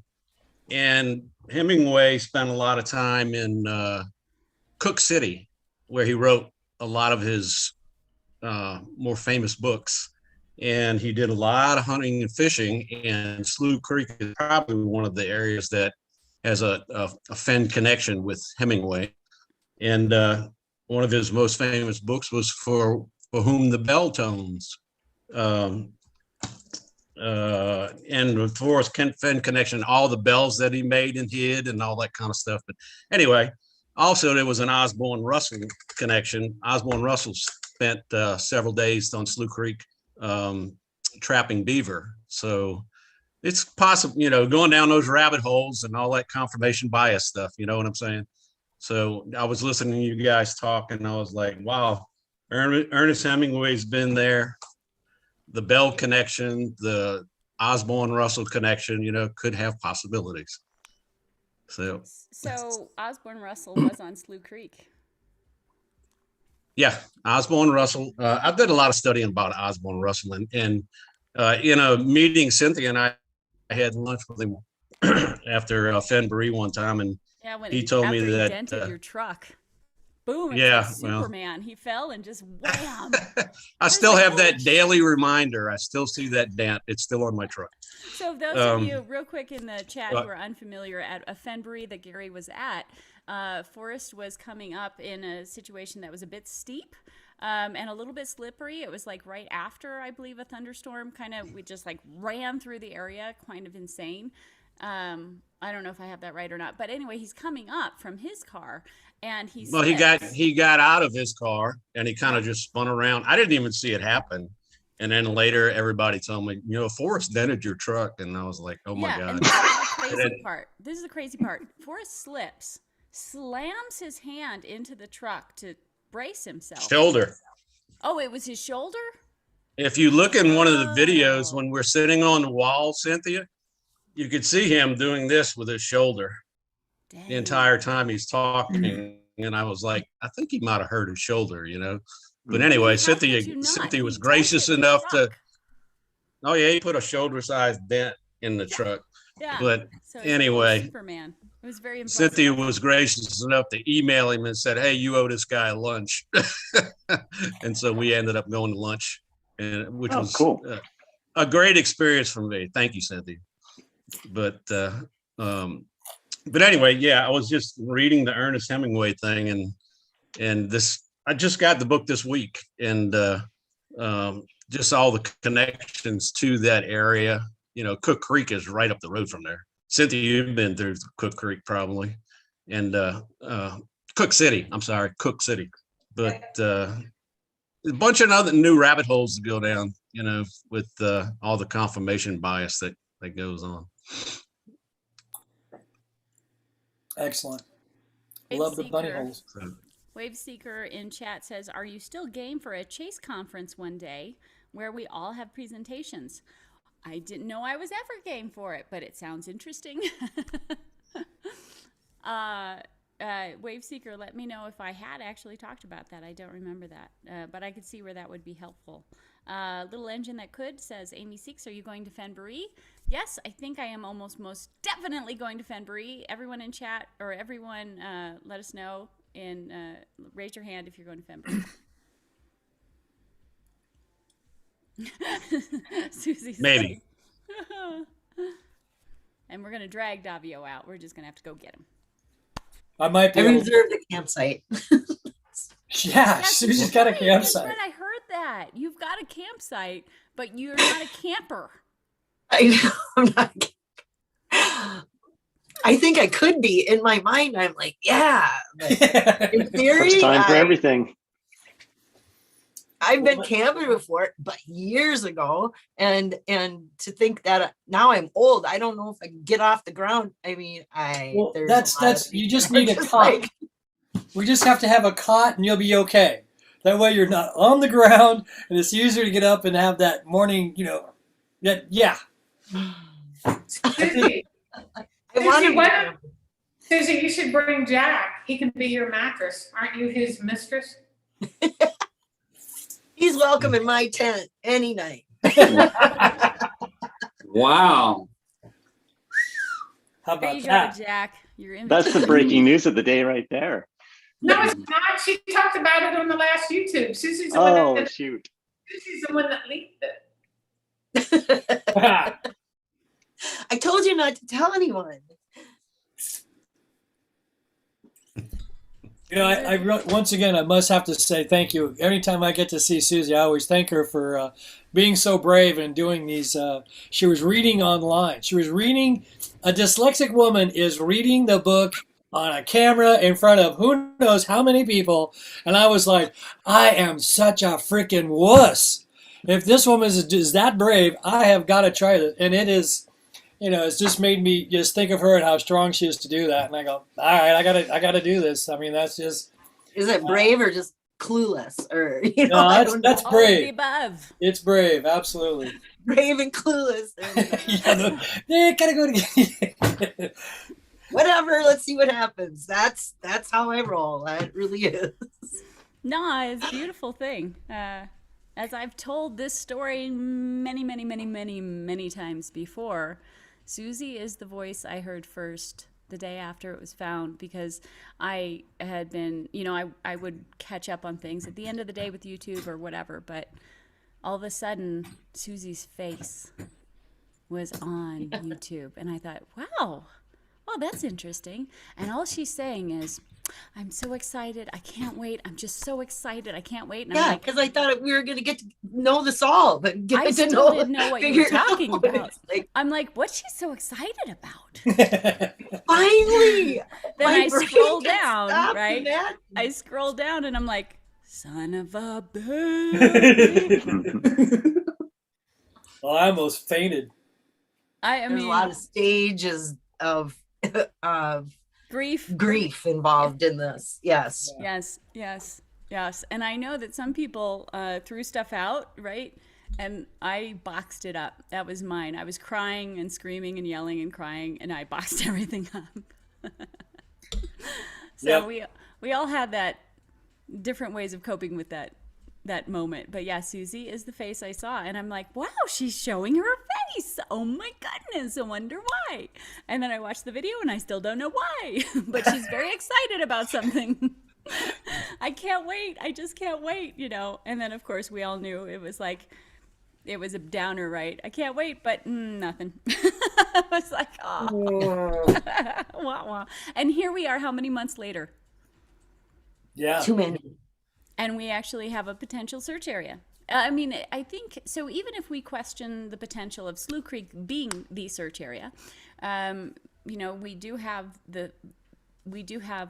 And Hemingway spent a lot of time in Cook City, where he wrote a lot of his more famous books. And he did a lot of hunting and fishing, and Slough Creek is probably one of the areas that has a Fenn connection with Hemingway. And one of his most famous books was For Whom the Bell Tones. And with Forrest Fenn connection, all the bells that he made and hid and all that kind of stuff. But anyway, also there was an Osborne Russell connection. Osborne Russell spent several days on Slough Creek trapping beaver. So it's possible, you know, going down those rabbit holes and all that confirmation bias stuff, you know what I'm saying? So I was listening to you guys talk and I was like, wow, Ernest Hemingway's been there. The Bell connection, the Osborne Russell connection, you know, could have possibilities. So Osborne Russell was on Slough Creek. Yeah, Osborne Russell. I did a lot of studying about Osborne Russell, and in a meeting, Cynthia and I had lunch with him after Fenbury one time, and he told me that he dented your truck. Boom! It's yeah, like Superman. He fell and just wham. I still have that daily reminder. I still see that dent. It's still on my truck. So those of you, real quick in the chat, who are unfamiliar, at a Fenbury that Gary was at, Forrest was coming up in a situation that was a bit steep and a little bit slippery. It was like right after, I believe, a thunderstorm. We just like ran through the area, kind of insane. I don't know if I have that right or not, but anyway, he's coming up from his car and he got out of his car and he kind of just spun around. I didn't even see it happen. And then later everybody told me, you know, Forrest dented your truck. And I was like, oh my God. And this is the crazy part. Forrest slips, slams his hand into the truck to brace himself. Shoulder. Oh, it was his shoulder? If you look in one of the videos when we're sitting on the wall, Cynthia, you could see him doing this with his shoulder. Dang. The entire time he's talking. And I was like, I think he might have hurt his shoulder, you know. But anyway, Cynthia was gracious enough to, oh yeah, he put a shoulder-sized dent in the truck. Yeah. But so anyway, Superman. It was very impressive. Cynthia was gracious enough to email him and said, hey, you owe this guy lunch. And so we ended up going to lunch, which was cool. A great experience for me. Thank you, Cynthia. But anyway, yeah, I was just reading the Ernest Hemingway thing and this, I just got the book this week and just all the connections to that area. You know, Cook Creek is right up the road from there. Cynthia, you've been through Cook Creek probably. And Cook City. But a bunch of other new rabbit holes to go down, you know, with all the confirmation bias that goes on. Excellent. Love the bunny holes. Wave Seeker in chat says, are you still game for a Chase conference one day where we all have presentations? I didn't know I was ever game for it, but it sounds interesting. Wave Seeker, let me know if I had actually talked about that. I don't remember that, but I could see where that would be helpful. Little Engine That Could says, Amy Seeks, are you going to Fenbury? Yes, I think I am most definitely going to Fenbury. Everyone in chat, or everyone let us know. And raise your hand if you're going to Fenbury. Susie's maybe. And we're going to drag Davio out. We're just going to have to go get him. I might be. I reserved a campsite. Yeah, Susie's got a campsite. Right, I heard that. You've got a campsite, but you're not a camper. I know. I'm not. I think I could be. In my mind, I'm like, yeah. In theory, first time for everything. I've been camping before, but years ago, and to think that now I'm old, I don't know if I can get off the ground. I mean, that's you just need a cot. We just have to have a cot, and you'll be okay. That way, you're not on the ground, and it's easier to get up and have that morning. You know, yeah. Susie, you should bring Jack. He can be your mattress. Aren't you his mistress? He's welcome in my tent any night. Wow. How about there that? you go, Jack. You're in. That's the breaking news of the day right there. No, it's not. She talked about it on the last YouTube. Susie's the shoot. Susie's the one that leaked it. I told you not to tell anyone. Once again, I must have to say thank you. Anytime I get to see Susie, I always thank her for being so brave and doing these. She was reading online. She was reading. A dyslexic woman is reading the book on a camera in front of who knows how many people. And I was like, I am such a freaking wuss. If this woman is that brave, I have got to try this. And it is. It's just made me just think of her and how strong she is to do that. And I go, all right, I gotta do this. I mean, that's just. Is it brave or just clueless? Or no, that's All brave. of the above. It's brave, absolutely. Brave and clueless. They gotta go together. Whatever. Let's see what happens. That's how I roll. It really is. No, it's a beautiful thing. As I've told this story many, many, many, many, many times before, Susie is the voice I heard first the day after it was found, because I had been, I would catch up on things at the end of the day with YouTube or whatever, but all of a sudden, Susie's face was on YouTube. And I thought, wow, well, that's interesting. And all she's saying is, I'm so excited. I can't wait. I'm just so excited. I can't wait. And yeah, because I thought we were going to get to know this all, but I still didn't know what you were talking about. I'm like, what's she so excited about? Finally. Then I scroll down, right? I scroll down and I'm like, son of a bitch. Well, I almost fainted. There's a lot of stages of grief involved in this. Yes. Yes. And I know that some people threw stuff out, right? And I boxed it up. That was mine. I was crying and screaming and yelling and crying, and I boxed everything up. So we all had that different ways of coping with that moment. But yeah, Susie is the face I saw, and I'm like, wow, she's showing her face. Oh my goodness, I wonder why. And then I watched the video and I still don't know why, but she's very excited about something. I can't wait. I just can't wait, And then of course we all knew it was a downer, right? I can't wait, but nothing. I was like, oh. Wah, wah. And here we are, how many months later? Yeah. Too many. And we actually have a potential search area. I mean, I think, so even if we question the potential of Slough Creek being the search area, we do have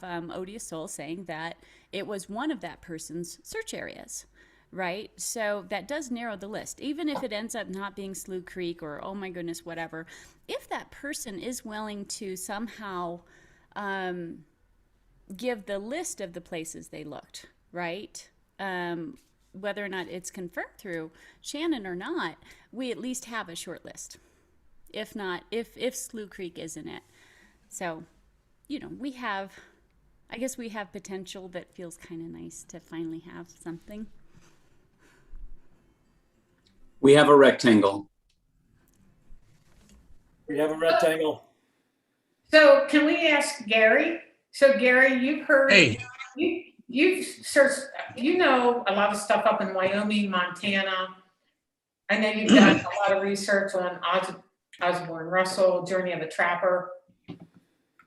Odious Soul saying that it was one of that person's search areas, right? So that does narrow the list. Even if it ends up not being Slough Creek or, oh my goodness, whatever, if that person is willing to somehow give the list of the places they looked, right? Whether or not it's confirmed through Shannon or not, we at least have a short list. If not, if Slough Creek isn't it. So, we have potential that feels kind of nice to finally have something. We have a rectangle. So can we ask Gary? So Gary, you've heard, Hey. you've searched, a lot of stuff up in Wyoming, Montana. I know you've done a lot of research on Osborne Russell, Journey of a Trapper.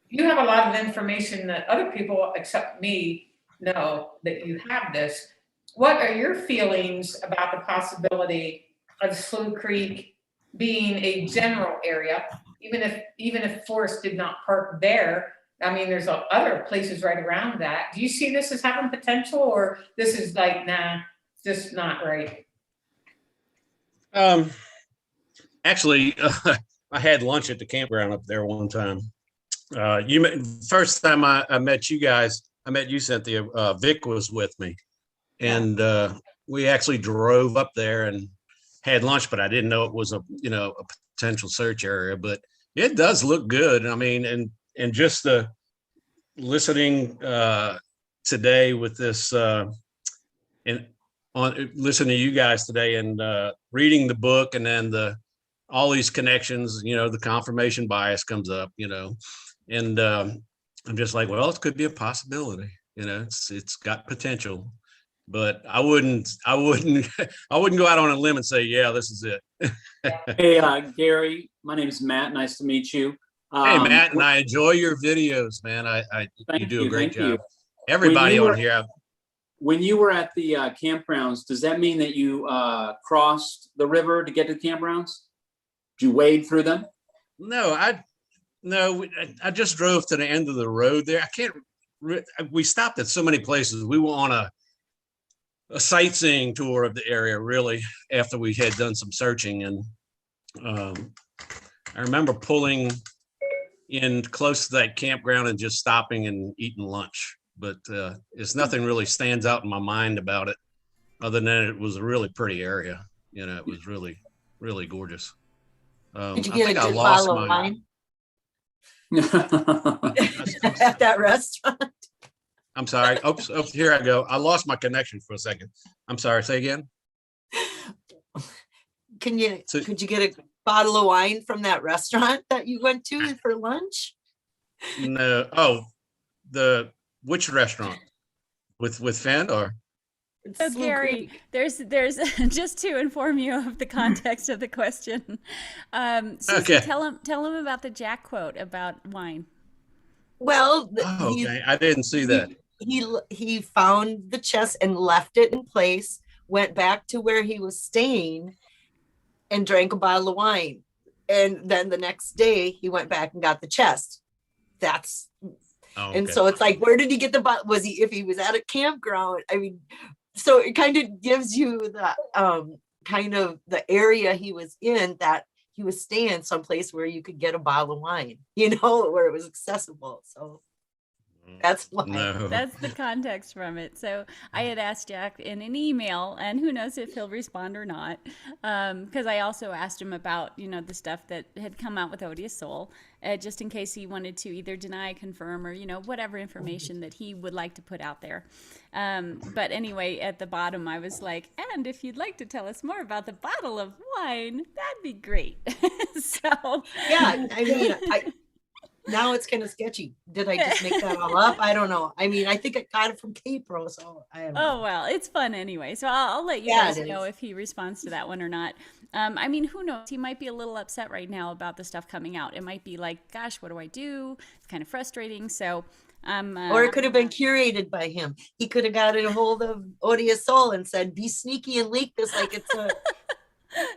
You have a lot of information that other people, except me, know that you have this. What are your feelings about the possibility of Slough Creek being a general area, even if Forrest did not park there? I mean, there's other places right around that. Do you see this as having potential, or this is like, nah, just not right? Actually, I had lunch at the campground up there one time. First time I met you guys, I met you, Cynthia. Vic was with me, and we actually drove up there and had lunch. But I didn't know it was a potential search area. But it does look good. I mean, and just the listening today with this and on listening to you guys today and reading the book, and then all these connections, the confirmation bias comes up, and I'm just like, well, it could be a possibility, it's got potential, but I wouldn't go out on a limb and say, yeah, this is it. Hey, Gary, my name is Matt. Nice to meet you. Hey, Matt, and I enjoy your videos, man. You do a great job. Everybody When you on were- here. When you were at the campgrounds, does that mean that you crossed the river to get to the campgrounds? Did you wade through them? No, I just drove to the end of the road there. I can't. We stopped at so many places. We were on a sightseeing tour of the area, really, after we had done some searching, and I remember pulling in close to that campground and just stopping and eating lunch. But it's nothing really stands out in my mind about it, other than it was a really pretty area. You know, it was really, really gorgeous. Did you I get a think I good lost bottle of my. wine at that restaurant? I'm sorry. Oops, here I go. I lost my connection for a second. I'm sorry. Say again. Could you get a bottle of wine from that restaurant that you went to for lunch? No. Oh, which restaurant? With Fenn or? So Slough Gary, Creek. there's just to inform you of the context of the question. Susie, Okay. tell him about the Jack quote about wine. Well, Oh, okay. I didn't see that. He found the chest and left it in place, went back to where he was staying and drank a bottle of wine. And then the next day he went back and got the chest. That's Oh, and okay. so it's like, where did he get the bottle? If he was at a campground? I mean, so it kind of gives you the kind of the area he was in, that he was staying someplace where you could get a bottle of wine, where it was accessible. So that's why. No. That's the context from it. So I had asked Jack in an email, and who knows if he'll respond or not, because I also asked him about, the stuff that had come out with Odious Soul, just in case he wanted to either deny, confirm, or, whatever information that he would like to put out there. But anyway, at the bottom, I was like, and if you'd like to tell us more about the bottle of wine, that'd be great. So Yeah, I mean, now it's kind of sketchy. Did I just make that all up? I don't know. I mean, I think I got it from K-Pro, so I don't know. Oh, well, it's fun anyway. So I'll let you guys know if he responds to that one or not. I mean, who knows? He might be a little upset right now about the stuff coming out. It might be like, gosh, what do I do? It's kind of frustrating. So or it could have been curated by him. He could have gotten a hold of Odious Soul and said, be sneaky and leak this like it's a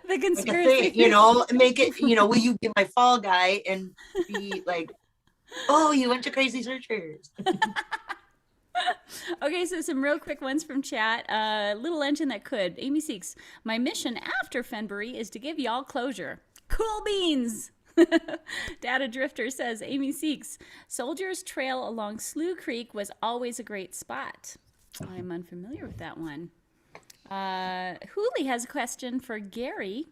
the conspiracy, like a thing, make it, will you be my fall guy and be like, oh, you went to Crazy Searchers. Okay, so some real quick ones from chat. Little engine that could. Amy Seeks, my mission after Fenbury is to give y'all closure. Cool beans. Data Drifter says, Amy Seeks, Soldiers Trail along Slough Creek was always a great spot. I'm unfamiliar with that one. Hooley has a question for Gary.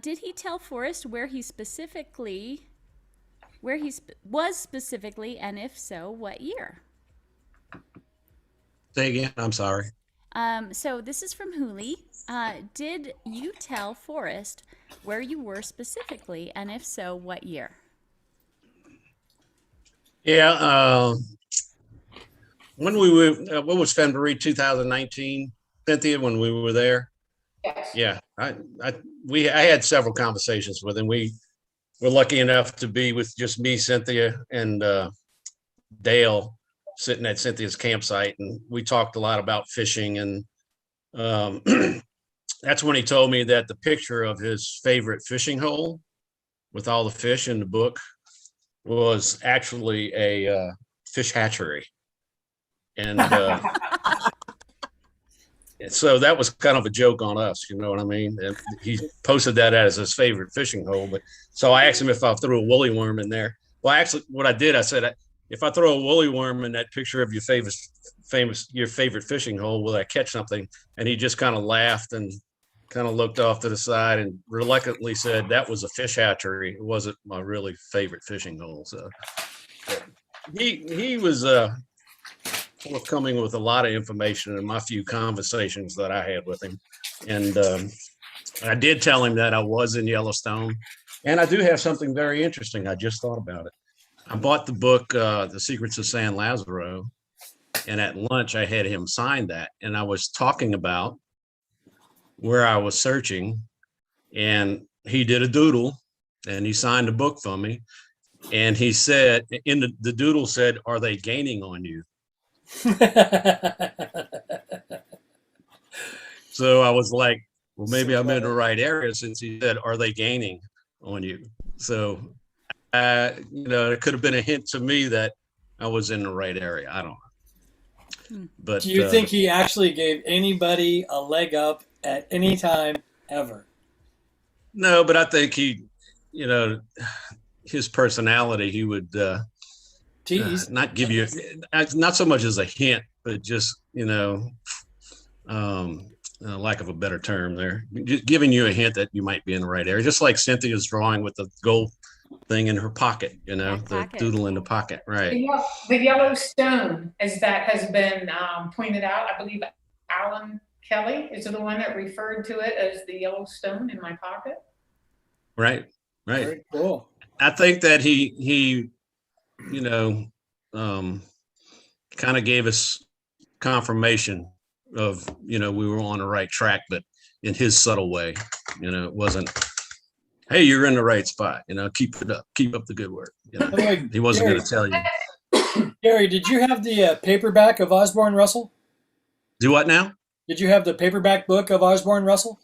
Did he tell Forrest where he was specifically, and if so, what year? Say again. I'm sorry. So this is from Hooley. Did you tell Forrest where you were specifically, and if so, what year? Yeah. When we were, what was February 2019, Cynthia, when we were there? Yes. Yeah. I had several conversations with him. We were lucky enough to be with just me, Cynthia, and Dale sitting at Cynthia's campsite, and we talked a lot about fishing, and that's when he told me that the picture of his favorite fishing hole with all the fish in the book was actually a fish hatchery. And so that was kind of a joke on us, you know what I mean? And he posted that as his favorite fishing hole. But so I asked him if I threw a woolly worm in there. Well, actually, what I did, I said, if I throw a woolly worm in that picture of your favorite fishing hole, will I catch something? And he just kind of laughed and kind of looked off to the side and reluctantly said that was a fish hatchery. It wasn't my really favorite fishing hole. So he was forthcoming with a lot of information in my few conversations that I had with him. And I did tell him that I was in Yellowstone. And I do have something very interesting. I just thought about it. I bought the book, The Secrets of San Lazaro, and at lunch I had him sign that. And I was talking about where I was searching, and he did a doodle and he signed the book for me. And he said, the doodle said, "Are they gaining on you?" So I was like, well, maybe So I'm in the clever. right area, since he said, are they gaining on you? So, it could have been a hint to me that I was in the right area. I don't know. Do But you think he actually gave anybody a leg up at any time ever? no, but I think you know, his personality, he would Tease. not give you, not so much as a hint, but just, lack of a better term there, just giving you a hint that you might be in the right area. Just like Cynthia's drawing with the gold thing in her pocket, Back the pocket. doodle in the pocket, right? The yellow stone, as that has been pointed out, I believe Alan Kelly is the one that referred to it as the yellow stone in my pocket. Right, right. Very cool. I think that he kind of gave us confirmation of, we were on the right track, but in his subtle way. It wasn't, hey, you're in the right spot, keep it up, keep up the good work. By the way, He wasn't going to tell you. Gary, did you have the paperback of Osborne Russell? Do what now? Did you have the paperback book of Osborne Russell?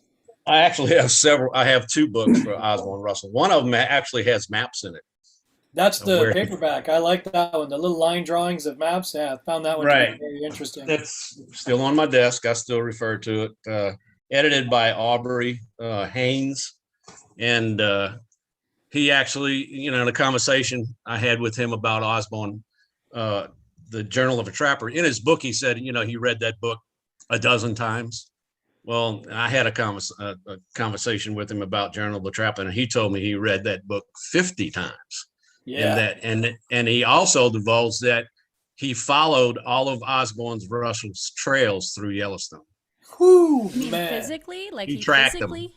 I actually have several. I have 2 books for Osborne Russell. One of them actually has maps in it. That's the Where- paperback. I like that one. The little line drawings of maps. Yeah, I found that one to Right. be very interesting. That's still on my desk. I still refer to it. Edited by Aubrey Haynes. And he actually, in a conversation I had with him about Osborne, the Journal of a Trapper, in his book, he said, he read that book a dozen times. Well, I had a conversation with him about Journal of a Trapper, and he told me he read that book 50 times. Yeah. And he also divulged that he followed all of Osborne Russell's trails through Yellowstone. Whew, You mean man. physically? Like He he tracked them. physically?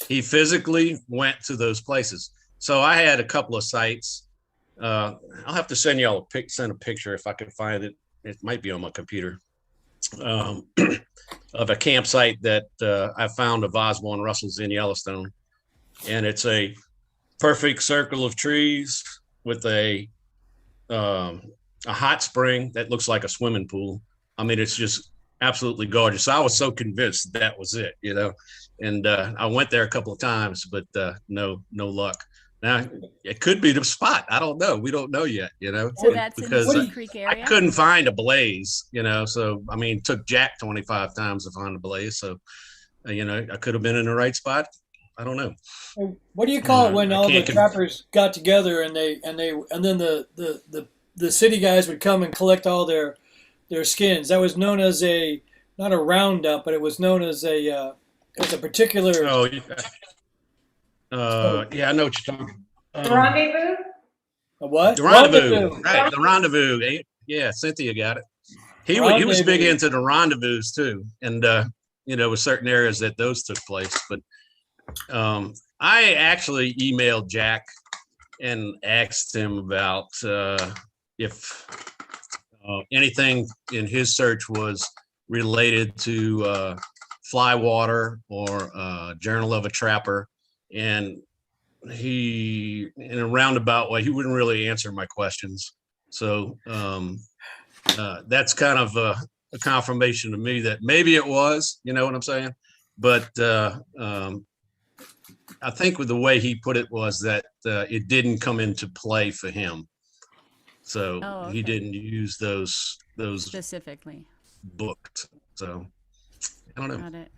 He physically went to those places. So I had a couple of sites. I'll have to send y'all send a picture if I can find it. It might be on my computer. Of a campsite that I found of Osborne Russell's in Yellowstone, and it's a perfect circle of trees with a hot spring that looks like a swimming pool. I mean, it's just absolutely gorgeous. I was so convinced that was it, and I went there a couple of times, but no luck. Now it could be the spot. I don't know. We don't know yet, So that's in the because Slough Creek I area? couldn't find a blaze, so I mean, it took Jack 25 times to find a blaze. So, I could have been in the right spot. I don't know. What do you call it when I all the can't trappers got together and then the city guys would come and collect all their skins? That was known as not a roundup, but it was known as a particular. Oh, yeah, I know what you're talking about. Rendezvous? A what? The rendezvous, right? The rendezvous. Yeah, Cynthia got it. He was big Rendezvous. into the rendezvous too, and with certain areas that those took place. But I actually emailed Jack and asked him about if anything in his search was related to Flywater or Journal of a Trapper, and he, in a roundabout way, he wouldn't really answer my questions. So that's kind of a confirmation to me that maybe it was, you know what I'm saying? But I think with the way he put it was that it didn't come into play for him. So Oh, he okay. didn't use those Specifically. books. So I don't know. Got it.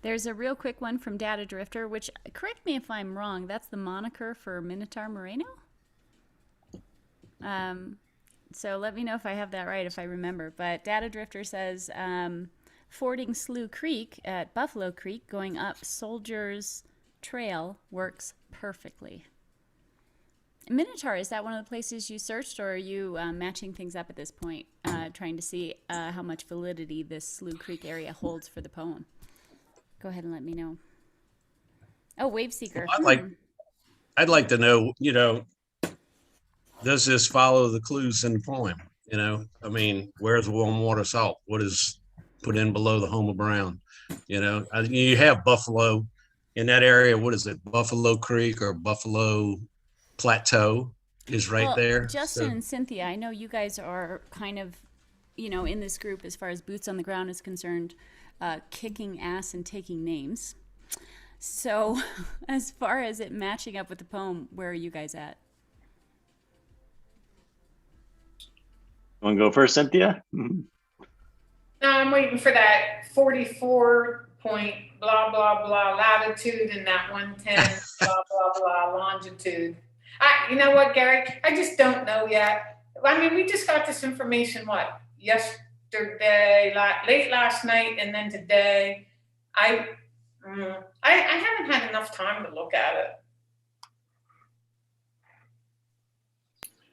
There's a real quick one from Data Drifter, which, correct me if I'm wrong, that's the moniker for Minotaur Moreno? So let me know if I have that right, if I remember. But Data Drifter says, fording Slough Creek at Buffalo Creek, going up Soldiers Trail works perfectly. Minotaur, is that one of the places you searched, or are you matching things up at this point, trying to see how much validity this Slough Creek area holds for the poem? Go ahead and let me know. Oh, Wave Seeker. I'd like to know, does this follow the clues in the poem? I mean, where's warm water salt? What is put in below the home of brown? You have Buffalo in that area. What is it? Buffalo Creek or Buffalo Plateau is right Well, there. Justin and Cynthia, I know you guys are kind of in this group, as far as boots on the ground is concerned, kicking ass and taking names. So as far as it matching up with the poem, where are you guys at? Want to go first, Cynthia? No, I'm waiting for that 44 point blah, blah, blah latitude and that 110 blah, blah, blah longitude. You know what, Gary? I just don't know yet. I mean, we just got this information, yesterday, late last night, and then today. I haven't had enough time to look at it.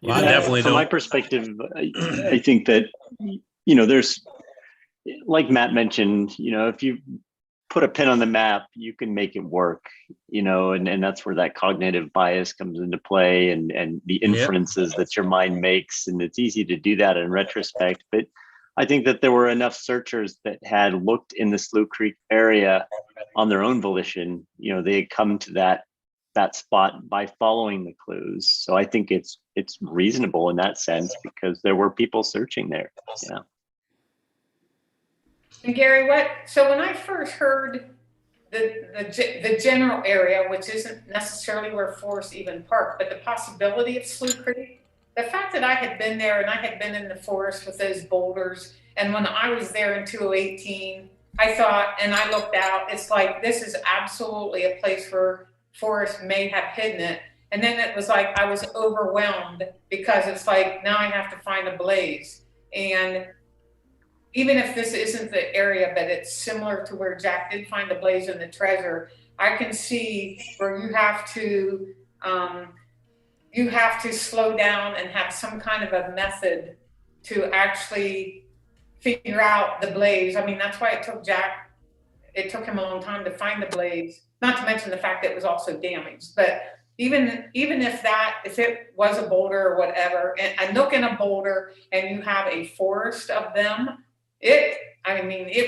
Well, I definitely From don't. my perspective, I think that, there's, like Matt mentioned, if you put a pin on the map, you can make it work, and that's where that cognitive bias comes into play and the inferences that your mind makes. And it's easy to do that in retrospect. But I think that there were enough searchers that had looked in the Slough Creek area on their own volition. They had come to that spot by following the clues. So I think it's reasonable in that sense because there were people searching there. Yeah. And Gary, so when I first heard the general area, which isn't necessarily where Forrest even parked, but the possibility of Slough Creek, the fact that I had been there and I had been in the forest with those boulders, and when I was there in 2018, I thought, and I looked out, it's like, this is absolutely a place where Forrest may have hidden it. And then it was like, I was overwhelmed because it's like, now I have to find a blaze. And even if this isn't the area, but it's similar to where Jack did find the blaze and the treasure, I can see where you have to slow down and have some kind of a method to actually figure out the blaze. I mean, that's why it took him a long time to find the blaze, not to mention the fact that it was also damaged. But even if it was a boulder or whatever, and a nook and a boulder, and you have a forest of them, it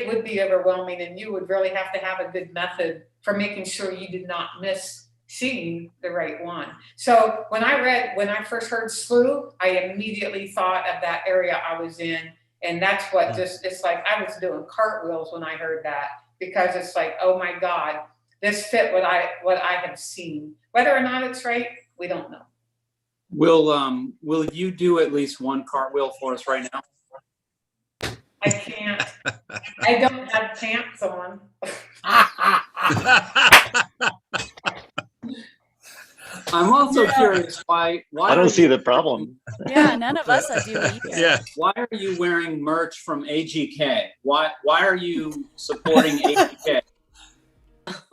would be overwhelming, and you would really have to have a good method for making sure you did not miss seeing the right one. So when I first heard Slough, I immediately thought of that area I was in. And that's what it's like, I was doing cartwheels when I heard that, because it's like, oh my God, this fit what I have seen. Whether or not it's right, we don't know. Will you do at least one cartwheel for us right now? I can't. I don't have pants on. I'm also curious why I don't see the problem. Yeah, none of us do either. Yeah. Why are you wearing merch from AGK? Why are you supporting AGK?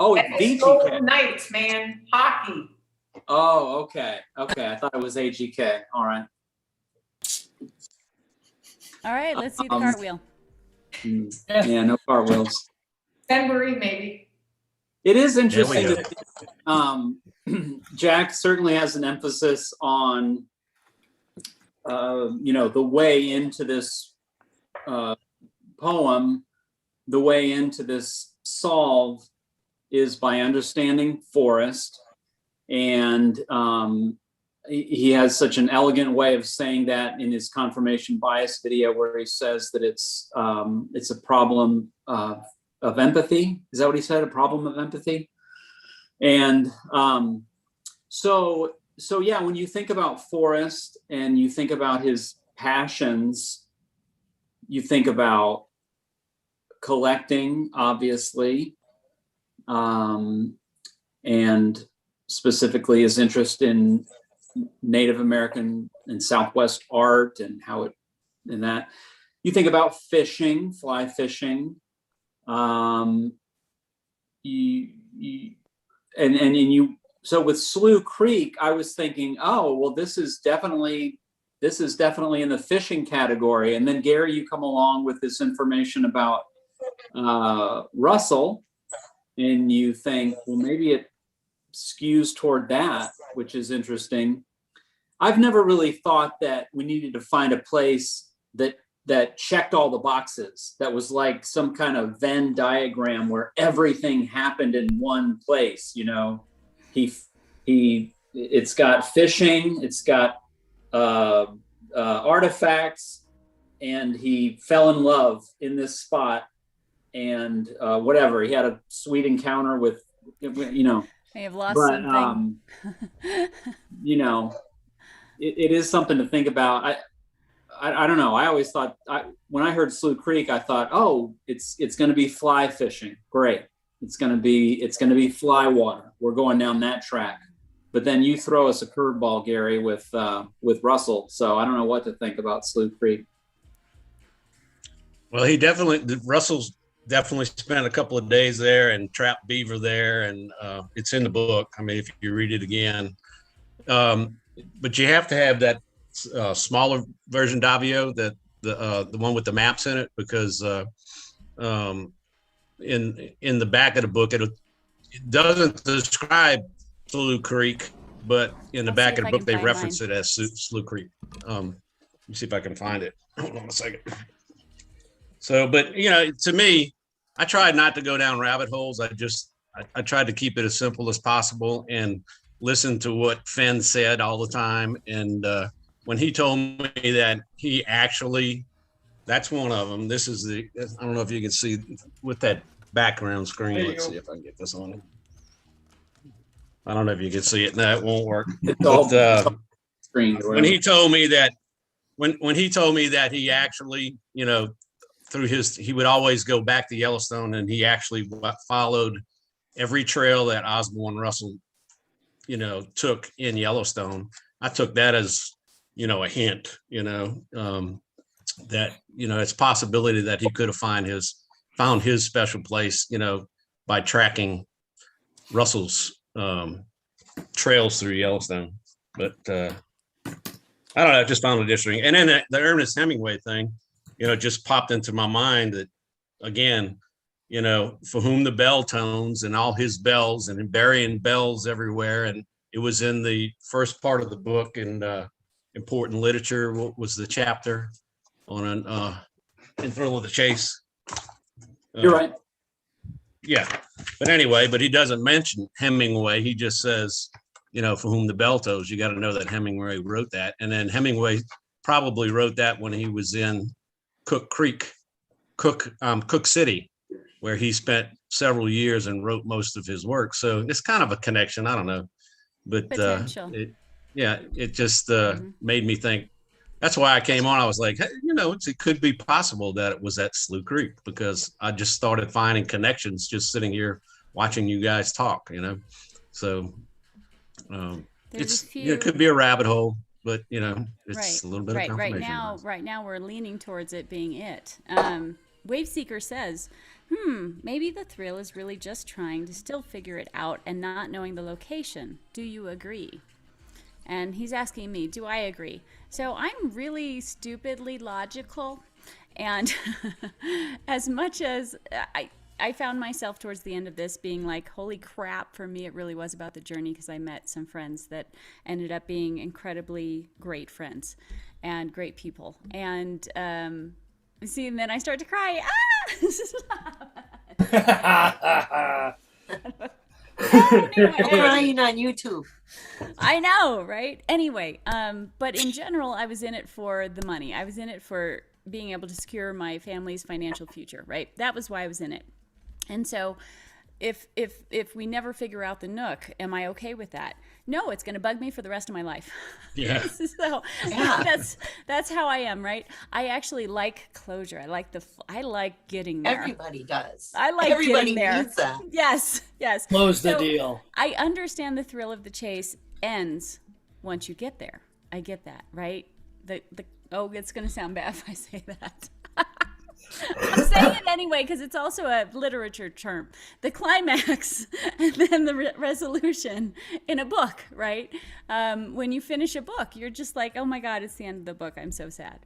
Oh, it's It's Golden BGK. Knights, man. Hockey. Oh, okay. I thought it was AGK. All right. All right, let's see the cartwheel. Yeah, no cartwheels. February, maybe. It is interesting There that Jack certainly has an emphasis on, the way into this poem, the way into this solve is by understanding Forrest. And he has such an elegant way of saying that in his confirmation bias video, where he says that it's a problem of empathy. Is that what he said? A problem of empathy? And so yeah, when you think about Forrest and you think about his passions, you think about collecting, obviously, and specifically his interest in Native American and Southwest art and how that. You think about fishing, fly fishing. So with Slough Creek, I was thinking, oh, well, this is definitely in the fishing category. And then Gary, you come along with this information about Russell, and you think, well, maybe it skews toward that, which is interesting. I've never really thought that we needed to find a place that checked all the boxes, that was like some kind of Venn diagram where everything happened in one place. It's got fishing, it's got artifacts, and he fell in love in this spot, and whatever, he had a sweet encounter with, May have lost but something. it is something to think about. I don't know. I always thought, when I heard Slough Creek, I thought, oh, it's going to be fly fishing. Great. It's going to be fly water. We're going down that track. But then you throw us a curveball, Gary, with Russell. So I don't know what to think about Slough Creek. Well, Russell's definitely spent a couple of days there and trapped beaver there, and it's in the book. I mean, if you read it again, but you have to have that smaller version Davio, that the one with the maps in it, because in the back of the book it doesn't describe Slough Creek, but in the back of the book they reference it as Slough Creek. Let me see if I can find it. Hold on a second. So, but to me, I tried not to go down rabbit holes. I tried to keep it as simple as possible and listen to what Fenn said all the time. And when he told me that he actually, that's one of them. This is I don't know if you can see with that background screen. Let's see if I can get this on. I don't know if you can see it. No, it won't work. But, Screen. When he told me that, when he told me that he actually, he would always go back to Yellowstone, and he actually followed every trail that Osborne Russell, took in Yellowstone. I took that as, a hint, that, it's a possibility that he could have found his special place, by tracking Russell's trails through Yellowstone. But I don't know, I just found it interesting. And then the Ernest Hemingway thing, just popped into my mind that, again, for whom the bell tones, and all his bells, and burying bells everywhere. And it was in the first part of the book, and important literature. What was the chapter on In Thrill of the Chase? You're right. Yeah. But anyway, he doesn't mention Hemingway. He just says, for whom the bell tolls. You got to know that Hemingway wrote that. And then Hemingway probably wrote that when he was in Cook City, where he spent several years and wrote most of his work. So it's kind of a connection. I don't know, but it just made me think. That's why I came on. I was like, hey, it could be possible that it was at Slough Creek, because I just started finding connections just sitting here watching you guys talk. So it could be a rabbit hole. But it's a little bit of confirmation. Right now we're leaning towards it being it. Wave Seeker says, maybe the thrill is really just trying to still figure it out and not knowing the location. Do you agree? And he's asking me, do I agree? So I'm really stupidly logical, and as much as I found myself towards the end of this being like, holy crap, for me it really was about the journey, because I met some friends that ended up being incredibly great friends and great people. And and then I start to cry. Crying on YouTube. I know, right? Anyway, but in general, I was in it for the money. I was in it for being able to secure my family's financial future, right? That was why I was in it. And so if we never figure out the nook, am I okay with that? No, it's going to bug me for the rest of my life. Yeah. So that's how I am, right? I actually like closure. I like getting there. Everybody does. I like Everybody getting there. needs that. Yes. Close the deal. I understand the thrill of the chase ends once you get there. I get that, right? It's going to sound bad if I say that. I'm saying it anyway because it's also a literature term. The climax and then the resolution in a book, right? When you finish a book, you're just like, oh my God, it's the end of the book. I'm so sad.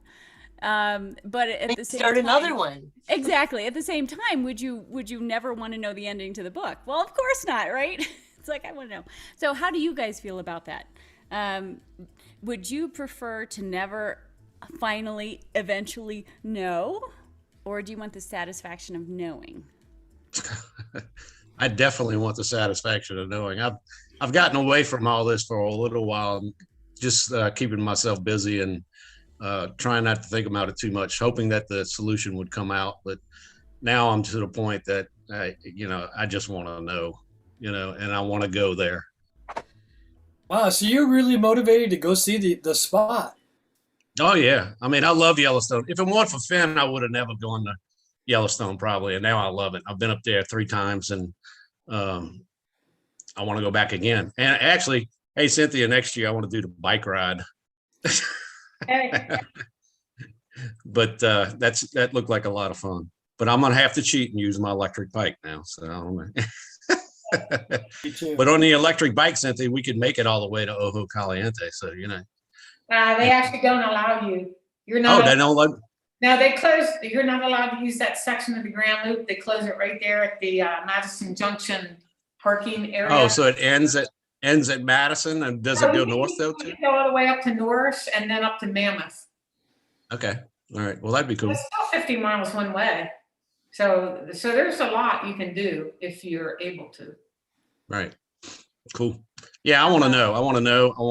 But at the same time, start another one. Exactly. At the same time, would you never want to know the ending to the book? Well, of course not, right? It's like, I want to know. So how do you guys feel about that? Would you prefer to never finally, eventually know? Or do you want the satisfaction of knowing? I definitely want the satisfaction of knowing. I've gotten away from all this for a little while, just keeping myself busy and trying not to think about it too much, hoping that the solution would come out. But now I'm to the point that I just want to know, and I want to go there. Wow, so you're really motivated to go see the spot. Oh yeah, I mean, I love Yellowstone. If it weren't for Fenn, I would have never gone to Yellowstone probably, and now I love it. I've been up there 3 times, and I want to go back again. And actually, hey Cynthia, next year I want to do the bike ride. But that looked like a lot of fun. But I'm gonna have to cheat and use my electric bike now. So I don't know. Me too. But on the electric bike, Cynthia, we could make it all the way to Ojo Caliente. So They actually don't allow you. You're not. they don't let. No, they close. You're not allowed to use that section of the Grand Loop. They close it right there at the Madison Junction parking area. Oh, so it ends at Madison, and does it go north though too? Go all the way up to Norris and then up to Mammoth. Okay, all right. Well, that'd be cool. It's still 50 miles one way. So there's a lot you can do if you're able to. Right. Cool. Yeah, I want to know. I want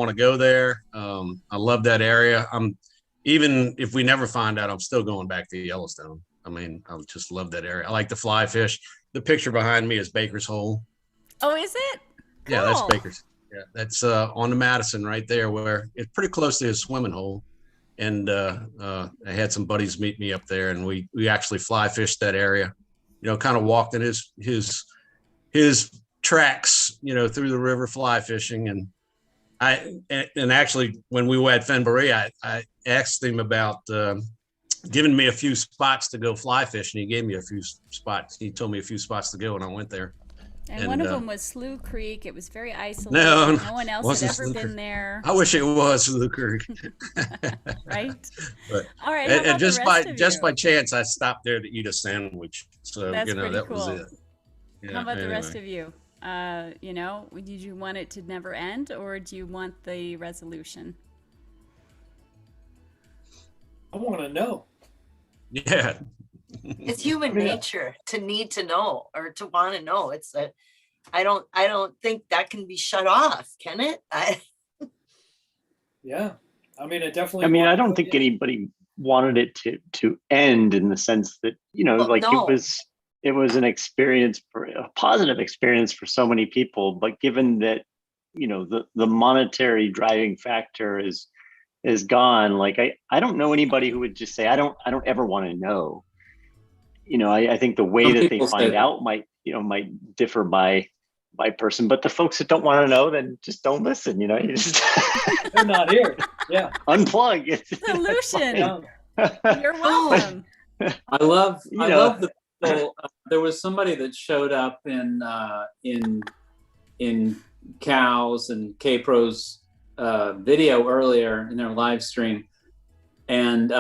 to go there. I love that area. Even if we never find out, I'm still going back to Yellowstone. I mean, I just love that area. I like to fly fish. The picture behind me is Baker's Hole. Oh, is it? Cool. Yeah, that's Baker's. Yeah, that's on the Madison right there, where it's pretty close to his swimming hole. And I had some buddies meet me up there, and we actually fly fished that area. Kind of walked in his tracks, through the river fly fishing. And actually, when we were at Fenbury, I asked him about giving me a few spots to go fly fish, and he gave me a few spots. He told me a few spots to go, and I went there. And one of them was Slough Creek. It was very isolated. No one else had ever been there. I wish it was Slough Creek. Right. But, all right. And just by chance, I stopped there to eat a sandwich. So that's that cool. was it. Yeah, how about the rest of you? Did you want it to never end, or do you want the resolution? I want to know. Yeah. It's human nature to need to know or to want to know. I don't think that can be shut off, can it? Yeah. I mean, definitely. I don't think anybody wanted it to end in the sense that, no. It was an experience, a positive experience for so many people. But given that, the monetary driving factor is gone, like I don't know anybody who would just say, I don't ever want to know. I think the way that they find out might differ by person, but the folks that don't want to know, then just don't listen. You just they're not here. Yeah, unplug. Solution. You're welcome. I love the people. There was somebody that showed up in Cows and K-Pro's video earlier in their live stream, and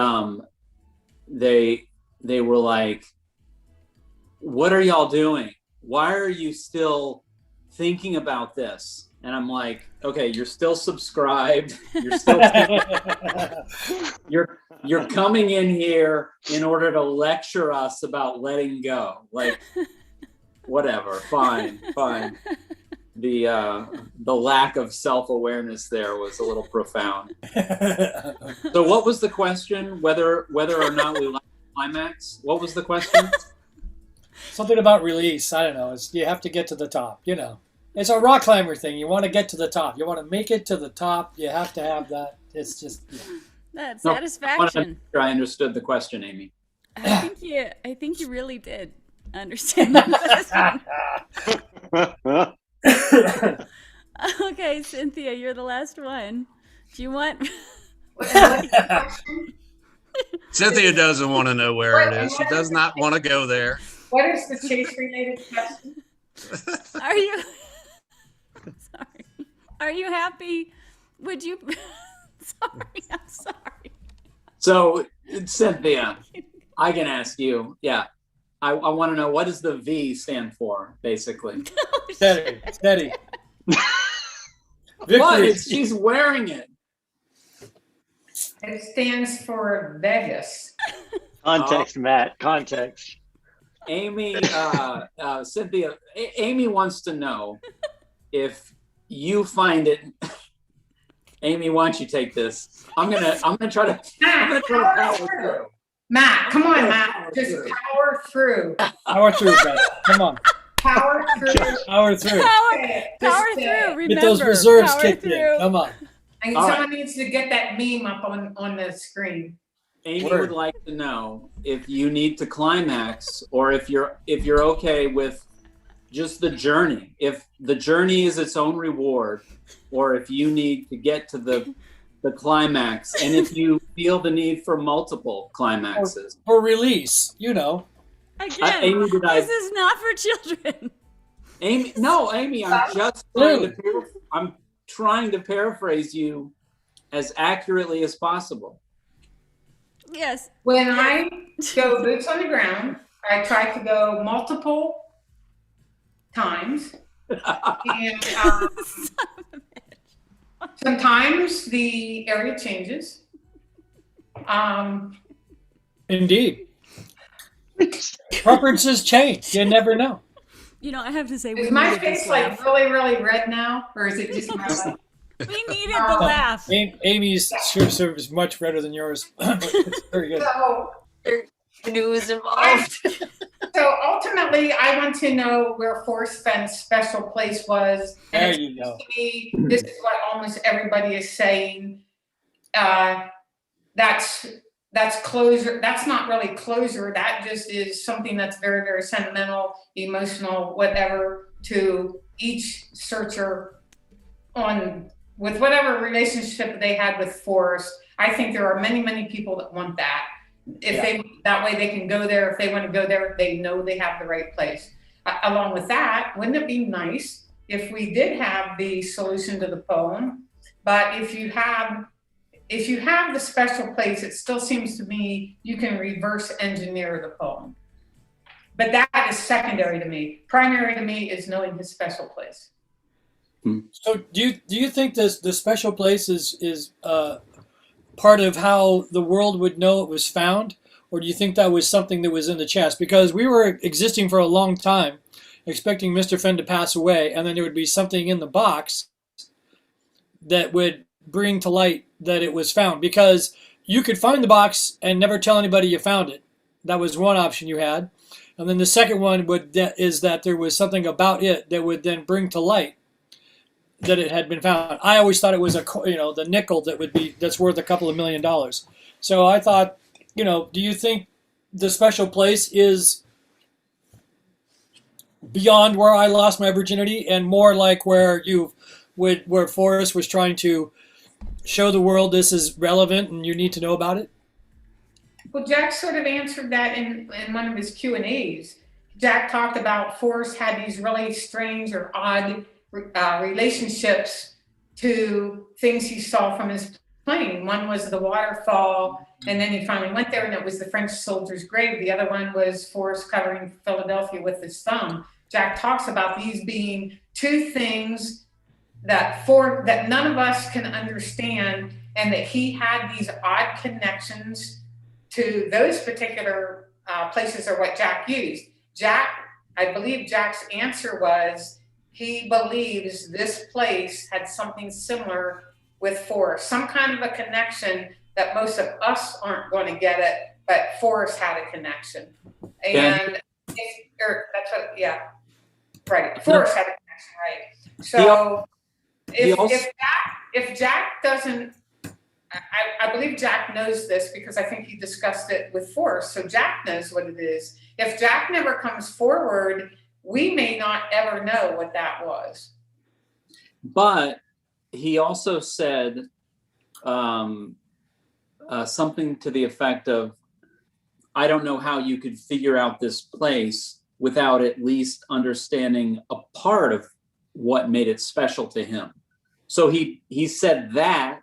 they were like, what are y'all doing? Why are you still thinking about this? And I'm like, okay, you're still subscribed. You're still you're coming in here in order to lecture us about letting go. Like, whatever, fine. The lack of self-awareness there was a little profound. So what was the question? Whether or not we like climax? What was the question? Something about release. I don't know. You have to get to the top. It's a rock climber thing. You want to get to the top. You want to make it to the top. You have to have that. It's just that satisfaction. I understood the question, Amy. I think you really did understand that question. Okay, Cynthia, you're the last one. Do you want? Cynthia doesn't want to know where it is. She does not want to go there. What is the chase-related question? Are you happy? Would you? I'm sorry. So, Cynthia, I can ask you. Yeah, I want to know, what does the V stand for, basically? Steady. What? She's wearing it. It stands for Vegas. Context, Matt. Context. Amy, Cynthia, Amy wants to know if you find it Amy, why don't you take this? I'm gonna try to Matt, power through. Matt, come on, Matt. Just power through. Power through, Beth. Come on. Power through. Power through. Power through. Remember, Get those reserves power kicked through. in. Come on. And All someone needs to get that meme up on the screen. Amy Word. would like to know if you need to climax or if you're okay with just the journey. If the journey is its own reward, or if you need to get to the climax, and if you feel the need for multiple climaxes. For release, you know. Again, Amy, this is not for children. Amy, I'm just trying to paraphrase you as accurately as possible. Yes. When I go boots on the ground, I try to go multiple times. And sometimes the area changes. Indeed. Preferences change. You never know. You know, I have to say, Is my face like really, really red now? Or is it just my life? we needed the laugh. Amy's sure is much better than yours. But it's very good. So, News involved. so ultimately, I want to know where Forrest Fenn's special place was. And There it you go. seems to me, this is what almost everybody is saying. That's closure. That's not really closure. That just is something that's very, very sentimental, emotional, whatever, to each searcher with whatever relationship they had with Forrest. I think there are many, many people that want that. That way they can go there. If they want to go there, they know they have the right place. Along with that, wouldn't it be nice if we did have the solution to the poem? But if you have the special place, it still seems to me you can reverse engineer the poem. But that is secondary to me. Primary to me is knowing his special place. So do you think the special place is part of how the world would know it was found, or do you think that was something that was in the chest? Because we were existing for a long time, expecting Mr. Fenn to pass away, and then there would be something in the box that would bring to light that it was found. Because you could find the box and never tell anybody you found it. That was one option you had. And then the second one is that there was something about it that would then bring to light that it had been found. I always thought it was the nickel that's worth a couple of $1 million. So I thought, do you think the special place is beyond where I lost my virginity and more like where Forrest was trying to show the world this is relevant and you need to know about it? Well, Jack sort of answered that in one of his Q&As. Jack talked about Forrest had these really strange or odd relationships to things he saw from his plane. One was the waterfall, and then he finally went there, and it was the French soldier's grave. The other one was Forrest covering Philadelphia with his thumb. Jack talks about these being two things that none of us can understand, and that he had these odd connections to those particular places, are what Jack used. I believe Jack's answer was, he believes this place had something similar with Forrest, some kind of a connection that most of us aren't going to get it, but Forrest had a connection. And right. Forrest had a connection, right? So if Jack doesn't, I believe Jack knows this because I think he discussed it with Forrest. So Jack knows what it is. If Jack never comes forward, we may not ever know what that was. But he also said something to the effect of, I don't know how you could figure out this place without at least understanding a part of what made it special to him. So he said that,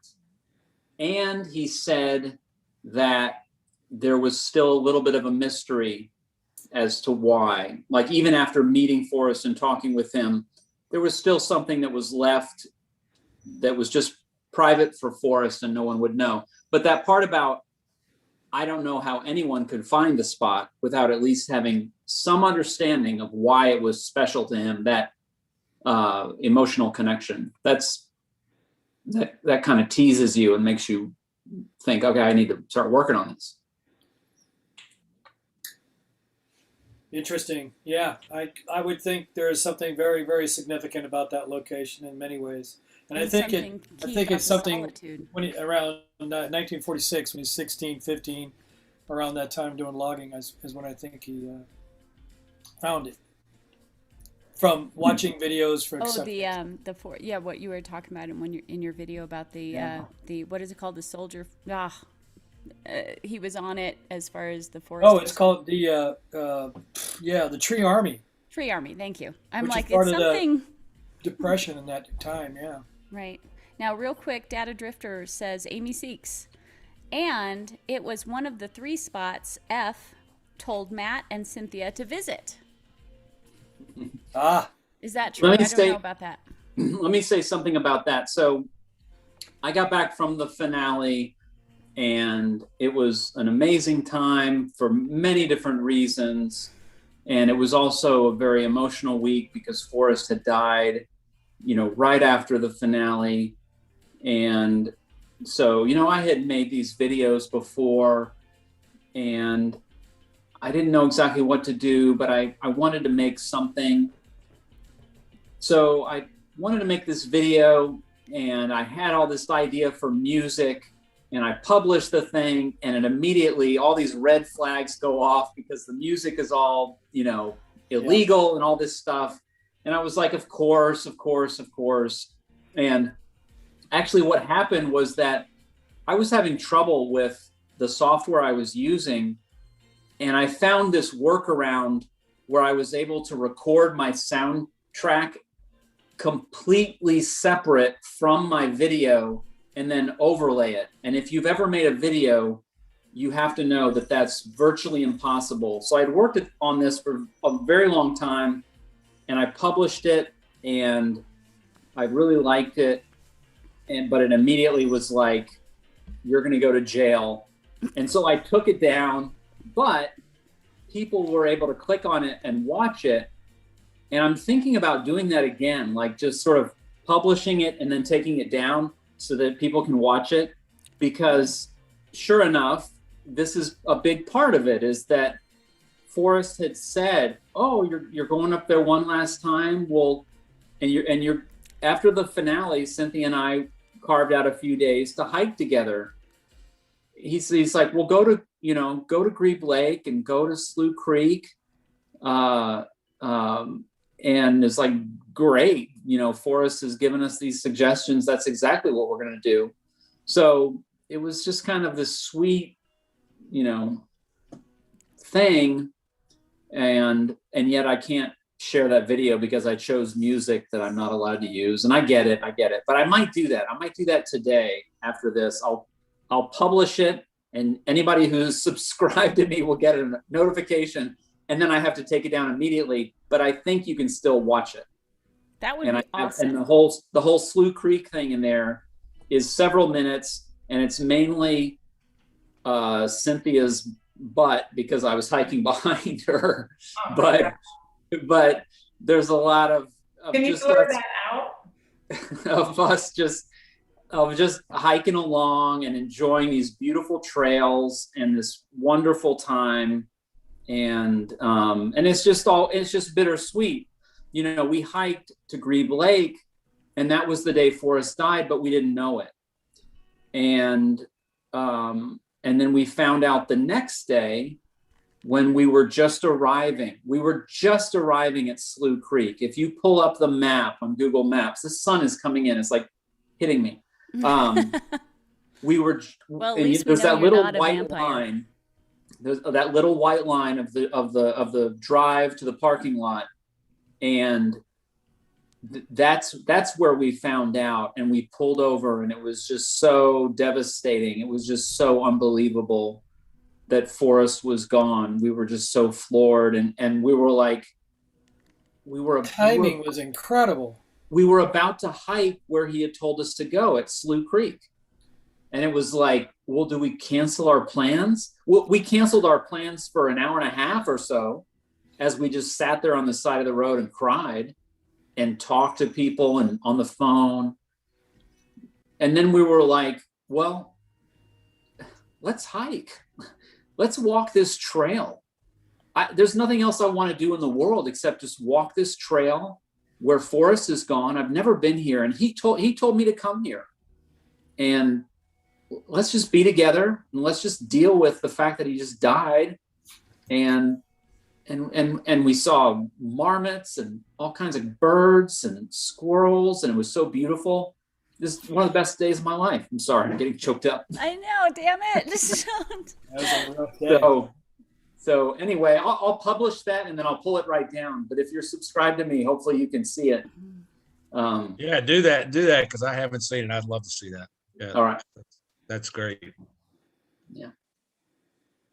and he said that there was still a little bit of a mystery as to why. Like, even after meeting Forrest and talking with him, there was still something that was left that was just private for Forrest and no one would know. But that part about, I don't know how anyone could find the spot without at least having some understanding of why it was special to him, that emotional connection. that kind of teases you and makes you think, okay, I need to start working on this. Interesting. Yeah, I would think there is something very, very significant about that location in many ways. And I think it's something around 1946 when he's 16, 15, around that time doing logging is when I think he found it. From watching videos for what you were talking about in your video about the what is it called, the soldier, he was on it as far as the forest. Oh, it's called the Tree Army. Tree Army, thank you. I'm which like, is part it's of something. The depression in that time, yeah. Right. Now, real quick, Data Drifter says Amy Seeks. And it was one of the 3 spots F told Matt and Cynthia to visit. Is that true? I don't know about that. Let me say something about that. So I got back from the finale, and it was an amazing time for many different reasons. And it was also a very emotional week because Forrest had died, right after the finale. And so, I had made these videos before, and I didn't know exactly what to do, but I wanted to make something. So I wanted to make this video, and I had all this idea for music, and I published the thing, and it immediately, all these red flags go off because the music is all, illegal and all this stuff. And I was like, of course. And actually what happened was that I was having trouble with the software I was using. And I found this workaround where I was able to record my soundtrack completely separate from my video and then overlay it. And if you've ever made a video, you have to know that that's virtually impossible. So I'd worked on this for a very long time, and I published it, and I really liked it. But it immediately was like, you're going to go to jail. And so I took it down, but people were able to click on it and watch it. And I'm thinking about doing that again, like just sort of publishing it and then taking it down so that people can watch it. Because sure enough, this is a big part of it, is that Forrest had said, oh, you're going up there one last time. Well, and you're after the finale, Cynthia and I carved out a few days to hike together. He's like, well, go to Grebe Lake and go to Slough Creek. And it's like, great, Forrest has given us these suggestions. That's exactly what we're going to do. So it was just kind of this sweet, thing. And yet I can't share that video because I chose music that I'm not allowed to use. And I get it. But I might do that. I might do that today after this. I'll publish it, and anybody who's subscribed to me will get a notification, and then I have to take it down immediately. But I think you can still watch it. That would be awesome. And the whole Slough Creek thing in there is several minutes, and it's mainly Cynthia's butt because I was hiking behind her. But there's a lot of can you blur that out? Of us just hiking along and enjoying these beautiful trails and this wonderful time. And it's just bittersweet. We hiked to Grebe Lake, and that was the day Forrest died, but we didn't know it. And then we found out the next day when we were just arriving. We were just arriving at Slough Creek. If you pull up the map on Google Maps, the sun is coming in. It's like hitting me. We were. Well, at least there's that little white vampire. line. There's that little white line of the drive to the parking lot, and that's where we found out, and we pulled over, and it was just so devastating. It was just so unbelievable that Forrest was gone. We were just so floored, and we were like, timing was incredible. We were about to hike where he had told us to go at Slough Creek. And it was like, well, do we cancel our plans? Well, we canceled our plans for an hour and a half or so as we just sat there on the side of the road and cried and talked to people and on the phone. then we were like, well, let's hike. Let's walk this trail. There's nothing else I want to do in the world except just walk this trail where Forrest is gone. I've never been here. And he told me to come here. And let's just be together and let's just deal with the fact that he just died. And we saw marmots and all kinds of birds and squirrels, and it was so beautiful. This is one of the best days of my life. I'm sorry, I'm getting choked up. I know, damn it. That was a rough day. So anyway, I'll publish that and then I'll pull it right down. But if you're subscribed to me, hopefully you can see it. Yeah, do that because I haven't seen it. I'd love to see that. Yeah, all right. That's great. Yeah.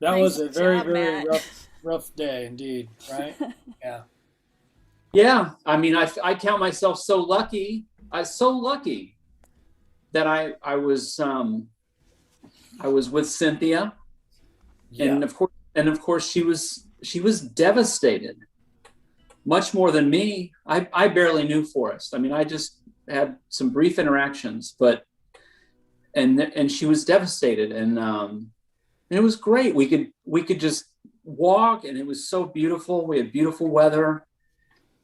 That Nice was a very, job, very Matt. rough day indeed, right? Yeah. Yeah. I mean, I count myself so lucky. I'm so lucky that I was with Cynthia, and of course she was devastated, much more than me. I barely knew Forrest. I mean, I just had some brief interactions, but and she was devastated, and it was great. We could just walk, and it was so beautiful. We had beautiful weather,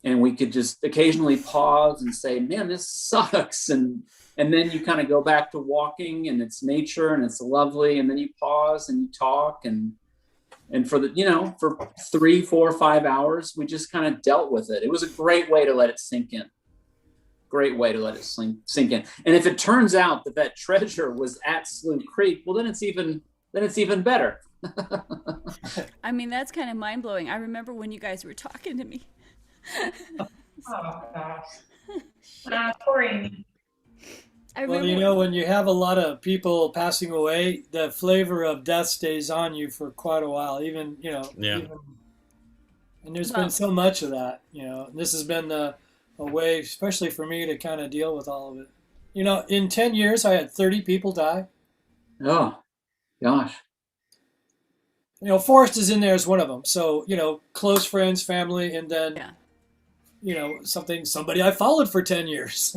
and we could just occasionally pause and say, "Man, this sucks," and then you kind of go back to walking, and it's nature, and it's lovely, and then you pause and you talk, and for for 3, 4, 5 hours, we just kind of dealt with it. It was a great way to let it sink in. Great way to let it sink in. And if it turns out that treasure was at Slough Creek, well, then it's even better. I mean, that's kind of mind blowing. I remember when you guys were talking to me. Oh gosh. Poor Amy. I Well, remember when you have a lot of people passing away, the flavor of death stays on you for quite a while. Even, Yeah. and there's been so much of that, This has been a way, especially for me, to kind of deal with all of it. In 10 years, I had 30 people die. Oh, gosh. Forrest is in there as one of them. So, close friends, family, and then, somebody I followed for 10 years.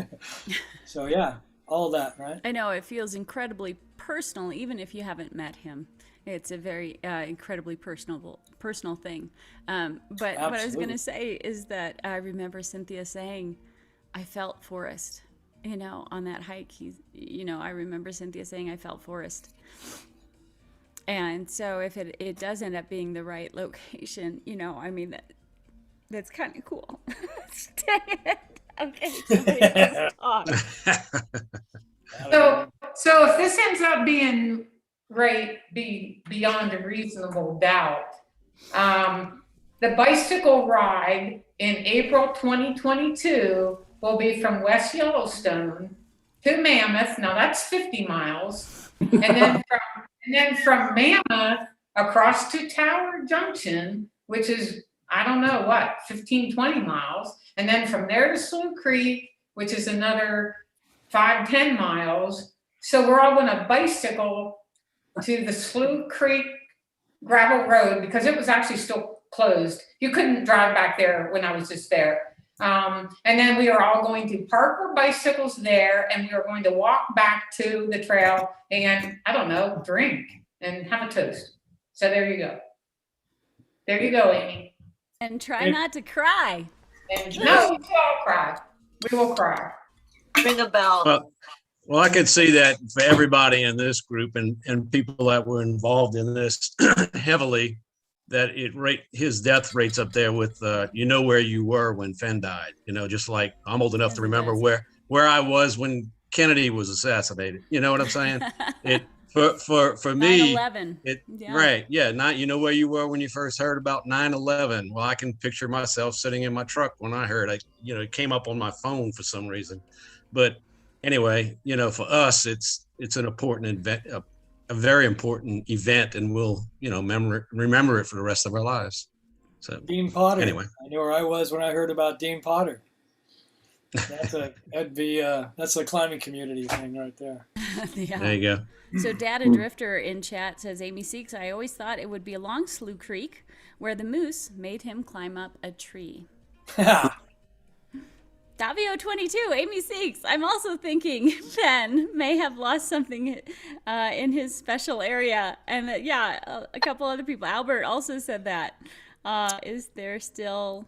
So, yeah, all that, right? I know it feels incredibly personal, even if you haven't met him. It's a very incredibly personal thing. But what I was going to say is that I remember Cynthia saying, I felt Forrest, on that hike. I remember Cynthia saying, I felt Forrest. And so if it does end up being the right location, I mean, that's kind of cool. Dang it. Okay, somebody else talk. So if this ends up being beyond a reasonable doubt, the bicycle ride in April 2022 will be from West Yellowstone to Mammoth. Now that's 50 miles. And then from Mammoth across to Tower Junction, which is, I don't know what, 15, 20 miles. And then from there to Slough Creek, which is another 5, 10 miles. So we're all going to bicycle to the Slough Creek gravel road because it was actually still closed. You couldn't drive back there when I was just there. And then we are all going to park our bicycles there, and we are going to walk back to the trail and, I don't know, drink and have a toast. So there you go. There you go, Amy. And try not to cry. And no, we will all cry. We will cry. Ring a bell. Well, I could see that for everybody in this group and people that were involved in this heavily, that his death rate's up there with where you were when Fenn died. Just like I'm old enough to remember where I was when Kennedy was assassinated. You know what I'm saying? For me, 9/11. Right, yeah. Not where you were when you first heard about 9/11. Well, I can picture myself sitting in my truck when I heard it came up on my phone for some reason. But anyway, for us, it's an important event, a very important event, and we'll remember it for the rest of our lives. So Dean Potter. Anyway, I know where I was when I heard about Dean Potter. That's a climbing community thing right there. Yeah. There you go. So Data Drifter in chat says, Amy Seeks, I always thought it would be along Slough Creek where the moose made him climb up a tree. That's Davio 22, Amy Seeks. I'm also thinking Ben may have lost something in his special area. And a couple other people. Albert also said that. Is there still...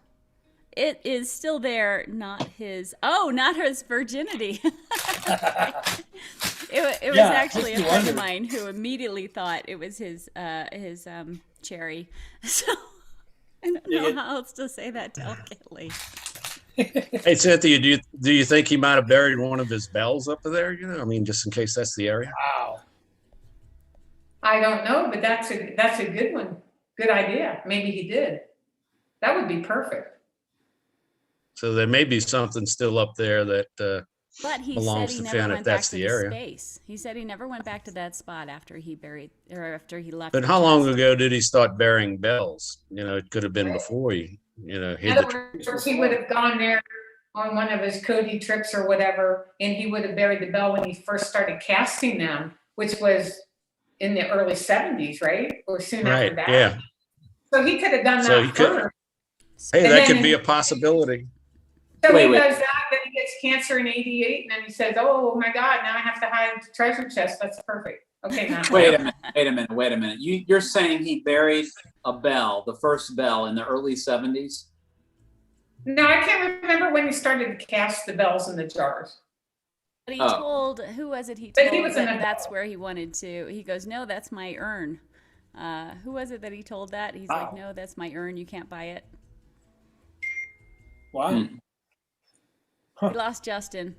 It is still there, not his... Oh, not his virginity. It was actually a friend of mine who immediately thought it was his cherry. So I don't know how else to say that delicately. Hey, Cynthia, do you think he might have buried one of his bells up there? You know, I mean, just in case that's the area. Wow. I don't know, but that's a good one. Good idea. Maybe he did. That would be perfect. So there may be something still up there that But he belongs said he to never Fenn went if that's back the to area. space. He said he never went back to that spot after he left. But how long ago did he start burying bells? You know, it could have been before he, hid In the other words, he would have gone there on one of his Cody trips or whatever, and he would have buried the bell when he first started casting them, which was in the early 70s, right? Or soon after that. Yeah. So he could have done So that he could- first. Hey, And that then could be a possibility. So Wait, he wait. does that, then he gets cancer in 88, and then he says, oh my God, now I have to hide the treasure chest. That's perfect. Okay, now. Wait a minute. You're saying he buried a bell, the first bell, in the early 70s? No, I can't remember when he started to cast the bells in the jars. But he Oh. told, who was it he But told he was an that that's adult. where he wanted to, he goes, no, that's my urn. Who was it that he told that? He's like, Wow. no, that's my urn, you can't buy it. Wow. Hmm. He lost Justin.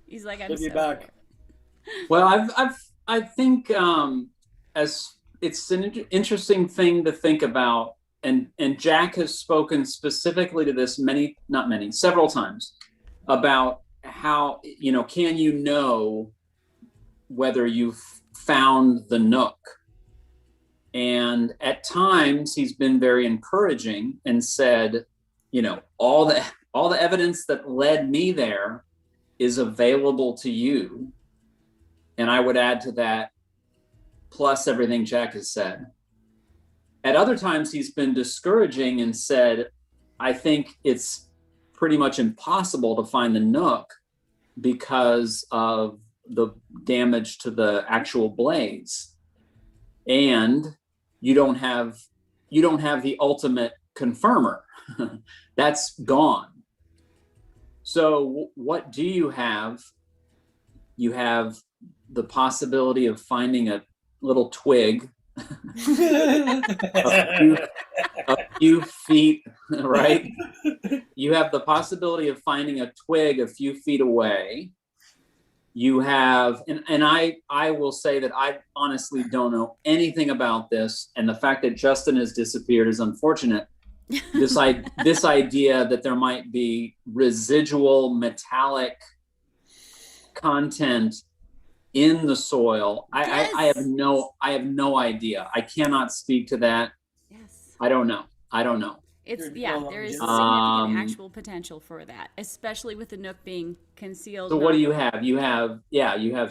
He's like, I'm Give you so back. sorry. Well, I think as it's an interesting thing to think about, and Jack has spoken specifically to this several times about how, can you know whether you've found the nook? And at times he's been very encouraging and said, all the evidence that led me there is available to you. And I would add to that, plus everything Jack has said. At other times, he's been discouraging and said, I think it's pretty much impossible to find the nook because of the damage to the actual blades. And you don't have the ultimate confirmer. That's gone. So what do you have? You have the possibility of finding a little twig a few feet, right? You have the possibility of finding a twig a few feet away. You have, and I will say that I honestly don't know anything about this, and the fact that Justin has disappeared is unfortunate. This idea that there might be residual metallic content in the soil, Yes. I have no idea. I cannot speak to that. Yes. I don't know. It's, You're there is no significant actual potential for that, especially with the nook being concealed. So what do you have? You have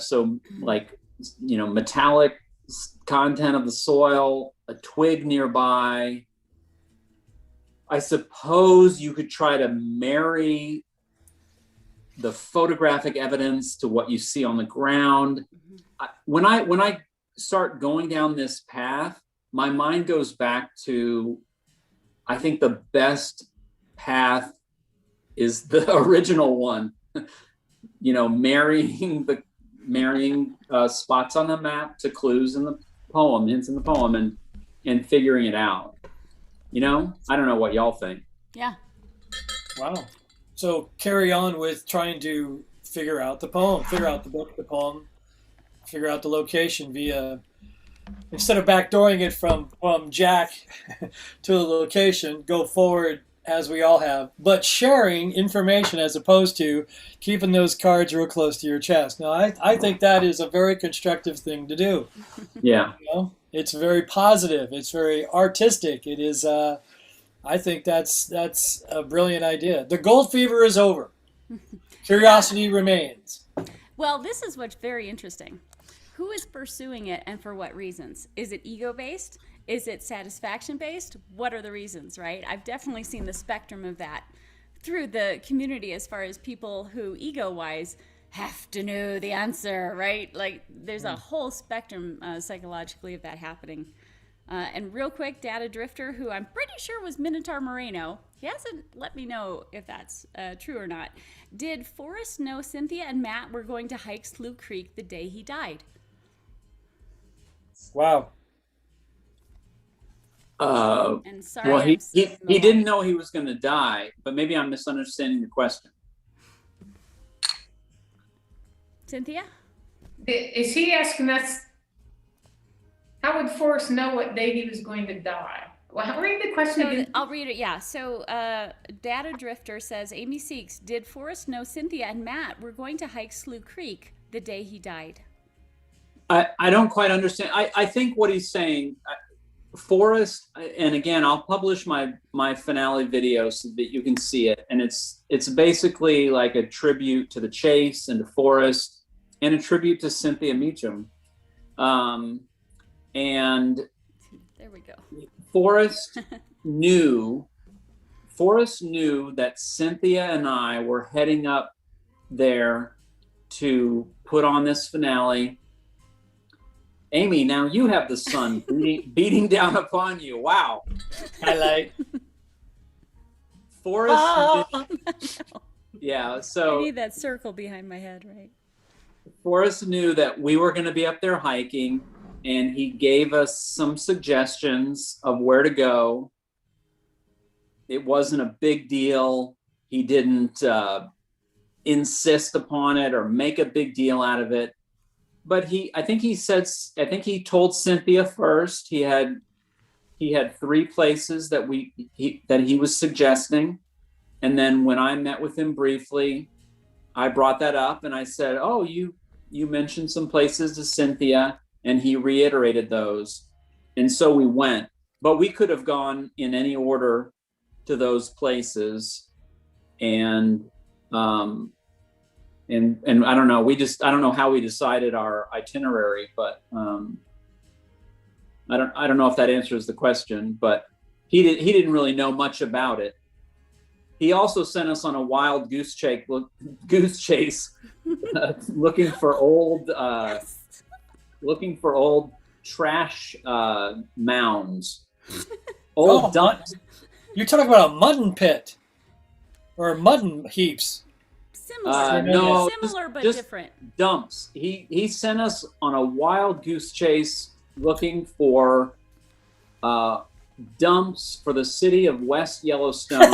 so like, metallic content of the soil, a twig nearby. I suppose you could try to marry the photographic evidence to what you see on the ground. When I start going down this path, my mind goes back to, I think the best path is the original one. Marrying spots on the map to clues in the poem, hints in the poem, and figuring it out. I don't know what y'all think. Yeah. Wow. So carry on with trying to figure out the poem, figure out the book, the poem, figure out the location via, instead of backdooring it from Jack to the location, go forward as we all have, but sharing information as opposed to keeping those cards real close to your chest. Now, I think that is a very constructive thing to do. Yeah. It's very positive. It's very artistic. It is. I think that's a brilliant idea. The gold fever is over. Curiosity remains. Well, this is what's very interesting. Who is pursuing it and for what reasons? Is it ego-based? Is it satisfaction-based? What are the reasons, right? I've definitely seen the spectrum of that through the community as far as people who ego-wise have to know the answer, right? Like there's a whole spectrum psychologically of that happening. And real quick, Data Drifter, who I'm pretty sure was Minotaur Moreno, he hasn't let me know if that's true or not. Did Forrest know Cynthia and Matt were going to hike Slough Creek the day he died? Wow. And sorry, Well, he I'm didn't know he was going to die, but maybe I'm misunderstanding the question. Cynthia? Is he asking us, how would Forrest know what day he was going to die? Well, read the question again. I'll read it, yeah. So Data Drifter says, Amy Seeks, did Forrest know Cynthia and Matt were going to hike Slough Creek the day he died? I don't quite understand. I think what he's saying, Forrest, and again, I'll publish my finale video so that you can see it. And it's basically like a tribute to the chase and to Forrest and a tribute to Cynthia Meacham. And there we go. Forrest knew that Cynthia and I were heading up there to put on this finale. Amy, now you have the sun beating down upon you. Wow. Highlight. Forrest. Yeah, so I need that circle behind my head, right? Forrest knew that we were going to be up there hiking, and he gave us some suggestions of where to go. It wasn't a big deal. He didn't insist upon it or make a big deal out of it. But I think he told Cynthia first. He had 3 places that he was suggesting. And then when I met with him briefly, I brought that up and I said, "Oh, you mentioned some places to Cynthia," and he reiterated those. And so we went. But we could have gone in any order to those places. And I don't know. I don't know how we decided our itinerary, but I don't know if that answers the question. But he didn't really know much about it. He also sent us on a wild goose chase, looking for old trash mounds, old dumps. You're talking about a mutton pit or mutton heaps. Similar but just different. Dumps. He sent us on a wild goose chase looking for dumps for the city of West Yellowstone,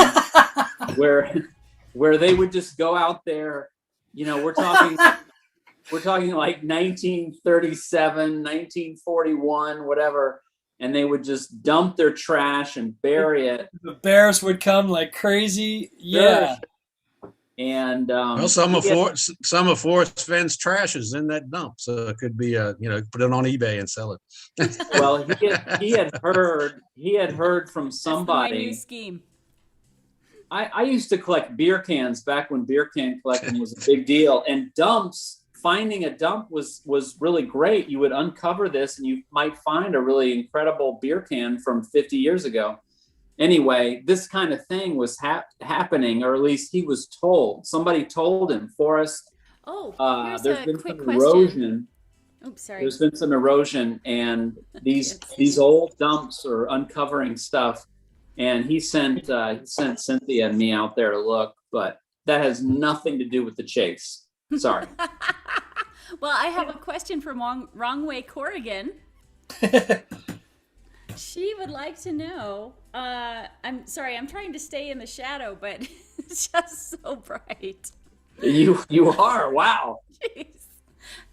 where they would just go out there. You know, we're talking like 1937, 1941, whatever, and they would just dump their trash and bury it. The bears would come like crazy. Yeah. And well, some of Forrest Fenn's trash is in that dump, so it could be put it on eBay and sell it. Well, he had heard from somebody. That's my new scheme. I used to collect beer cans back when beer can collecting was a big deal, and finding a dump was really great. You would uncover this and you might find a really incredible beer can from 50 years ago. Anyway, this kind of thing was happening, or at least he was told. Somebody told him, Forrest. Here's there's a been quick some question. Erosion. Oops, sorry. There's been some erosion, and these old dumps are uncovering stuff. And he sent Cynthia and me out there to look, but that has nothing to do with the chase. Sorry. Well, I have a question from Wrong Way Corrigan. She would like to know, I'm sorry, I'm trying to stay in the shadow, but it's just so bright. You are, wow. Jeez.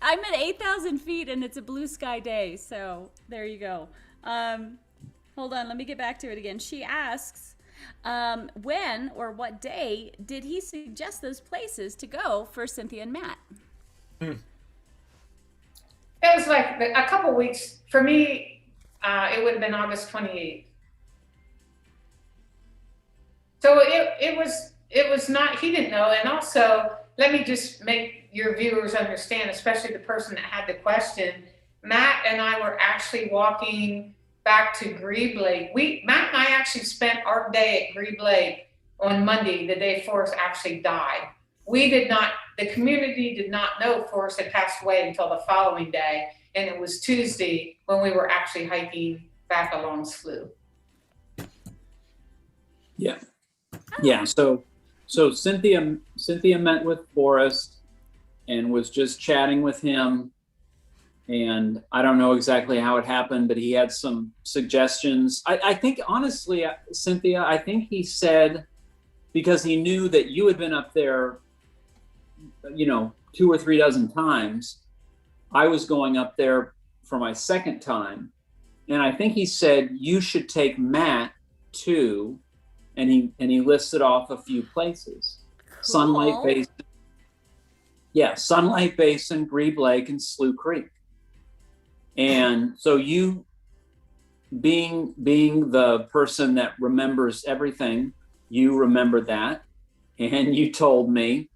I'm at 8,000 feet and it's a blue sky day, so there you go. Hold on, let me get back to it again. She asks, when or what day did he suggest those places to go for Cynthia and Matt? It was like a couple weeks. For me, it would have been August 28th. So it was not, he didn't know. And also, let me just make your viewers understand, especially the person that had the question, Matt and I were actually walking back to Grebe Lake. Matt and I actually spent our day at Grebe Lake on Monday, the day Forrest actually died. We did not, the community did not know Forrest had passed away until the following day. And it was Tuesday when we were actually hiking back along Slough. Yeah. Yeah. So Cynthia met with Forrest and was just chatting with him. And I don't know exactly how it happened, but he had some suggestions. I think, honestly, Cynthia, I think he said, because he knew that you had been up there, 2 or 3 dozen times, I was going up there for my second time. And I think he said, you should take Matt too. And he listed off a few places. Cool. Sunlight Basin, Grebe Lake, and Slough Creek. And so you, being the person that remembers everything, you remembered that, and you told me,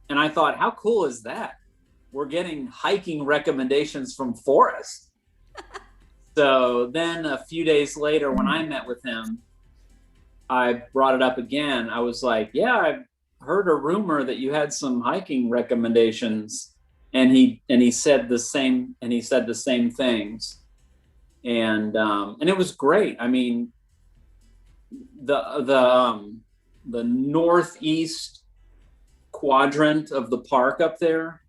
and I thought, how cool is that? We're getting hiking recommendations from Forrest. So then a few days later, when I met with him, I brought it up again. I was like, yeah, I've heard a rumor that you had some hiking recommendations. And he said the same, things. And it was great. I mean, the northeast quadrant of the park up there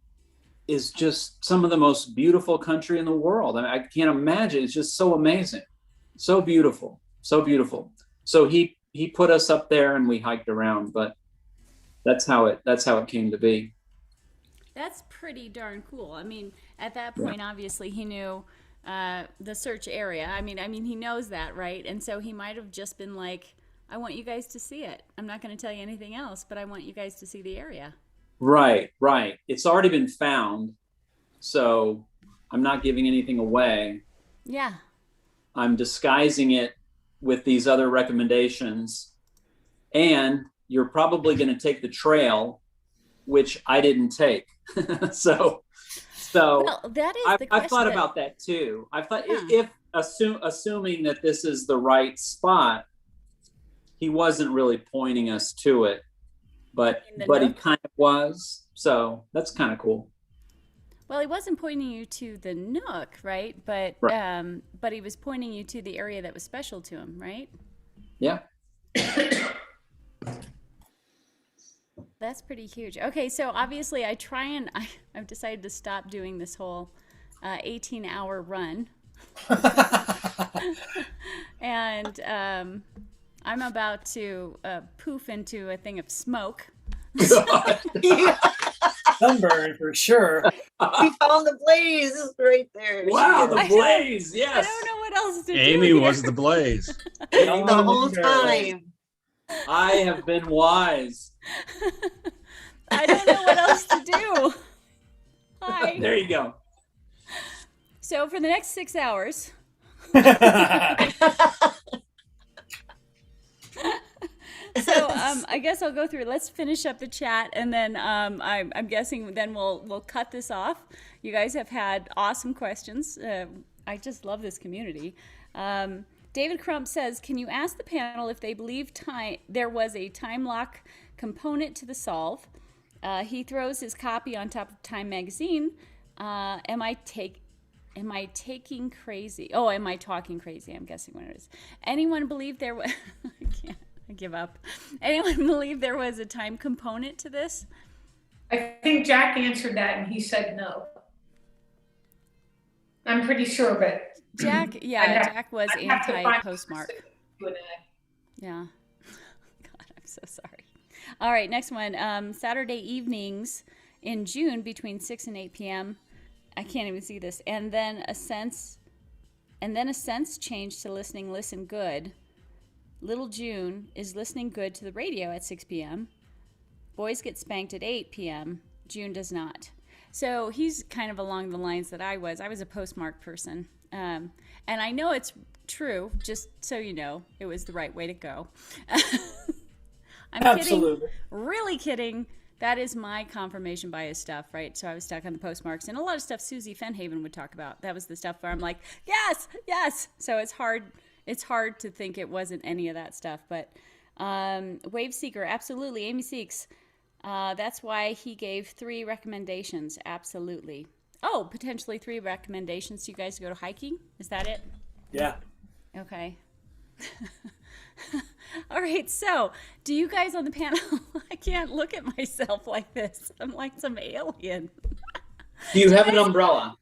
is just some of the most beautiful country in the world. I can't imagine. It's just so amazing. So beautiful. So beautiful. So he put us up there and we hiked around, but that's how it came to be. That's pretty darn cool. I mean, at that point, obviously he knew the search area. I mean, he knows that, right? And so he might have just been like, I want you guys to see it. I'm not going to tell you anything else, but I want you guys to see the area. Right. It's already been found, so I'm not giving anything away. Yeah. I'm disguising it with these other recommendations, and you're probably going to take the trail, which I didn't take. so well, that is the question. I've thought about that too. I thought if assuming that this is the right spot, he wasn't really pointing us to it, but he kind of was. So that's kind of cool. Well, he wasn't pointing you to the nook, right? But he was pointing you to the area that was special to him, right? Yeah. That's pretty huge. Okay, so obviously I've decided to stop doing this whole 18-hour run. And I'm about to poof into a thing of smoke. Sunburn for sure. We found the blaze right there. Wow, the blaze, yes. I don't know what else to do. Amy here. was the blaze. The whole time. I have been wise. I don't know what else to do. Hi. There you go. So for the next 6 hours. So I guess I'll go through. Let's finish up the chat, and then I'm guessing then we'll cut this off. You guys have had awesome questions. I just love this community. David Crump says, can you ask the panel if they believe there was a time lock component to the solve? He throws his copy on top of Time magazine. Am I taking crazy? Oh, am I talking crazy? I'm guessing what it is. Anyone believe there was... I give up. Anyone believe there was a time component to this? I think Jack answered that and he said no. I'm pretty sure, but Jack was anti-postmark. Yeah. God, I'm so sorry. All right, next one. Saturday evenings in June between 6 and 8 p.m. I can't even see this. And then a sense change to listen good. Little June is listening good to the radio at 6 p.m. Boys get spanked at 8 p.m. June does not. So he's kind of along the lines that I was. I was a postmark person. And I know it's true, just so you know, it was the right way to go. I'm Absolutely. kidding. Really kidding. That is my confirmation bias stuff, right? So I was stuck on the postmarks. And a lot of stuff Susie Fenhaven would talk about. That was the stuff where I'm like, yes, yes. So it's hard to think it wasn't any of that stuff. But Wave Seeker, absolutely. Amy Seeks. That's why he gave 3 recommendations. Absolutely. Oh, potentially 3 recommendations. You guys go to hiking? Is that it? Yeah. Okay. All right. So, do you guys on the panel? I can't look at myself like this. I'm like some alien. Do you have an umbrella?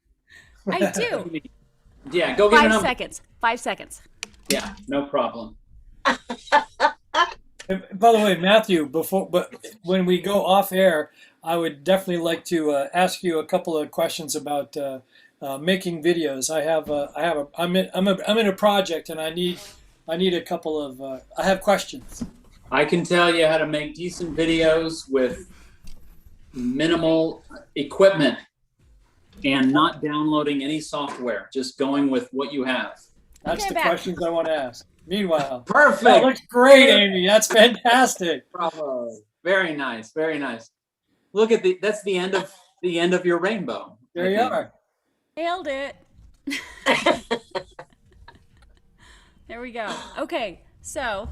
I do. Yeah, go get an 5 umbrella. seconds. 5 seconds. Yeah, no problem. And by the way, Matthew, but when we go off air, I would definitely like to ask you a couple of questions about making videos. I'm in a project, and I need a couple of. I have questions. I can tell you how to make decent videos with minimal equipment and not downloading any software, just going with what you have. That's Okay, the back. questions I want to ask. Meanwhile, Perfect. that looks great, Amy. That's fantastic. Bravo. Very nice. Very nice. Look at that's the end of your rainbow. There I you think. are. Nailed it. There we go. Okay, so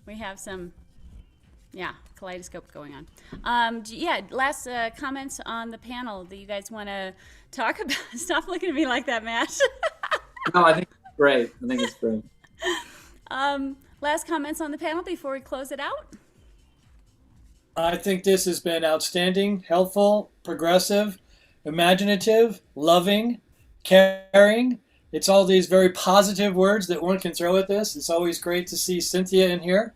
we have some, kaleidoscope going on. Last comments on the panel that you guys want to talk about. Stop looking at me like that, Matt. No, I think it's great. I think it's great. Last comments on the panel before we close it out. I think this has been outstanding, helpful, progressive, imaginative, loving, caring. It's all these very positive words that one can throw at this. It's always great to see Cynthia in here,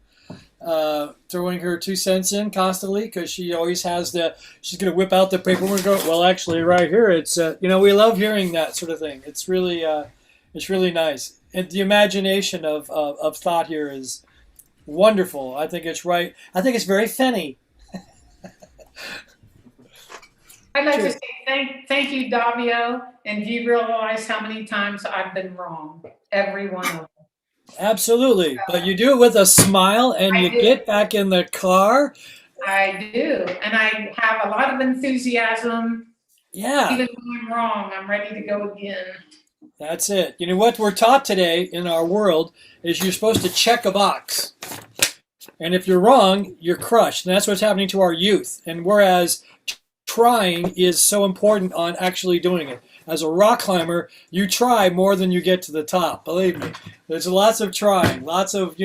throwing her 2 cents in constantly, because she always has she's going to whip out the paperwork and go, well, actually, right here, it's, we love hearing that sort of thing. It's really nice. And the imagination of thought here is wonderful. I think it's right. I think it's very Fenny. I'd like to say thank you, Davio. And do you realize how many times I've been wrong? Every one of them. Absolutely. But you do it with a smile, and I you do. get back in the car. I do. And I have a lot of enthusiasm. Yeah. Even when I'm wrong, I'm ready to go again. That's it. You know what we're taught today in our world is you're supposed to check a box. And if you're wrong, you're crushed. And that's what's happening to our youth. And whereas trying is so important on actually doing it. As a rock climber, you try more than you get to the top. Believe me. There's lots of trying, lots of,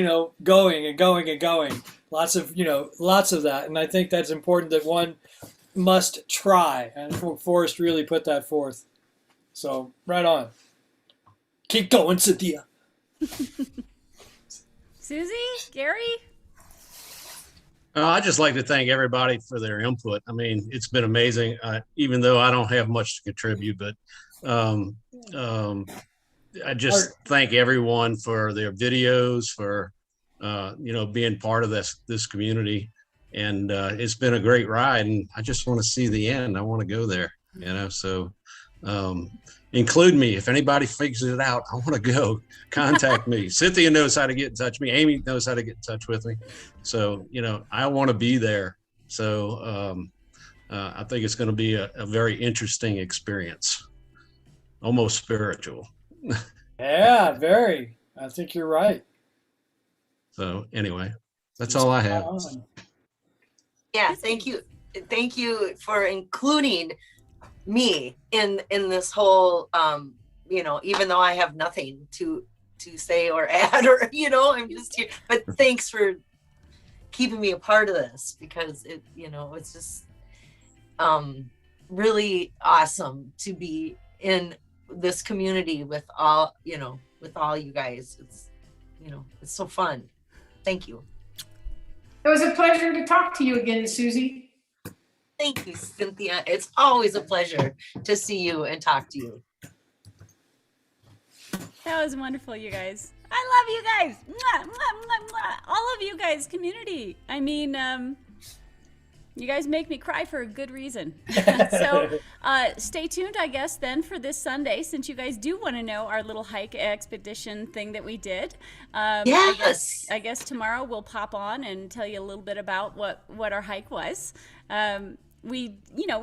going and going and going. Lots of that. And I think that's important that one must try. And Forrest really put that forth. So, right on. Keep going, Cynthia. Susie? Gary? I'd just like to thank everybody for their input. I mean, it's been amazing, even though I don't have much to contribute, but I just thank everyone for their videos, for, being part of this community. And it's been a great ride, and I just want to see the end. I want to go there, so include me. If anybody figures it out, I want to go. Contact me. Cynthia knows how to get in touch with me. Amy knows how to get in touch with me. So, I want to be there. So I think it's going to be a very interesting experience, almost spiritual. Yeah, very. I think you're right. So anyway, that's all I have. Yeah, thank you. Thank you for including me in this whole, even though I have nothing to say or add, or, I'm just here, but thanks for keeping me a part of this, because it's just really awesome to be in this community with all you guys. It's, it's so fun. Thank you. It was a pleasure to talk to you again, Susie. Thank you, Cynthia. It's always a pleasure to see you and talk to you. That was wonderful, you guys. I love you guys. Mwah, mwah, mwah, mwah. All of you guys, community. I mean, you guys make me cry for a good reason. So stay tuned, I guess, then for this Sunday, since you guys do want to know our little hike expedition thing that we did. Yes. I guess tomorrow we'll pop on and tell you a little bit about what our hike was. We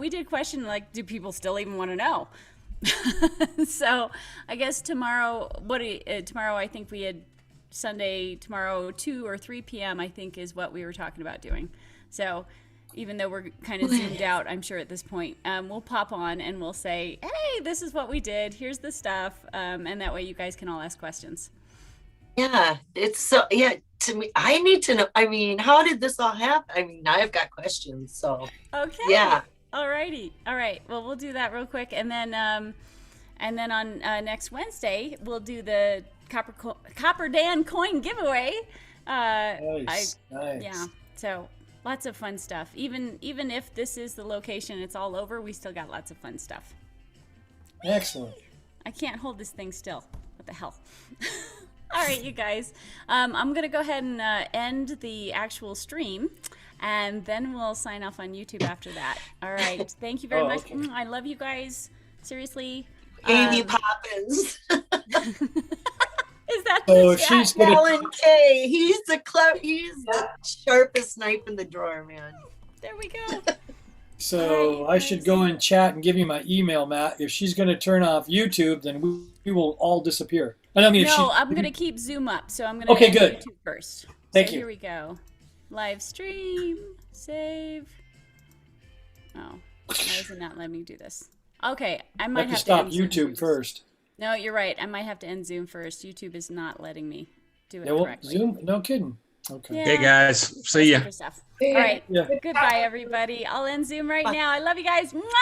did question, like, do people still even want to know? So I guess tomorrow, tomorrow I think we had Sunday, tomorrow, 2 or 3 p.m., I think is what we were talking about doing. So even though we're kind of zoomed out, I'm sure at this point, we'll pop on and we'll say, hey, this is what we did. Here's the stuff. And that way you guys can all ask questions. Yeah, it's so, yeah, to me, I need to know, I mean, how did this all happen? I mean, I've got questions, so. Okay. Yeah. Alrighty. All right. Well, we'll do that real quick. And then on next Wednesday, we'll do the Copper Dan coin giveaway. Nice. Yeah. So lots of fun stuff. Even if this is the location, it's all over, we still got lots of fun stuff. Excellent. I can't hold this thing still. What the hell? All right, you guys. I'm going to go ahead and end the actual stream, and then we'll sign off on YouTube after that. All right. Thank you very much. Okay. I love you guys. Seriously. Amy Poppins. Is that So the if she's gonna, Alan K. He's the sharpest knife in the drawer, man. There we go. so I should go in chat and give you my email, Matt. If she's going to turn off YouTube, then we will all disappear. And I mean, if No, she, I'm going to keep Zoom up, so I'm going to Okay, good. YouTube first. Thank So you. Here we go. Live stream, save. Oh, why is it not letting me do this? Okay, I I might have to have stop end Zoom YouTube first. No, you're right. I might have to end Zoom first. YouTube is not letting me do it Yeah, well, correctly. Zoom? No kidding. Okay. Yeah. Okay, guys. See ya. Stuff. All right. Yeah. Goodbye, everybody. I'll end Zoom right now. I love you guys. Mwah!